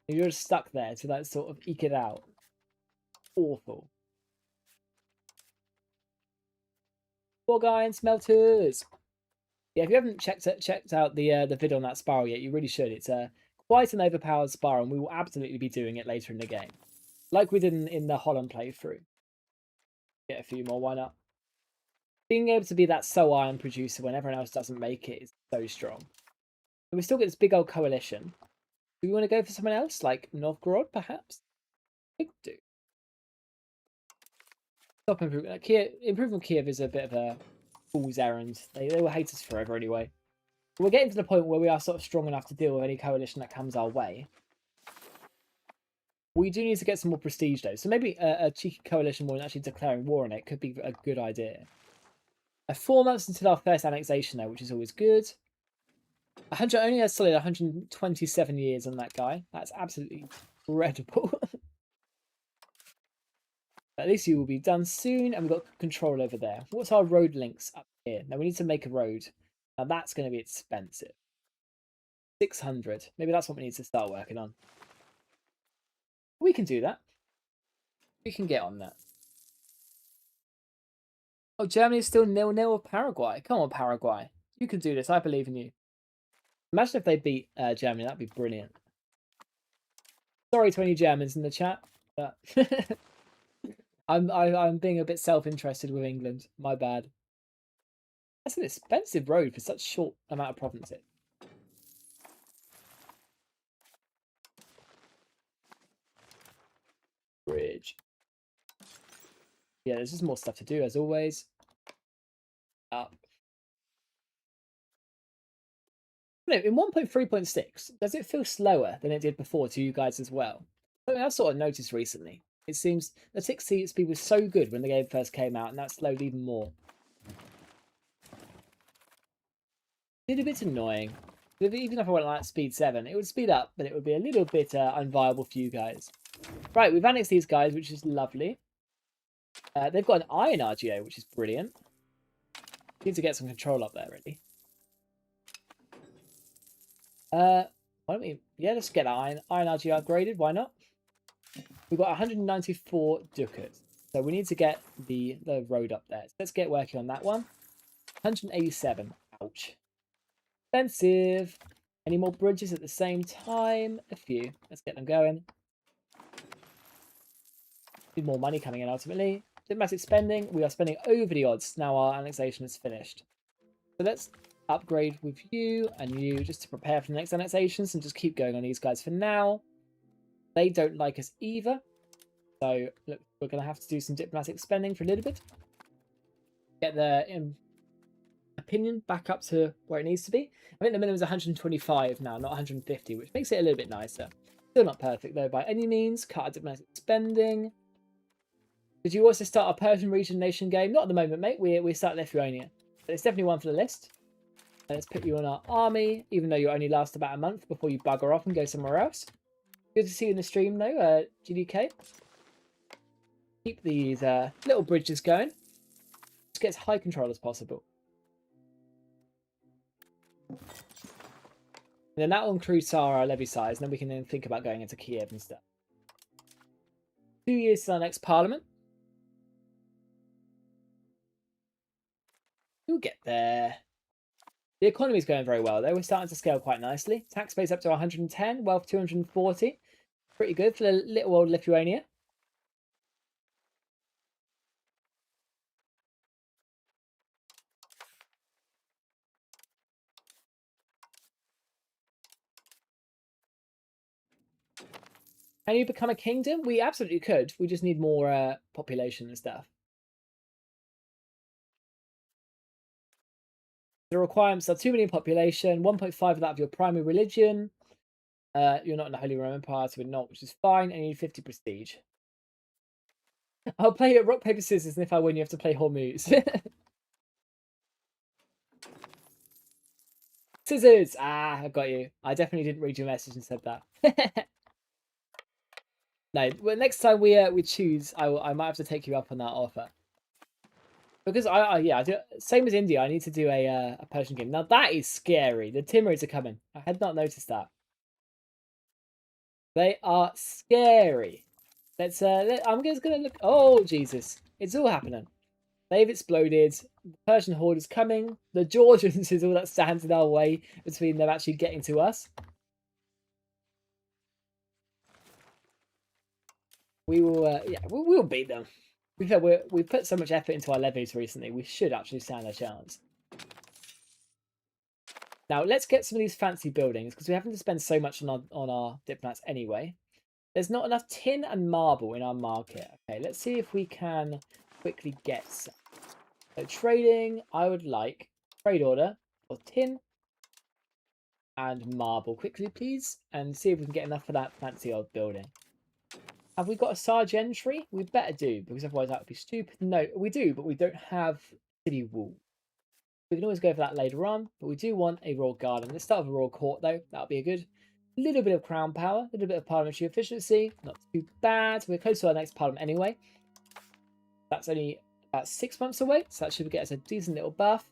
You're just stuck there to like sort of eke it out. Awful. Poor guy and smelters. Yeah, if you haven't checked out the vid on that spiral yet, you really should. It's quite an overpowered spiral, and we will absolutely be doing it later in the game, like we did in the Holland playthrough. Get a few more, why not? Being able to be that iron producer when everyone else doesn't make it is so strong. And we still get this big old coalition. Do we want to go for someone else, like Novgorod, perhaps? We could do. Stop improvement. Improving Kyiv is a bit of a fool's errand. They will hate us forever anyway. We're getting to the point where we are sort of strong enough to deal with any coalition that comes our way. We do need to get some more prestige, though. So maybe a cheeky coalition more than actually declaring war on it could be a good idea. 4 months until our first annexation, though, which is always good. 100 only has solid 127 years on that guy. That's absolutely incredible. At least you will be done soon, and we've got control over there. What's our road links up here? Now we need to make a road. Now that's going to be expensive. 600. Maybe that's what we need to start working on. We can do that. We can get on that. Oh, Germany is still 0-0 with Paraguay. Come on, Paraguay. You can do this. I believe in you. Imagine if they beat Germany. That'd be brilliant. Sorry to any Germans in the chat, but I'm being a bit self-interested with England. My bad. That's an expensive road for such a short amount of provinces. Bridge. Yeah, there's just more stuff to do as always. Up. No, in 1.3.6, does it feel slower than it did before to you guys as well? Something I've sort of noticed recently. It seems the tick speed was so good when the game first came out, and that slowed even more. It's a bit annoying. Even if I went like speed 7, it would speed up, but it would be a little bit unviable for you guys. Right, we've annexed these guys, which is lovely. They've got an iron RGO, which is brilliant. Need to get some control up there, really. Why don't we? Yeah, let's get iron RGO upgraded. Why not? We've got 194 ducats, so we need to get the road up there. So let's get working on that one. 187. Ouch. Expensive. Any more bridges at the same time? A few. Let's get them going. Need more money coming in ultimately. Diplomatic spending. We are spending over the odds now our annexation is finished. So let's upgrade with you and you just to prepare for the next annexations and just keep going on these guys for now. They don't like us either. So look, we're going to have to do some diplomatic spending for a little bit. Get their opinion back up to where it needs to be. I think the minimum is 125 now, not 150, which makes it a little bit nicer. Still not perfect though by any means. Cut our diplomatic spending. Did you also start a Persian region nation game? Not at the moment, mate. We start Lithuania. But it's definitely one for the list. Let's put you on our army, even though you only last about a month before you bugger off and go somewhere else. Good to see you in the stream though, GDK. Keep these little bridges going. Just get as high control as possible. And then that will increase our levy size, and then we can then think about going into Kyiv and stuff. 2 years to our next parliament. We'll get there. The economy is going very well though. We're starting to scale quite nicely. Tax base up to 110, wealth 240. Pretty good for the little old Lithuania. Can you become a kingdom? We absolutely could. We just need more population and stuff. The requirements are 2 million population, 1.5 of that of your primary religion. You're not in the Holy Roman Empire, so we're not, which is fine. And you need 50 prestige. I'll play it rock, paper, scissors, and if I win, you have to play Hormuz. Scissors! Ah, I got you. I definitely didn't read your message and said that. No, well, next time we choose, I might have to take you up on that offer. Because I do, same as India, I need to do a Persian game. Now that is scary. The Timurids are coming. I had not noticed that. They are scary. I'm just gonna look. Oh Jesus! It's all happening. They've exploded. The Persian horde is coming. The Georgians is all that stands in our way between them actually getting to us. We will, yeah, we'll beat them. We've put so much effort into our levies recently. We should actually stand a chance. Now let's get some of these fancy buildings because we haven't to spend so much on our diplomats anyway. There's not enough tin and marble in our market. Okay, let's see if we can quickly get some. So trading, I would like trade order for tin and marble quickly, please, and see if we can get enough for that fancy old building. Have we got a sergeantry? We better do, because otherwise that would be stupid. No, we do, but we don't have city wall. We can always go for that later on, but we do want a royal garden. Let's start with a royal court, though. That'll be a good little bit of crown power, a little bit of parliamentary efficiency. Not too bad. We're close to our next parliament anyway. That's only about 6 months away, so that should get us a decent little buff.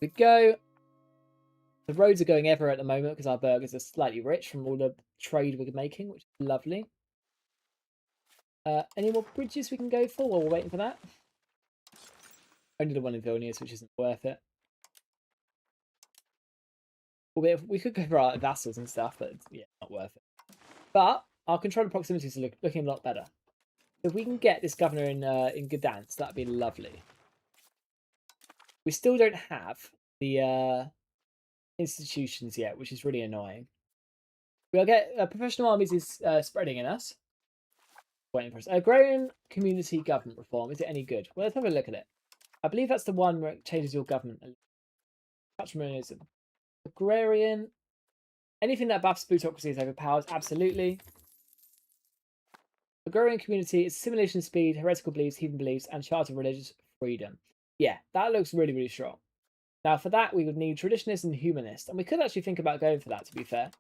We go. The roads are going everywhere at the moment because our burghers are slightly rich from all the trade we're making, which is lovely. Any more bridges we can go for while we're waiting for that? Only the one in Vilnius, which isn't worth it. We could go for our vassals and stuff, but yeah, not worth it. But our control of proximities are looking a lot better. If we can get this governor in Gdansk, that'd be lovely. We still don't have the institutions yet, which is really annoying. We'll get professional armies is spreading in us. Waiting for us. Agrarian community government reform. Is it any good? Well, let's have a look at it. I believe that's the one where it changes your government. Patrimonialism. Agrarian. Anything that buffs plutocracy is overpowered. Absolutely. Agrarian community is simulation speed, heretical beliefs, heathen beliefs, and charter of religious freedom. Yeah, that looks really, really strong. Now, for that, we would need traditionalist and humanist. And we could actually think about going for that, to be fair.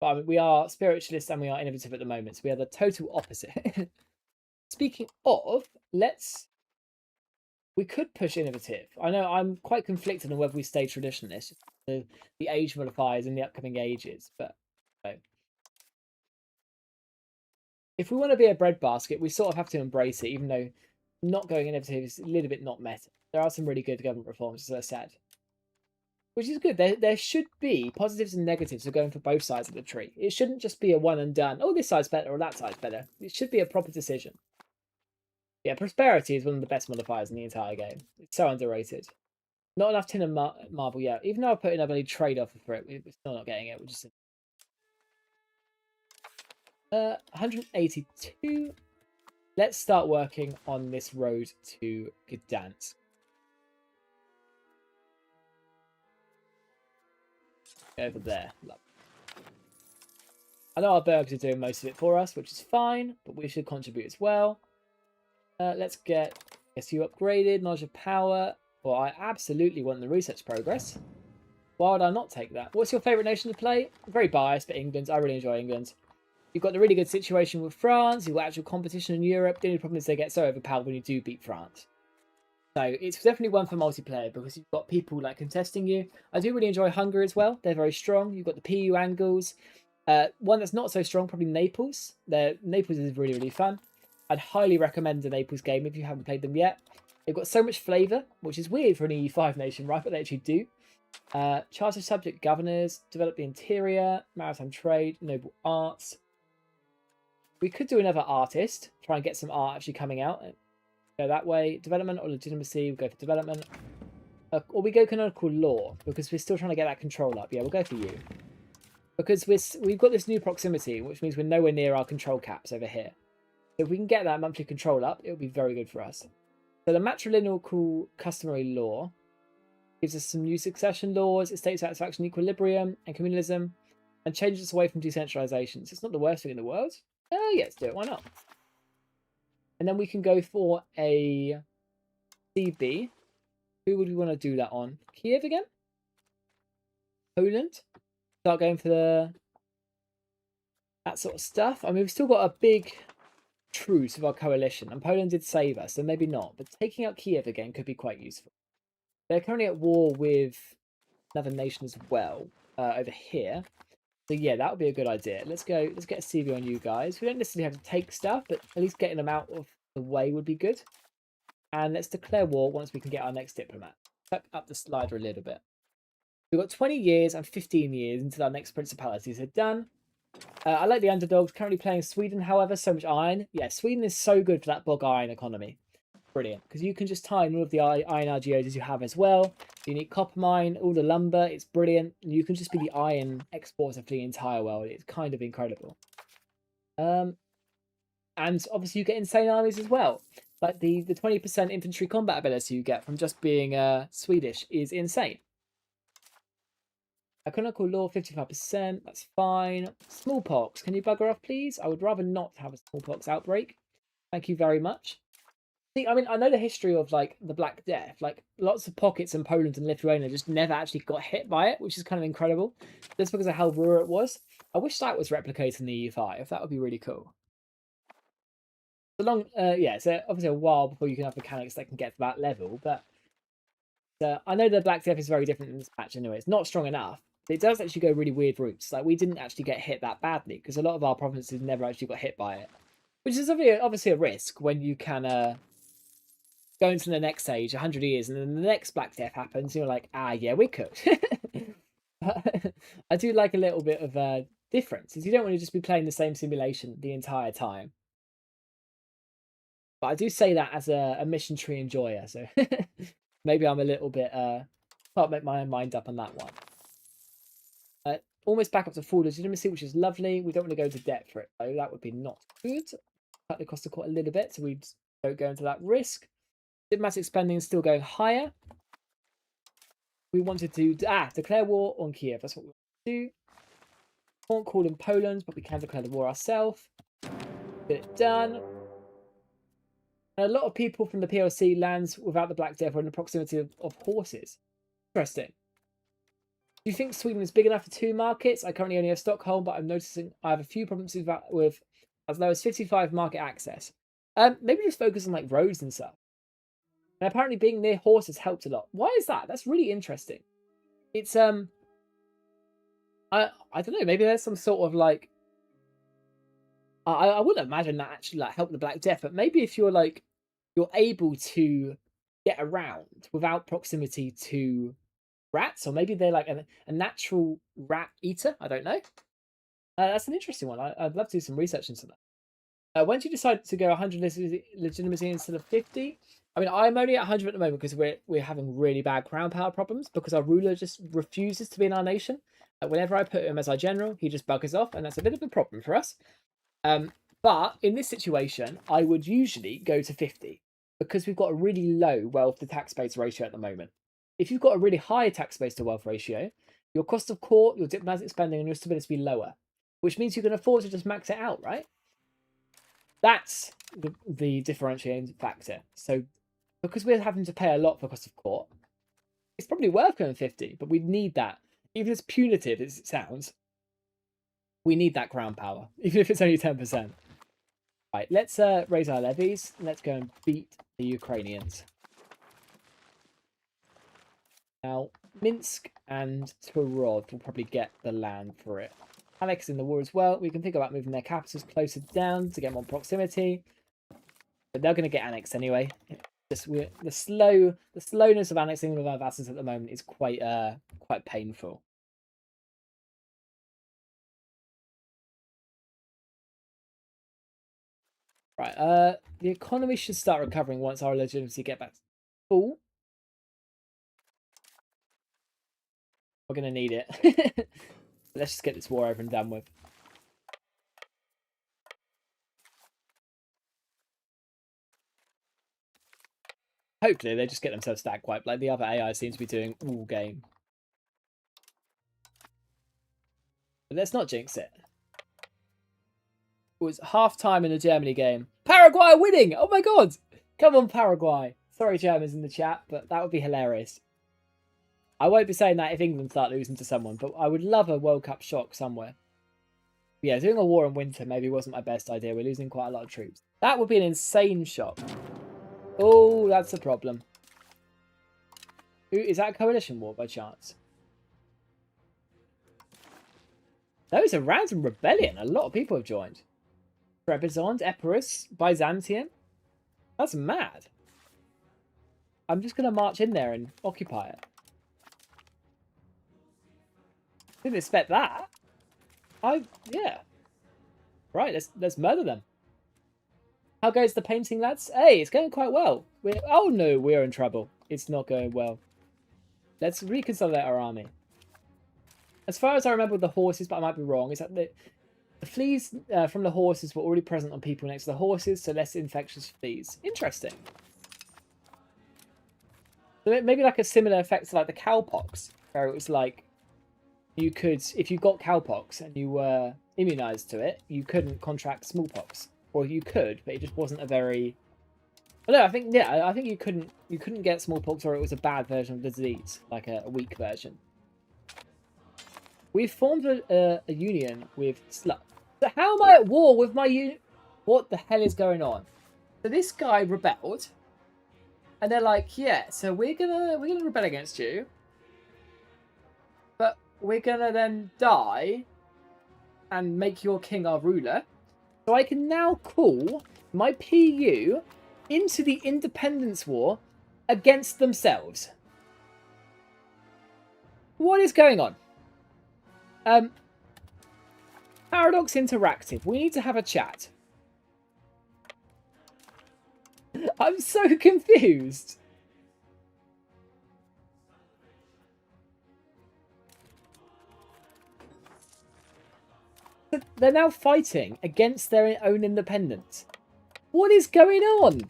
But I mean, we are spiritualist and we are innovative at the moment. So we are the total opposite. Speaking of, we could push innovative. I know I'm quite conflicted on whether we stay traditionalist. The age modifiers in the upcoming ages. But if we want to be a breadbasket, we sort of have to embrace it, even though not going innovative is a little bit not meta. There are some really good government reforms, as I said. Which is good. There should be positives and negatives of going for both sides of the tree. It shouldn't just be a one and done. Oh, this side's better or that side's better. It should be a proper decision. Yeah, prosperity is one of the best modifiers in the entire game. It's so underrated. Not enough tin and marble yet. Even though I put in a bloody trade offer for it, we're still not getting it. We're just 182. Let's start working on this road to Gdansk. Over there. Love. I know our burghers are doing most of it for us, which is fine, but we should contribute as well. Let's get SU upgraded, knowledge of power. Well, I absolutely want the research progress. Why would I not take that? What's your favourite nation to play? I'm very biased, but England. I really enjoy England. You've got the really good situation with France. You've got actual competition in Europe. The only problem is they get so overpowered when you do beat France. So it's definitely one for multiplayer because you've got people like contesting you. I do really enjoy Hungary as well. They're very strong. You've got the PU angles. One that's not so strong, probably Naples. Naples is really, really fun. I'd highly recommend the Naples game if you haven't played them yet. They've got so much flavour, which is weird for an EU5 nation, right? But they actually do. Charter subject governors, develop the interior, maritime trade, noble arts. We could do another artist, try and get some art actually coming out. Go that way. Development or legitimacy, we'll go for development. Or we go canonical law, because we're still trying to get that control up. Yeah, we'll go for you. Because we've got this new proximity, which means we're nowhere near our control caps over here. So if we can get that monthly control up, it'll be very good for us. So the matrilineal customary law gives us some new succession laws, estate satisfaction, equilibrium, and communalism, and changes us away from decentralization. So it's not the worst thing in the world. Yeah, let's do it. Why not? And then we can go for a CB. Who would we want to do that on? Kyiv again? Poland? Start going for that sort of stuff. I mean, we've still got a big truce with our coalition, and Poland did save us, so maybe not. But taking out Kyiv again could be quite useful. They're currently at war with another nation as well over here. So yeah, that would be a good idea. Let's go. Let's get a CV on you guys. We don't necessarily have to take stuff, but at least getting them out of the way would be good. And let's declare war once we can get our next diplomat. Tuck up the slider a little bit. We've got 20 years and 15 years until our next principalities are done. I like the underdogs. Currently playing Sweden, however, so much iron. Yeah, Sweden is so good for that bog iron economy. Brilliant, because you can just tie in all of the iron RGOs you have as well. You need copper mine, all the lumber. It's brilliant. You can just be the iron exporter for the entire world. It's kind of incredible. And obviously you get insane armies as well. Like the 20% infantry combat ability you get from just being Swedish is insane. Economical law 55%. That's fine. Smallpox. Can you bugger off, please? I would rather not have a smallpox outbreak. Thank you very much. See, I mean, I know the history of like the Black Death. Like lots of pockets in Poland and Lithuania just never actually got hit by it, which is kind of incredible. Just because of how raw it was. I wish that was replicated in the EU5. That would be really cool. Yeah, it's obviously a while before you can have mechanics that can get to that level, but I know the Black Death is very different in this patch anyway. It's not strong enough, but it does actually go really weird routes. Like we didn't actually get hit that badly because a lot of our provinces never actually got hit by it, which is obviously a risk when you can go into the next stage 100 years and then the next Black Death happens. And you're like, yeah, we're cooked. I do like a little bit of a difference, is you don't want to just be playing the same simulation the entire time. But I do say that as a mission tree enjoyer, so maybe I'm a little bit can't make my own mind up on that one. Almost back up to full legitimacy, which is lovely. We don't want to go into debt for it though. That would be not good. Cut the cost of court a little bit, so we don't go into that risk. Diplomatic spending is still going higher. We wanted to declare war on Kyiv. That's what we want to do. Can't call in Poland, but we can declare the war ourselves. Get it done. And a lot of people from the PLC lands without the Black Death or in the proximity of horses. Interesting. Do you think Sweden is big enough for 2 markets? I currently only have Stockholm, but I'm noticing I have a few problems with as low as 55 market access. Maybe just focus on like roads and stuff. And apparently being near horses helped a lot. Why is that? That's really interesting. It's I don't know, maybe there's some sort of like I wouldn't imagine that actually like help the Black Death, but maybe if you're like you're able to get around without proximity to rats, or maybe they're like a natural rat eater. I don't know. That's an interesting one. I'd love to do some research into that. Once you decide to go 100 legitimacy instead of 50, I mean, I'm only at 100 at the moment because we're having really bad crown power problems because our ruler just refuses to be in our nation. Whenever I put him as our general, he just buggers off, and that's a bit of a problem for us. But in this situation, I would usually go to 50 because we've got a really low wealth to tax base ratio at the moment. If you've got a really high tax base to wealth ratio, your cost of court, your diplomatic spending, and your stability will be lower, which means you can afford to just max it out, right? That's the differentiating factor. So because we're having to pay a lot for cost of court, it's probably worth going 50, but we need that. Even as punitive as it sounds, we need that crown power, even if it's only 10%. Right, let's raise our levies. Let's go and beat the Ukrainians. Now, Minsk and Turov will probably get the land for it. Alex in the war as well. We can think about moving their capitals closer down to get more proximity. But they're going to get annexed anyway. The slowness of annexing with our vassals at the moment is quite painful. Right, the economy should start recovering once our legitimacy get back full. We're going to need it. Let's just get this war over and done with. Hopefully they just get themselves stack wiped like the other AI seems to be doing all game. But let's not jinx it. It was half-time in the Germany game. Paraguay are winning! Oh my god! Come on, Paraguay. Sorry, Germans in the chat, but that would be hilarious. I won't be saying that if England start losing to someone, but I would love a World Cup shock somewhere. Yeah, doing a war in winter maybe wasn't my best idea. We're losing quite a lot of troops. That would be an insane shock. Oh, that's a problem. Is that a coalition war by chance? No, it's a random rebellion. A lot of people have joined. Trebizond, Epirus, Byzantium. That's mad. I'm just going to march in there and occupy it. Didn't expect that. Yeah. Right, let's murder them. How goes the painting, lads? Hey, it's going quite well. Oh no, we're in trouble. It's not going well. Let's reconsolidate our army. As far as I remember with the horses, but I might be wrong, is that the fleas from the horses were already present on people next to the horses, so less infectious fleas. Interesting. So maybe like a similar effect to like the cowpox, where it was like you could, if you got cowpox and you were immunized to it, you couldn't contract smallpox, or you could, but it just wasn't a very. Well, no, I think you couldn't get smallpox, or it was a bad version of the disease, like a weak version. We've formed a union with Slut. So how am I at war with my union? What the hell is going on? So this guy rebelled, and they're like, yeah, so we're gonna rebel against you, but we're gonna then die and make your king our ruler. So I can now call my PU into the independence war against themselves. What is going on? Paradox Interactive. We need to have a chat. I'm so confused. They're now fighting against their own independence. What is going on?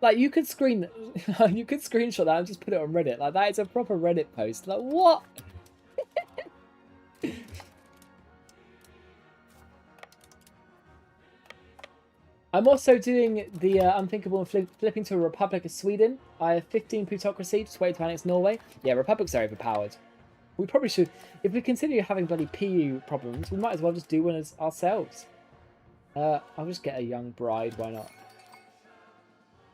Like, you could screenshot that and just put it on Reddit. Like, that is a proper Reddit post. Like, what? I'm also doing the unthinkable and flipping to a Republic of Sweden. I have 15 plutocracy, just waiting to annex Norway. Yeah, republics are overpowered. We probably should, if we continue having bloody PU problems, we might as well just do one as ourselves. I'll just get a young bride, why not?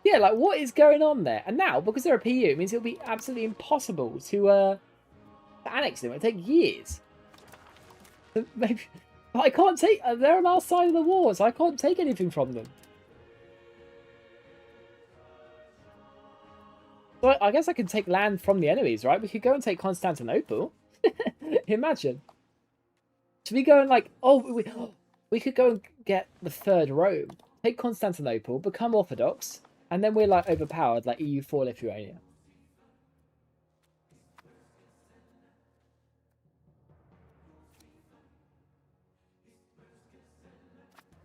Yeah, like, what is going on there? And now, because they're a PU, it means it'll be absolutely impossible to annex them. It'll take years. Maybe I can't take. They're on our side of the war, so I can't take anything from them. So I guess I can take land from the enemies, right? We could go and take Constantinople. Imagine. Should we go and like? Oh, we could go and get the third Rome, take Constantinople, become Orthodox, and then we're like overpowered, like EU4 Lithuania.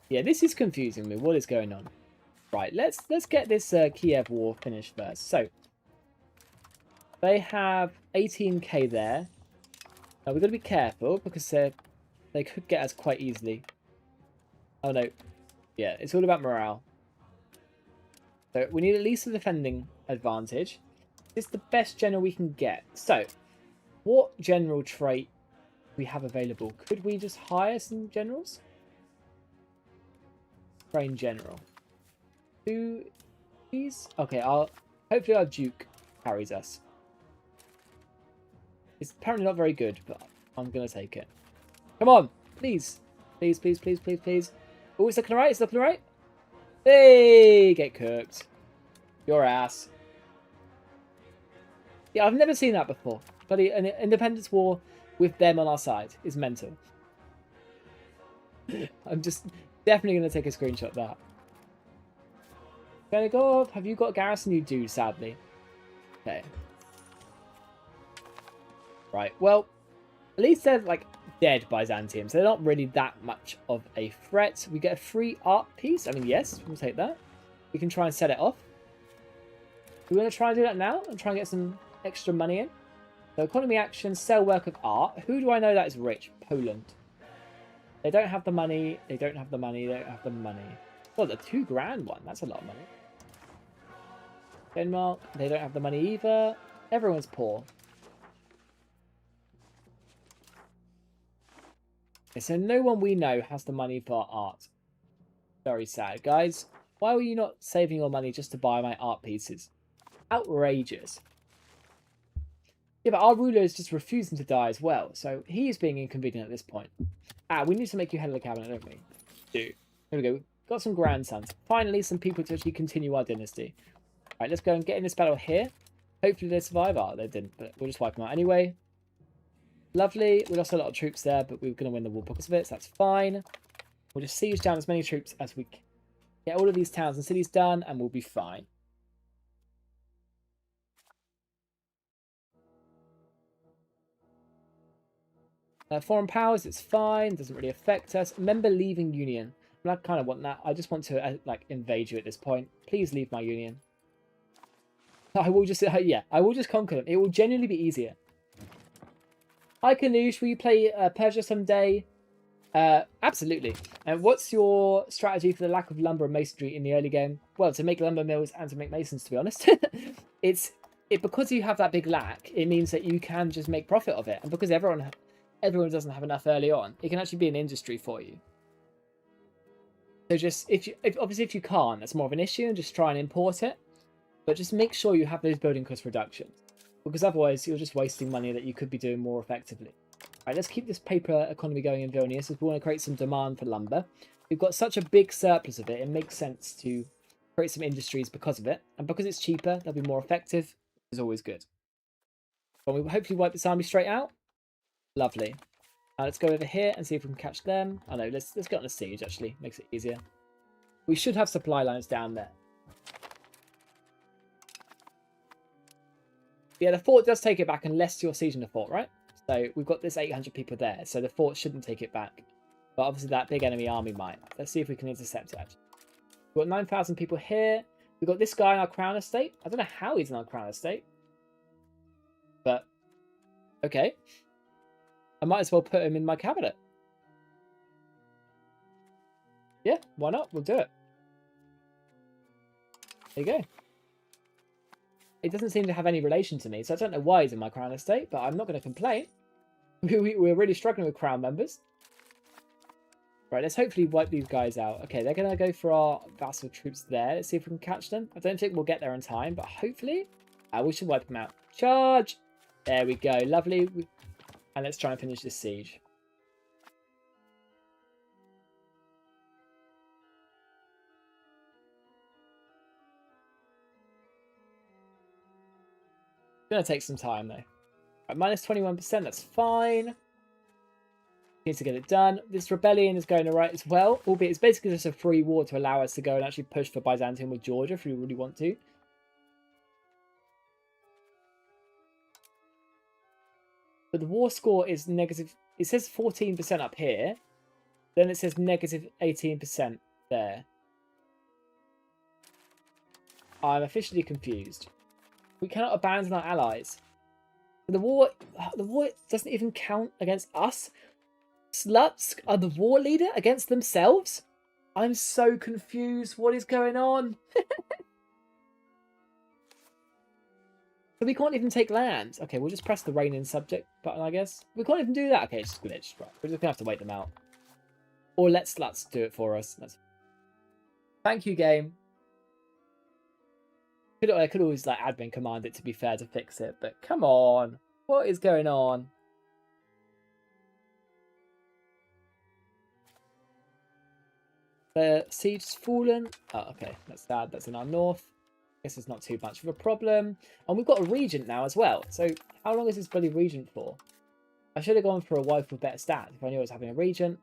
Yeah, this is confusing me. What is going on? Right, let's get this Kyiv war finished first. So they have 18k there. Now we've got to be careful because they could get us quite easily. Oh no, yeah, it's all about morale. So we need at least a defending advantage. It's the best general we can get. So what general trait do we have available? Could we just hire some generals? Train general. Two these? Okay, hopefully our Duke carries us. It's apparently not very good, but I'm gonna take it. Come on, please. Please, please, please, please, please. Oh, it's looking alright, it's looking alright. Hey, get cooked. Your ass. Yeah, I've never seen that before. Bloody an independence war with them on our side is mental. I'm just definitely going to take a screenshot of that. Benegov, have you got a garrison? You do, sadly. Okay. Right, well, at least they're like dead Byzantium, so they're not really that much of a threat. We get a free art piece. I mean, yes, we'll take that. We can try and set it off. Do we want to try and do that now and try and get some extra money in? So economy action, sell work of art. Who do I know that is rich? Poland. They don't have the money. They don't have the money. They don't have the money. Well, the £2,000 one. That's a lot of money. Denmark. They don't have the money either. Everyone's poor. Okay, so no one we know has the money for art. Very sad. Guys, why were you not saving your money just to buy my art pieces? Outrageous. Yeah, but our ruler is just refusing to die as well, so he is being inconvenient at this point. Ah, we need to make you head of the cabinet, don't we? Do. There we go. Got some grandsons. Finally, some people to actually continue our dynasty. Alright, let's go and get in this battle here. Hopefully they survive. Oh, they didn't, but we'll just wipe them out anyway. Lovely. We lost a lot of troops there, but we were going to win the war because of it, so that's fine. We'll just siege down as many troops as we can. Get all of these towns and cities done, and we'll be fine. Foreign powers, it's fine. Doesn't really affect us. Remember leaving union. I kind of want that. I just want to like invade you at this point. Please leave my union. I will just yeah, I will just conquer them. It will genuinely be easier. Hi Kanoosh, will you play Persia someday? Absolutely. And what's your strategy for the lack of lumber and masonry in the early game? Well, to make lumber mills and to make masons, to be honest. Because you have that big lack, it means that you can just make profit of it. And because everyone doesn't have enough early on, it can actually be an industry for you. So just obviously if you can't, that's more of an issue, and just try and import it. But just make sure you have those building cost reductions, because otherwise you're just wasting money that you could be doing more effectively. Right, let's keep this paper economy going in Vilnius, as we want to create some demand for lumber. We've got such a big surplus of it, it makes sense to create some industries because of it. And because it's cheaper, they'll be more effective. It's always good. But we hopefully wipe this army straight out. Lovely. Let's go over here and see if we can catch them. Oh no, let's get on a siege, actually. Makes it easier. We should have supply lines down there. Yeah, the fort does take it back unless you're sieging the fort, right? So we've got this 800 people there, so the fort shouldn't take it back. But obviously that big enemy army might. Let's see if we can intercept it, actually. We've got 9,000 people here. We've got this guy in our crown estate. I don't know how he's in our crown estate. But, okay. I might as well put him in my cabinet. Yeah, why not? We'll do it. There you go. It doesn't seem to have any relation to me, so I don't know why he's in my crown estate, but I'm not going to complain. We're really struggling with crown members. Right, let's hopefully wipe these guys out. Okay, they're going to go for our vassal troops there. Let's see if we can catch them. I don't think we'll get there in time, but hopefully we should wipe them out. Charge! There we go. Lovely. And let's try and finish this siege. It's going to take some time, though. Right, minus 21%, that's fine. Need to get it done. This rebellion is going alright as well, albeit it's basically just a free war to allow us to go and actually push for Byzantium with Georgia if we really want to. But the war score is negative. It says 14% up here. Then it says negative 18% there. I'm officially confused. We cannot abandon our allies. The war doesn't even count against us. Sluts are the war leader against themselves? I'm so confused. What is going on? So we can't even take land. Okay, we'll just press the reign-in subject button, I guess. We can't even do that. Okay, it's just glitched. Right, we're just going to have to wait them out. Or let sluts do it for us. Thank you, game. I could always like admin command it to be fair to fix it, but come on. What is going on? The siege has fallen. Oh, okay. That's sad. That's in our north. Guess it's not too much of a problem. And we've got a regent now as well. So how long is this bloody regent for? I should have gone for a wife with better stats if I knew I was having a regent.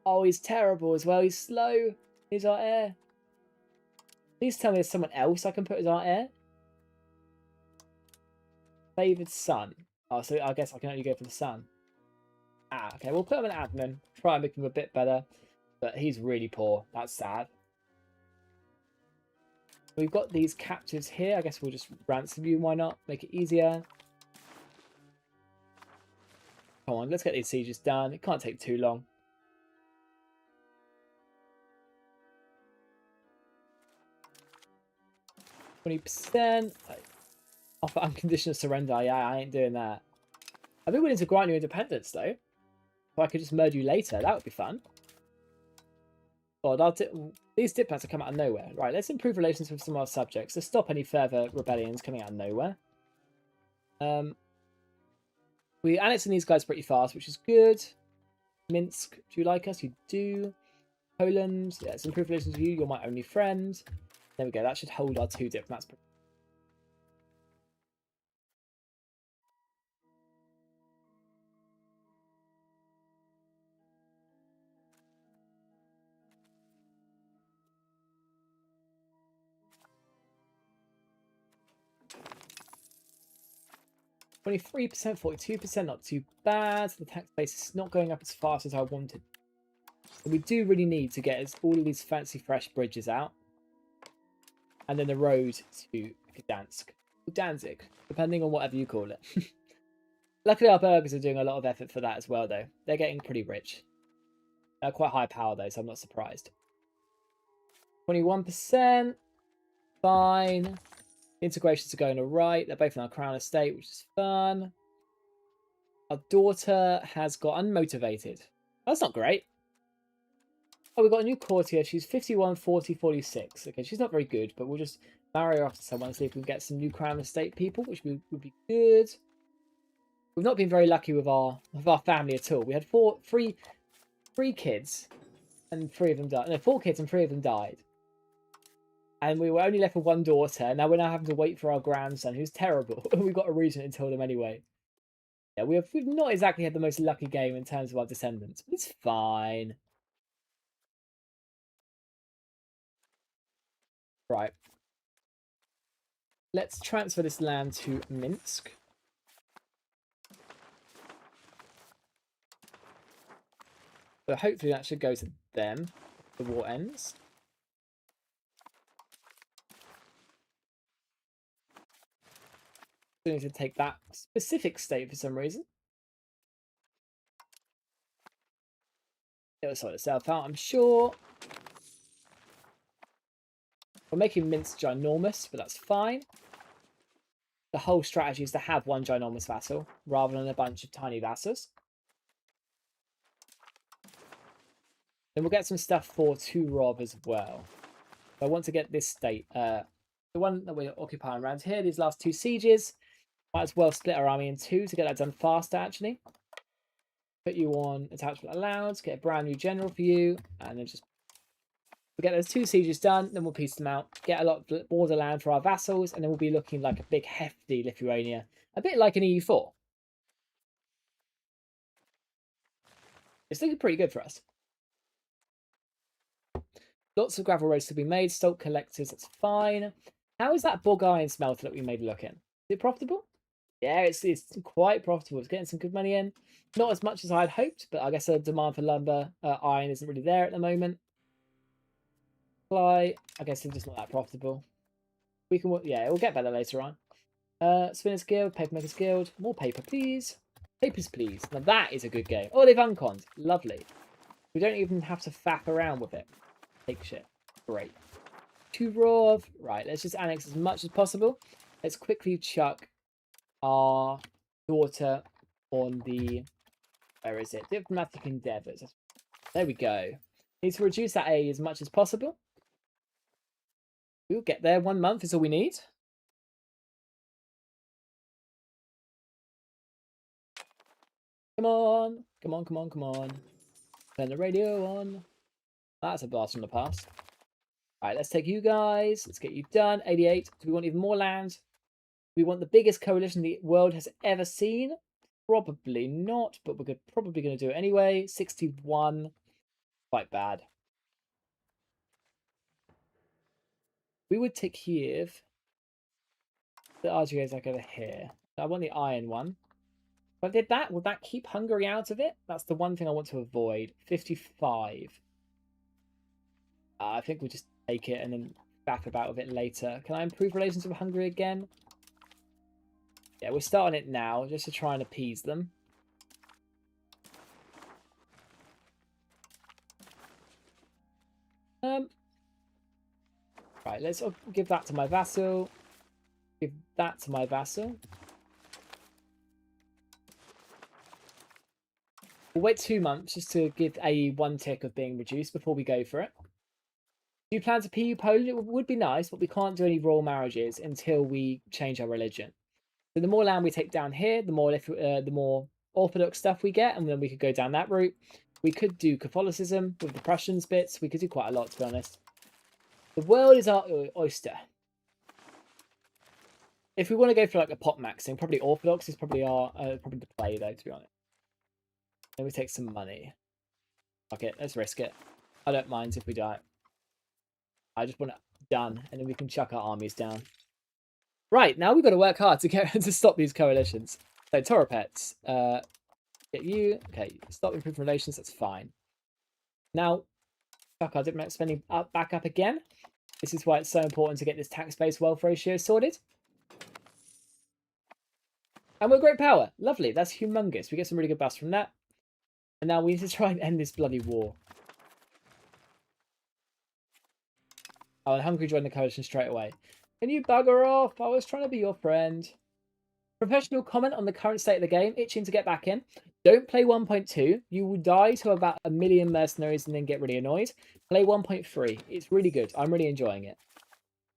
Oh, he's terrible as well. He's slow. He's our heir. Please tell me there's someone else I can put as our heir. Favoured son. Oh, so I guess I can only go for the son. Ah, okay. We'll put him in admin. Try and make him a bit better. But he's really poor. That's sad. We've got these captives here. I guess we'll just ransom you. Why not? Make it easier. Come on, let's get these sieges done. It can't take too long. 20%. Offer unconditional surrender. Yeah, I ain't doing that. I'd be willing to grant you independence, though. If I could just murder you later, that would be fun. God, these diplomats are coming out of nowhere. Right, let's improve relations with some of our subjects. Let's stop any further rebellions coming out of nowhere. We're annexing these guys pretty fast, which is good. Minsk, do you like us? You do. Poland, yeah, let's improve relations with you. You're my only friend. There we go. That should hold our 2 diplomats. 23%, 42%, not too bad. The tax base is not going up as fast as I wanted. So we do really need to get all of these fancy fresh bridges out. And then the road to Gdansk. Or Danzig, depending on whatever you call it. Luckily our burghers are doing a lot of effort for that as well, though. They're getting pretty rich. They're quite high power, though, so I'm not surprised. 21%. Fine. Integrations are going alright. They're both in our crown estate, which is fun. Our daughter has got unmotivated. That's not great. Oh, we've got a new courtier. She's 51, 40, 46. Okay, she's not very good, but we'll just marry her off to someone and see if we can get some new crown estate people, which would be good. We've not been very lucky with our family at all. We had three kids, and 3 of them died. No, 4 kids and 3 of them died. And we were only left with 1 daughter. Now we're having to wait for our grandson, who's terrible. We've got a regent until them anyway. Yeah, we've not exactly had the most lucky game in terms of our descendants, but it's fine. Right. Let's transfer this land to Minsk. So hopefully that should go to them. The war ends. We need to take that specific state for some reason. It'll sort itself out, I'm sure. We're making Minsk ginormous, but that's fine. The whole strategy is to have 1 ginormous vassal rather than a bunch of tiny vassals. Then we'll get some stuff for Turov as well. I want to get this state, the one that we're occupying around here, these last 2 sieges. Might as well split our army in 2 to get that done faster, actually. Put you on attachment allowed, get a brand new general for you, and then just we'll get those 2 sieges done, then we'll piece them out, get a lot of borderland for our vassals, and then we'll be looking like a big, hefty Lithuania. A bit like an EU4. It's looking pretty good for us. Lots of gravel roads to be made, salt collectors, that's fine. How is that bog iron smelter that we made look in? Is it profitable? Yeah, it's quite profitable. It's getting some good money in. Not as much as I'd hoped, but I guess the demand for lumber, iron isn't really there at the moment. Supply, I guess it's just not that profitable. We can, yeah, we'll get better later on. Spinners Guild, Papermakers Guild. More paper, please. Papers, please. Now that is a good game. Oh, they've unconned. Lovely. We don't even have to faff around with it. Take shit. Great. Turov. Right, let's just annex as much as possible. Let's quickly chuck our daughter on the... Where is it? Diplomatic endeavours. There we go. Need to reduce that A as much as possible. We'll get there. 1 month is all we need. Come on. Come on, come on, come on. Turn the radio on. That's a blast from the past. Alright, let's take you guys. Let's get you done. 88. Do we want even more land? We want the biggest coalition the world has ever seen? Probably not, but we're probably going to do it anyway. 61. Quite bad. We would take Kyiv. The RGA is like over here. I want the iron one. If I did that, would that keep Hungary out of it? That's the one thing I want to avoid. 55. I think we'll just take it and then back about with it later. Can I improve relations with Hungary again? Yeah, we're starting it now just to try and appease them. Right, let's give that to my vassal. Give that to my vassal. We'll wait 2 months just to give AE 1 tick of being reduced before we go for it. Do you plan to PU Poland? It would be nice, but we can't do any royal marriages until we change our religion. So the more land we take down here, the more Orthodox stuff we get, and then we could go down that route. We could do Catholicism with the Prussians bits. We could do quite a lot, to be honest. The world is our oyster. If we want to go for like a pop maxing, probably Orthodox is probably probably the play though, to be honest. Then we take some money. Fuck it, let's risk it. I don't mind if we die. I just want it done, and then we can chuck our armies down. Right, now we've got to work hard to get to stop these coalitions. So Toropets, get you. Okay, stop improving relations. That's fine. Now, fuck, I didn't spending back up again. This is why it's so important to get this tax-based wealth ratio sorted. And we're great power. Lovely. That's humongous. We get some really good buffs from that. And now we need to try and end this bloody war. Oh, and Hungary joined the coalition straight away. Can you bugger off? I was trying to be your friend. Professional comment on the current state of the game. Itching to get back in. Don't play 1.2. You will die to about 1 million mercenaries and then get really annoyed. Play 1.3. It's really good. I'm really enjoying it.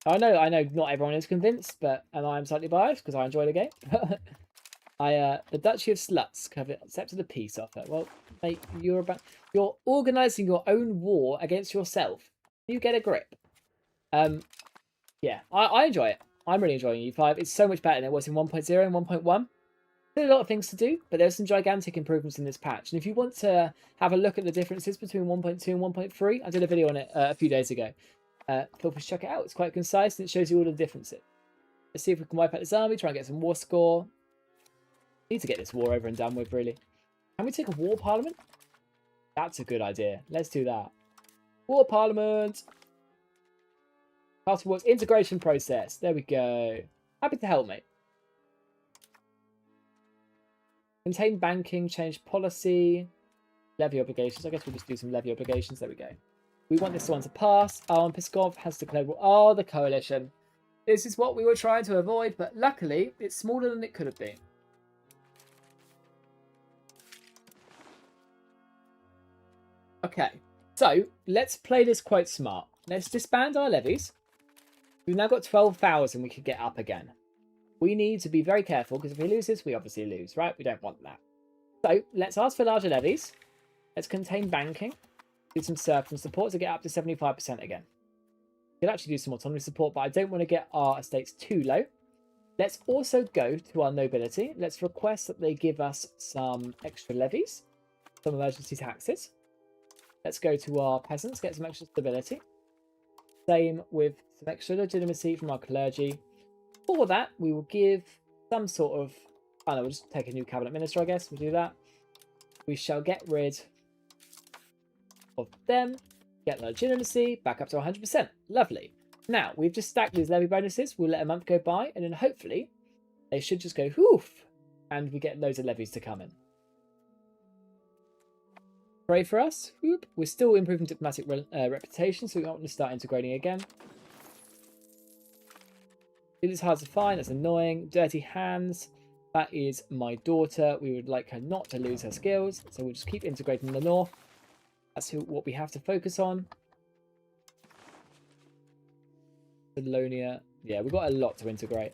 I know not everyone is convinced, but and I'm slightly biased because I enjoy the game. The Duchy of Sluts have accepted a peace offer. Well, mate, you're organising your own war against yourself. You get a grip. Yeah, I enjoy it. I'm really enjoying EU5. It's so much better than it was in 1.0 and 1.1. There's a lot of things to do, but there's some gigantic improvements in this patch. And if you want to have a look at the differences between 1.2 and 1.3, I did a video on it a few days ago. Feel free to check it out. It's quite concise and it shows you all the differences. Let's see if we can wipe out this army, try and get some war score. Need to get this war over and done with, really. Can we take a war parliament? That's a good idea. Let's do that. War parliament. Party Wars integration process. There we go. Happy to help, mate. Contain banking, change policy, levy obligations. I guess we'll just do some levy obligations. There we go. We want this one to pass. And Pskov has declared war. Oh, the coalition. This is what we were trying to avoid, but luckily it's smaller than it could have been. Okay, so let's play this quite smart. Let's disband our levies. We've now got 12,000 we could get up again. We need to be very careful because if we lose this, we obviously lose, right? We don't want that. So let's ask for larger levies. Let's contain banking. Do some serfdom support to get up to 75% again. We could actually do some autonomy support, but I don't want to get our estates too low. Let's also go to our nobility. Let's request that they give us some extra levies, some emergency taxes. Let's go to our peasants, get some extra stability. Same with some extra legitimacy from our clergy. For that, we will give some sort of... I don't know, we'll just take a new cabinet minister, I guess. We'll do that. We shall get rid of them. Get legitimacy back up to 100%. Lovely. Now, we've just stacked these levy bonuses. We'll let a month go by, and then hopefully they should just go whoof, and we get loads of levies to come in. Pray for us. Whoop. We're still improving diplomatic reputation, so we want to start integrating again. It is hard to find. That's annoying. Dirty hands. That is my daughter. We would like her not to lose her skills, so we'll just keep integrating the north. That's what we have to focus on. Catalonia. Yeah, we've got a lot to integrate.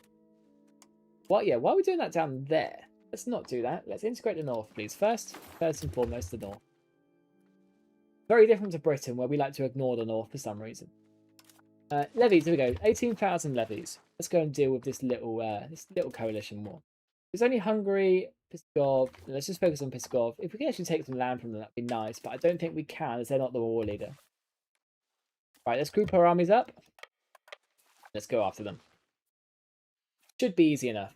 What? Yeah, why are we doing that down there? Let's not do that. Let's integrate the north, please. First and foremost, the north. Very different to Britain, where we like to ignore the north for some reason. Levies, here we go. 18,000 levies. Let's go and deal with this little coalition war. There's only Hungary, Pskov. Let's just focus on Pskov. If we can actually take some land from them, that'd be nice. But I don't think we can, as they're not the war leader. Right, let's group our armies up. Let's go after them. Should be easy enough.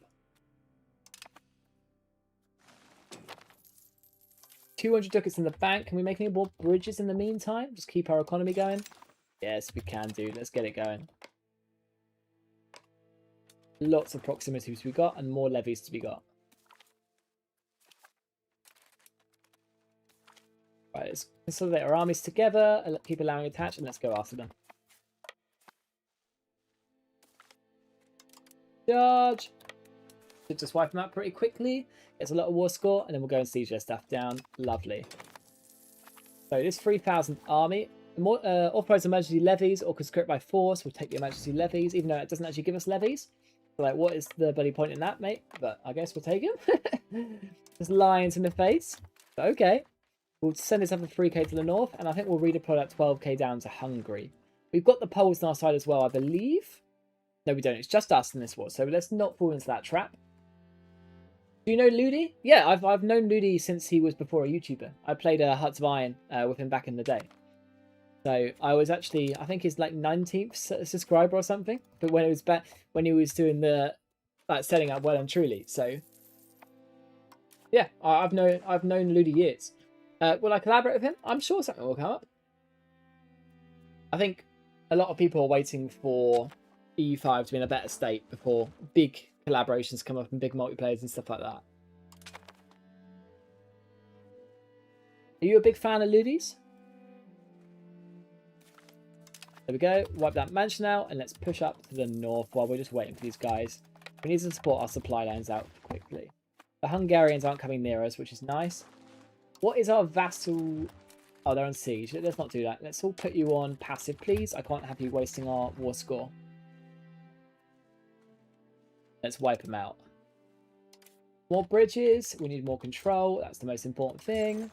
200 ducats in the bank. Can we make any more bridges in the meantime? Just keep our economy going. Yes, we can do. Let's get it going. Lots of proximity to be got and more levies to be got. Right, let's consolidate our armies together and keep allowing attach and let's go after them. Charge. Should just wipe them out pretty quickly. Gets a lot of war score, and then we'll go and siege their stuff down. Lovely. So this 3,000 army. More authorized emergency levies or conscript by force. We'll take the emergency levies, even though it doesn't actually give us levies. So, like, what is the bloody point in that, mate? But I guess we'll take him. Just lions in the face. But okay. We'll send this up for 3k to the north, and I think we'll redeploy that 12k down to Hungary. We've got the Poles on our side as well, I believe. No, we don't. It's just us in this war, so let's not fall into that trap. Do you know Ludi? Yeah, I've known Ludi since he was before a YouTuber. I played Hearts of Iron with him back in the day. So I was actually, I think he's like 19th subscriber or something. But when it was back, when he was doing the setting up well and truly. So yeah, I've known Ludi years. Will I collaborate with him? I'm sure something will come up. I think a lot of people are waiting for EU5 to be in a better state before big collaborations come up and big multiplayers and stuff like that. Are you a big fan of Ludi's? There we go. Wipe that mansion out, and let's push up to the north while we're just waiting for these guys. We need to support our supply lines out quickly. The Hungarians aren't coming near us, which is nice. What is our vassal? Oh, they're on siege. Let's not do that. Let's all put you on passive, please. I can't have you wasting our war score. Let's wipe them out. More bridges. We need more control. That's the most important thing.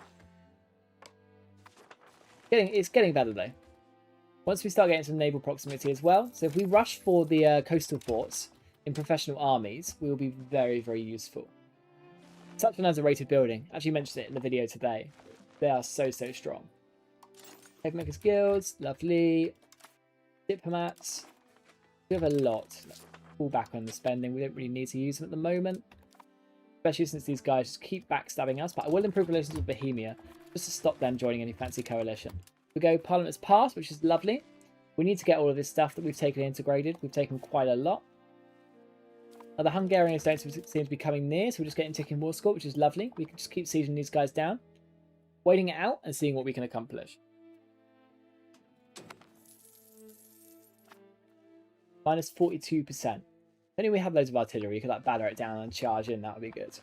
It's getting better, though. Once we start getting some naval proximity as well. So if we rush for the coastal forts in professional armies, we will be very, very useful. Such an underrated building. Actually mentioned it in the video today. They are so, so strong. Papermakers Guilds. Lovely. Diplomats. We have a lot. Let's pull back on the spending. We don't really need to use them at the moment. Especially since these guys just keep backstabbing us. But I will improve relations with Bohemia. Just to stop them joining any fancy coalition. We go Parliament has passed, which is lovely. We need to get all of this stuff that we've taken integrated. We've taken quite a lot. The Hungarians don't seem to be coming near, so we're just getting ticking war score, which is lovely. We can just keep sieging these guys down, waiting it out and seeing what we can accomplish. Minus 42%. If only we had loads of artillery, you could like batter it down and charge in, that would be good.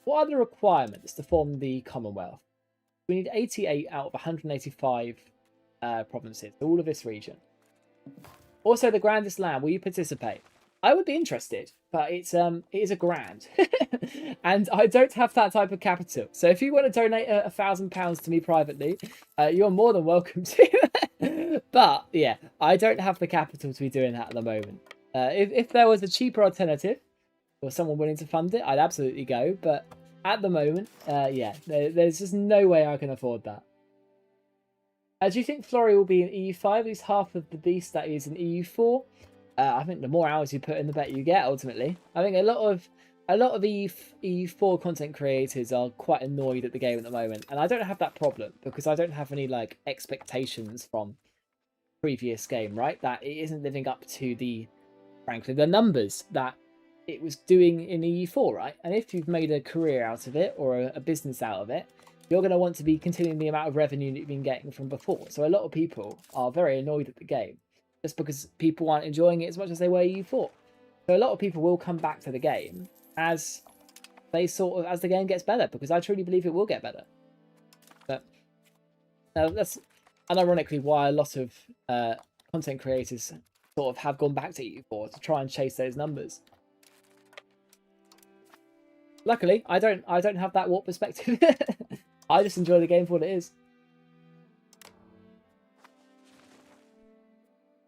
What are the requirements to form the Commonwealth? We need 88 out of 185 provinces, all of this region. Also, the grandest land, will you participate? I would be interested, but it is a grand. And I don't have that type of capital. So if you want to donate £1,000 to me privately, you're more than welcome to. But yeah, I don't have the capital to be doing that at the moment. If there was a cheaper alternative, or someone willing to fund it, I'd absolutely go. But at the moment, yeah, there's just no way I can afford that. Do you think Florey will be in EU5? At least half of the beast that is in EU4. I think the more hours you put in, the better you get. Ultimately, I think a lot of EU4 content creators are quite annoyed at the game at the moment, and I don't have that problem because I don't have any like expectations from previous game, right? That it isn't living up to frankly, the numbers that it was doing in EU4, right? And if you've made a career out of it or a business out of it, you're going to want to be continuing the amount of revenue that you've been getting from before. So a lot of people are very annoyed at the game just because people aren't enjoying it as much as they were EU4. So a lot of people will come back to the game as the game gets better, because I truly believe it will get better. But that's unironically why a lot of content creators sort of have gone back to EU4 to try and chase those numbers. Luckily, I don't have that warp perspective. I just enjoy the game for what it is.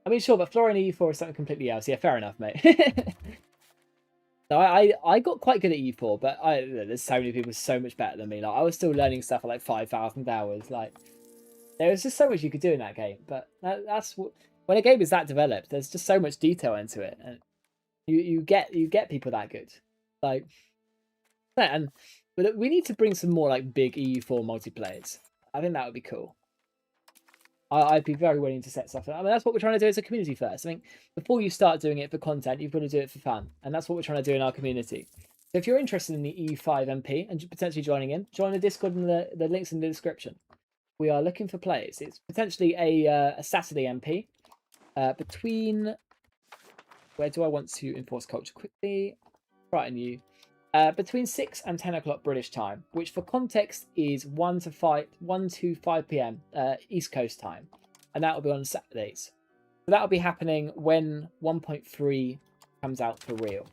I mean, sure, but Florian EU4 is something completely else. Yeah, fair enough, mate. So I got quite good at EU4, but there's so many people so much better than me. Like I was still learning stuff at like 5,000 hours. Like there was just so much you could do in that game. But that's when a game is that developed, there's just so much detail into it, and you get people that good. Like, but we need to bring some more like big EU4 multiplayers. I think that would be cool. I'd be very willing to set stuff up. I mean, that's what we're trying to do as a community first. I think before you start doing it for content, you've got to do it for fun. And that's what we're trying to do in our community. So if you're interested in the EU5 MP and potentially joining in, join the Discord and the links in the description. We are looking for players. It's potentially a Saturday MP between Where do I want to enforce culture quickly? Right, and you. Between 6 and 10 o'clock British time, which for context is 1 to 5 p.m. East Coast time, and that will be on Saturdays. So that will be happening when 1.3 comes out for real.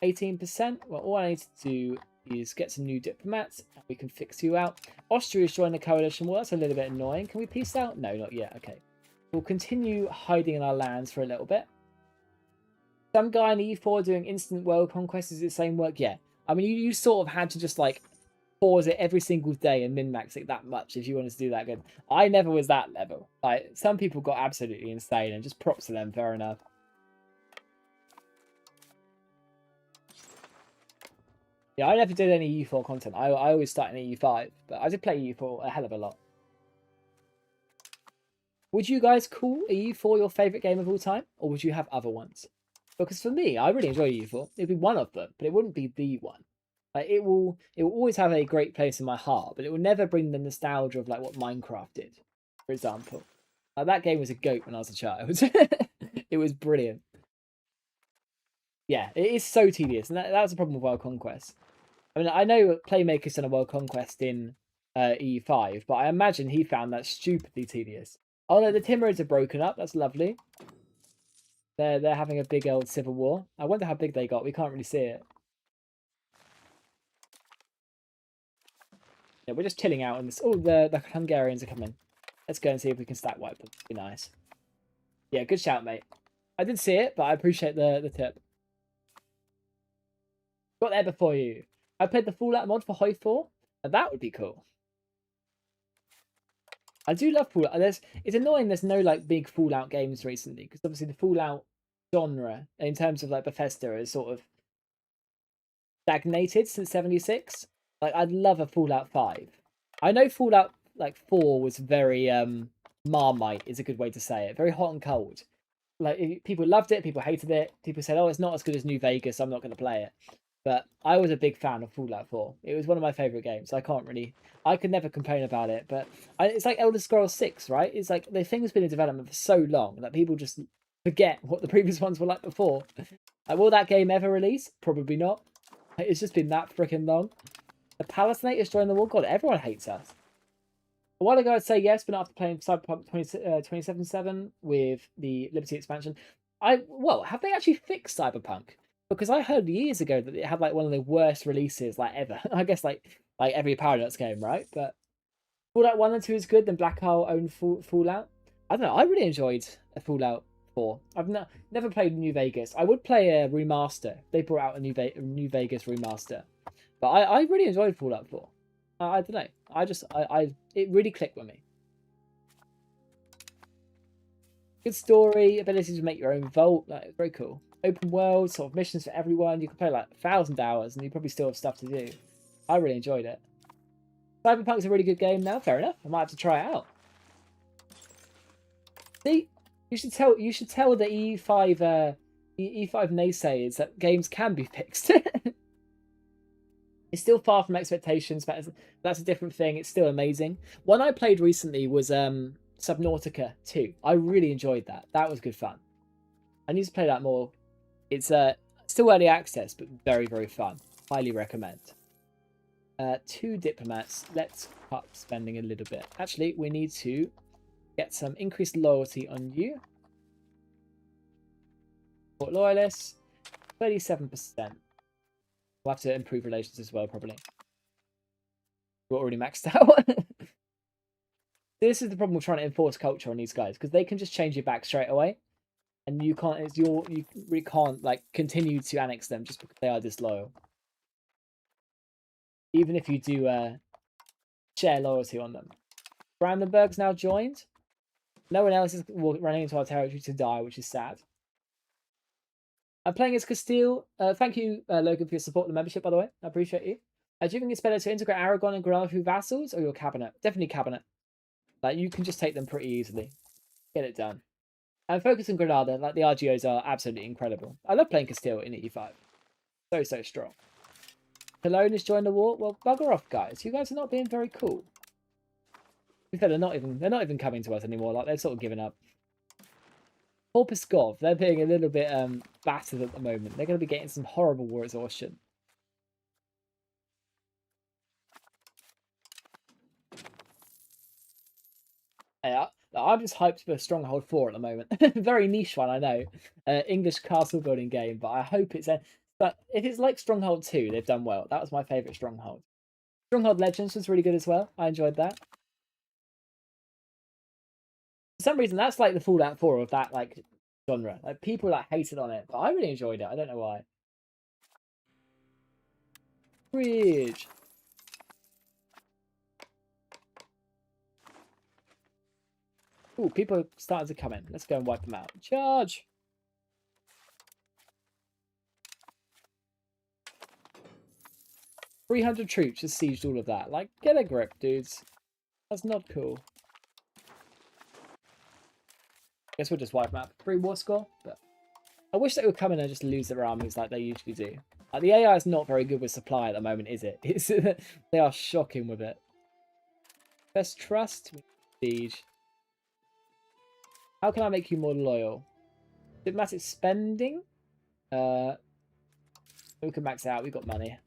18%. Well, all I need to do is get some new diplomats, and we can fix you out. Austria's joined the coalition. Well, that's a little bit annoying. Can we peace out? No, not yet. Okay. We'll continue hiding in our lands for a little bit. Some guy in E4 doing instant world conquest, is it the same work? Yeah. I mean, you sort of had to just like pause it every single day and min-max it that much if you wanted to do that good. I never was that level. Like, some people got absolutely insane, and just props to them, fair enough. Yeah, I never did any EU4 content. I always started in EU5, but I did play EU4 a hell of a lot. Would you guys call EU4 your favourite game of all time, or would you have other ones? Because for me, I really enjoy EU4. It'd be one of them, but it wouldn't be the one. Like, it will always have a great place in my heart, but it will never bring the nostalgia of like what Minecraft did, for example. Like, that game was a goat when I was a child. It was brilliant. Yeah, it is so tedious, and that's the problem with World Conquest. I mean, I know Playmaker's done a World Conquest in EU5, but I imagine he found that stupidly tedious. Oh no, the Timurids are broken up. That's lovely. They're having a big old civil war. I wonder how big they got. We can't really see it. Yeah, we're just chilling out in this. Oh, the Hungarians are coming. Let's go and see if we can stack wipe them. Be nice. Yeah, good shout, mate. I did see it, but I appreciate the tip. Got there before you. I played the Fallout mod for Hoi 4. That would be cool. I do love Fallout. It's annoying there's no like big Fallout games recently, because obviously the Fallout genre in terms of like Bethesda is sort of stagnated since 76. Like, I'd love a Fallout 5. I know Fallout like 4 was very Marmite is a good way to say it. Very hot and cold. Like, people loved it, people hated it. People said, "Oh, it's not as good as New Vegas, I'm not going to play it." But I was a big fan of Fallout 4. It was one of my favorite games. I could never complain about it. But it's like Elder Scrolls 6, right? It's like the thing's been in development for so long that people just forget what the previous ones were like before. Like, will that game ever release? Probably not. It's just been that freaking long. The Palatinators joined the war. God, everyone hates us. A while ago, I'd say yes, but after playing Cyberpunk 2077 with the Liberty expansion, well, have they actually fixed Cyberpunk? Because I heard years ago that it had like one of the worst releases like ever. I guess like every Paradox game, right? But Fallout 1 and 2 is good. Then Black Hole owned Fallout. I don't know. I really enjoyed a Fallout 4. I've never played New Vegas. I would play a remaster. They brought out a New Vegas remaster, but I really enjoyed Fallout 4. I don't know. It really clicked with me. Good story, ability to make your own vault. Like, very cool. Open world, sort of missions for everyone. You can play like 1,000 hours, and you probably still have stuff to do. I really enjoyed it. Cyberpunk's a really good game now. Fair enough. I might have to try it out. See, you should tell the EU5 naysayers that games can be fixed. It's still far from expectations, but that's a different thing. It's still amazing. One I played recently was Subnautica 2. I really enjoyed that. That was good fun. I need to play that more. It's still early access, but very, very fun. Highly recommend. 2 diplomats. Let's cut spending a little bit. Actually, we need to get some increased loyalty on you. Port loyalists, 37%. We'll have to improve relations as well, probably. We're already maxed out. This is the problem with trying to enforce culture on these guys, because they can just change your back straight away, and you can't. You really can't like continue to annex them just because they are disloyal. Even if you do share loyalty on them. Brandenburg's now joined. No one else is running into our territory to die, which is sad. I'm playing as Castile. Thank you, Logan, for your support and the membership, by the way. I appreciate you. Do you think it's better to integrate Aragon and Granada through vassals or your cabinet? Definitely cabinet. Like, you can just take them pretty easily. Get it done. And focus on Granada. Like, the RGOs are absolutely incredible. I love playing Castile in E5. So, so strong. Cologne has joined the war. Well, bugger off, guys. You guys are not being very cool. They're not even coming to us anymore. Like, they're sort of giving up. Poor Pskov, they're being a little bit battered at the moment. They're going to be getting some horrible war exhaustion. Yeah, I'm just hyped for Stronghold 4 at the moment. Very niche one, I know. English castle building game, but I hope it's... But if it's like Stronghold 2, they've done well. That was my favourite Stronghold. Stronghold Legends was really good as well. I enjoyed that. For some reason, that's like the Fallout 4 of that like genre. Like people like hated on it, but I really enjoyed it. I don't know why. Bridge. Ooh, people are starting to come in. Let's go and wipe them out. Charge. $300 troops just sieged all of that. Like, get a grip, dudes. That's not cool. I guess we'll just wipe them out. Free war score, but I wish they would come in and just lose their armies like they usually do. Like, the AI is not very good with supply at the moment, is it? They are shocking with it. Best trust, siege. How can I make you more loyal? Diplomatic spending? We can max out. We've got money.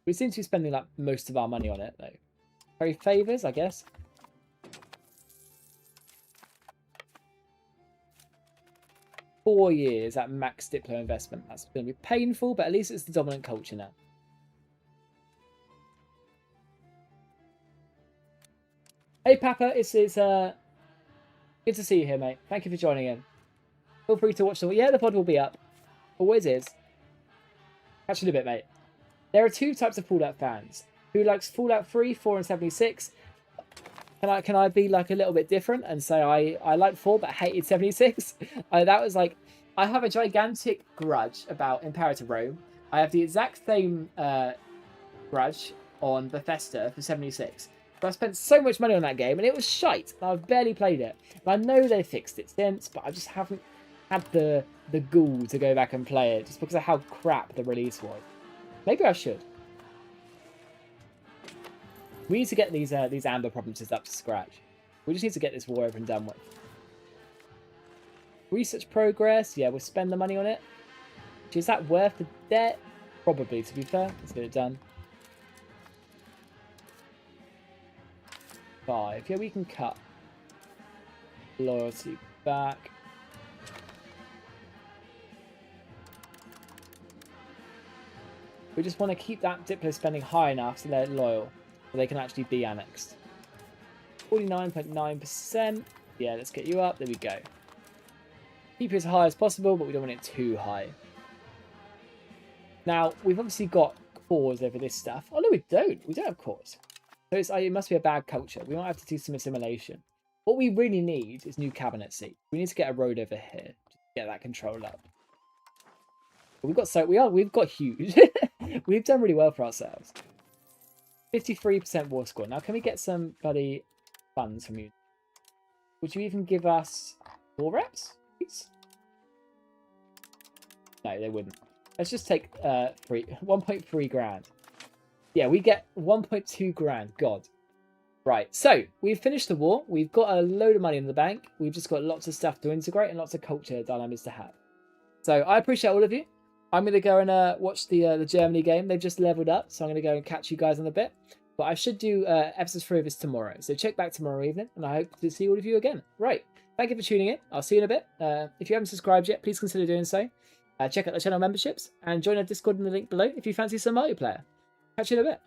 We seem to be spending like most of our money on it though. Very favours, I guess. $4 years at max Diplo investment. That's going to be painful, but at least it's the dominant culture now. Hey Papa, it's good to see you here, mate. Thank you for joining in. Feel free to watch the... Yeah, the pod will be up. Always is. Catch you in a bit, mate. There are two types of Fallout fans. Who likes Fallout 3, 4, and 76? Can I be like a little bit different and say I like 4 but hated 76? That was like... I have a gigantic grudge about Imperator Rome. I have the exact same grudge on Bethesda for 76. But I spent so much money on that game and it was shite. I've barely played it. And I know they fixed it since, but I just haven't had the gall to go back and play it just because of how crap the release was. Maybe I should. We need to get these amber provinces up to scratch. We just need to get this war over and done with. Research progress. Yeah, we'll spend the money on it. Is that worth the debt? Probably, to be fair. Let's get it done. 5. Yeah, we can cut loyalty back. We just want to keep that Diplo spending high enough so they're loyal, so they can actually be annexed. 49.9%. Yeah, let's get you up. There we go. Keep it as high as possible, but we don't want it too high. Now, we've obviously got cores over this stuff. Oh, no, we don't. We don't have cores. So it must be a bad culture. We might have to do some assimilation. What we really need is new cabinet seats. We need to get a road over here to get that control up. We've got huge. We've done really well for ourselves. 53% war score. Now, can we get some bloody funds from you? Would you even give us more reps, please? No, they wouldn't. Let's just take 1.3 grand. Yeah, we get 1.2 grand. God. Right, so we've finished the war. We've got a load of money in the bank. We've just got lots of stuff to integrate and lots of culture dynamics to have. So I appreciate all of you. I'm going to go and watch the Germany game. They've just leveled up, so I'm going to go and catch you guys in a bit. But I should do episode 3 of this tomorrow. So check back tomorrow evening, and I hope to see all of you again. Right, thank you for tuning in. I'll see you in a bit. If you haven't subscribed yet, please consider doing so. Check out the channel memberships, and join our Discord in the link below if you fancy some multiplayer. Catch you in a bit.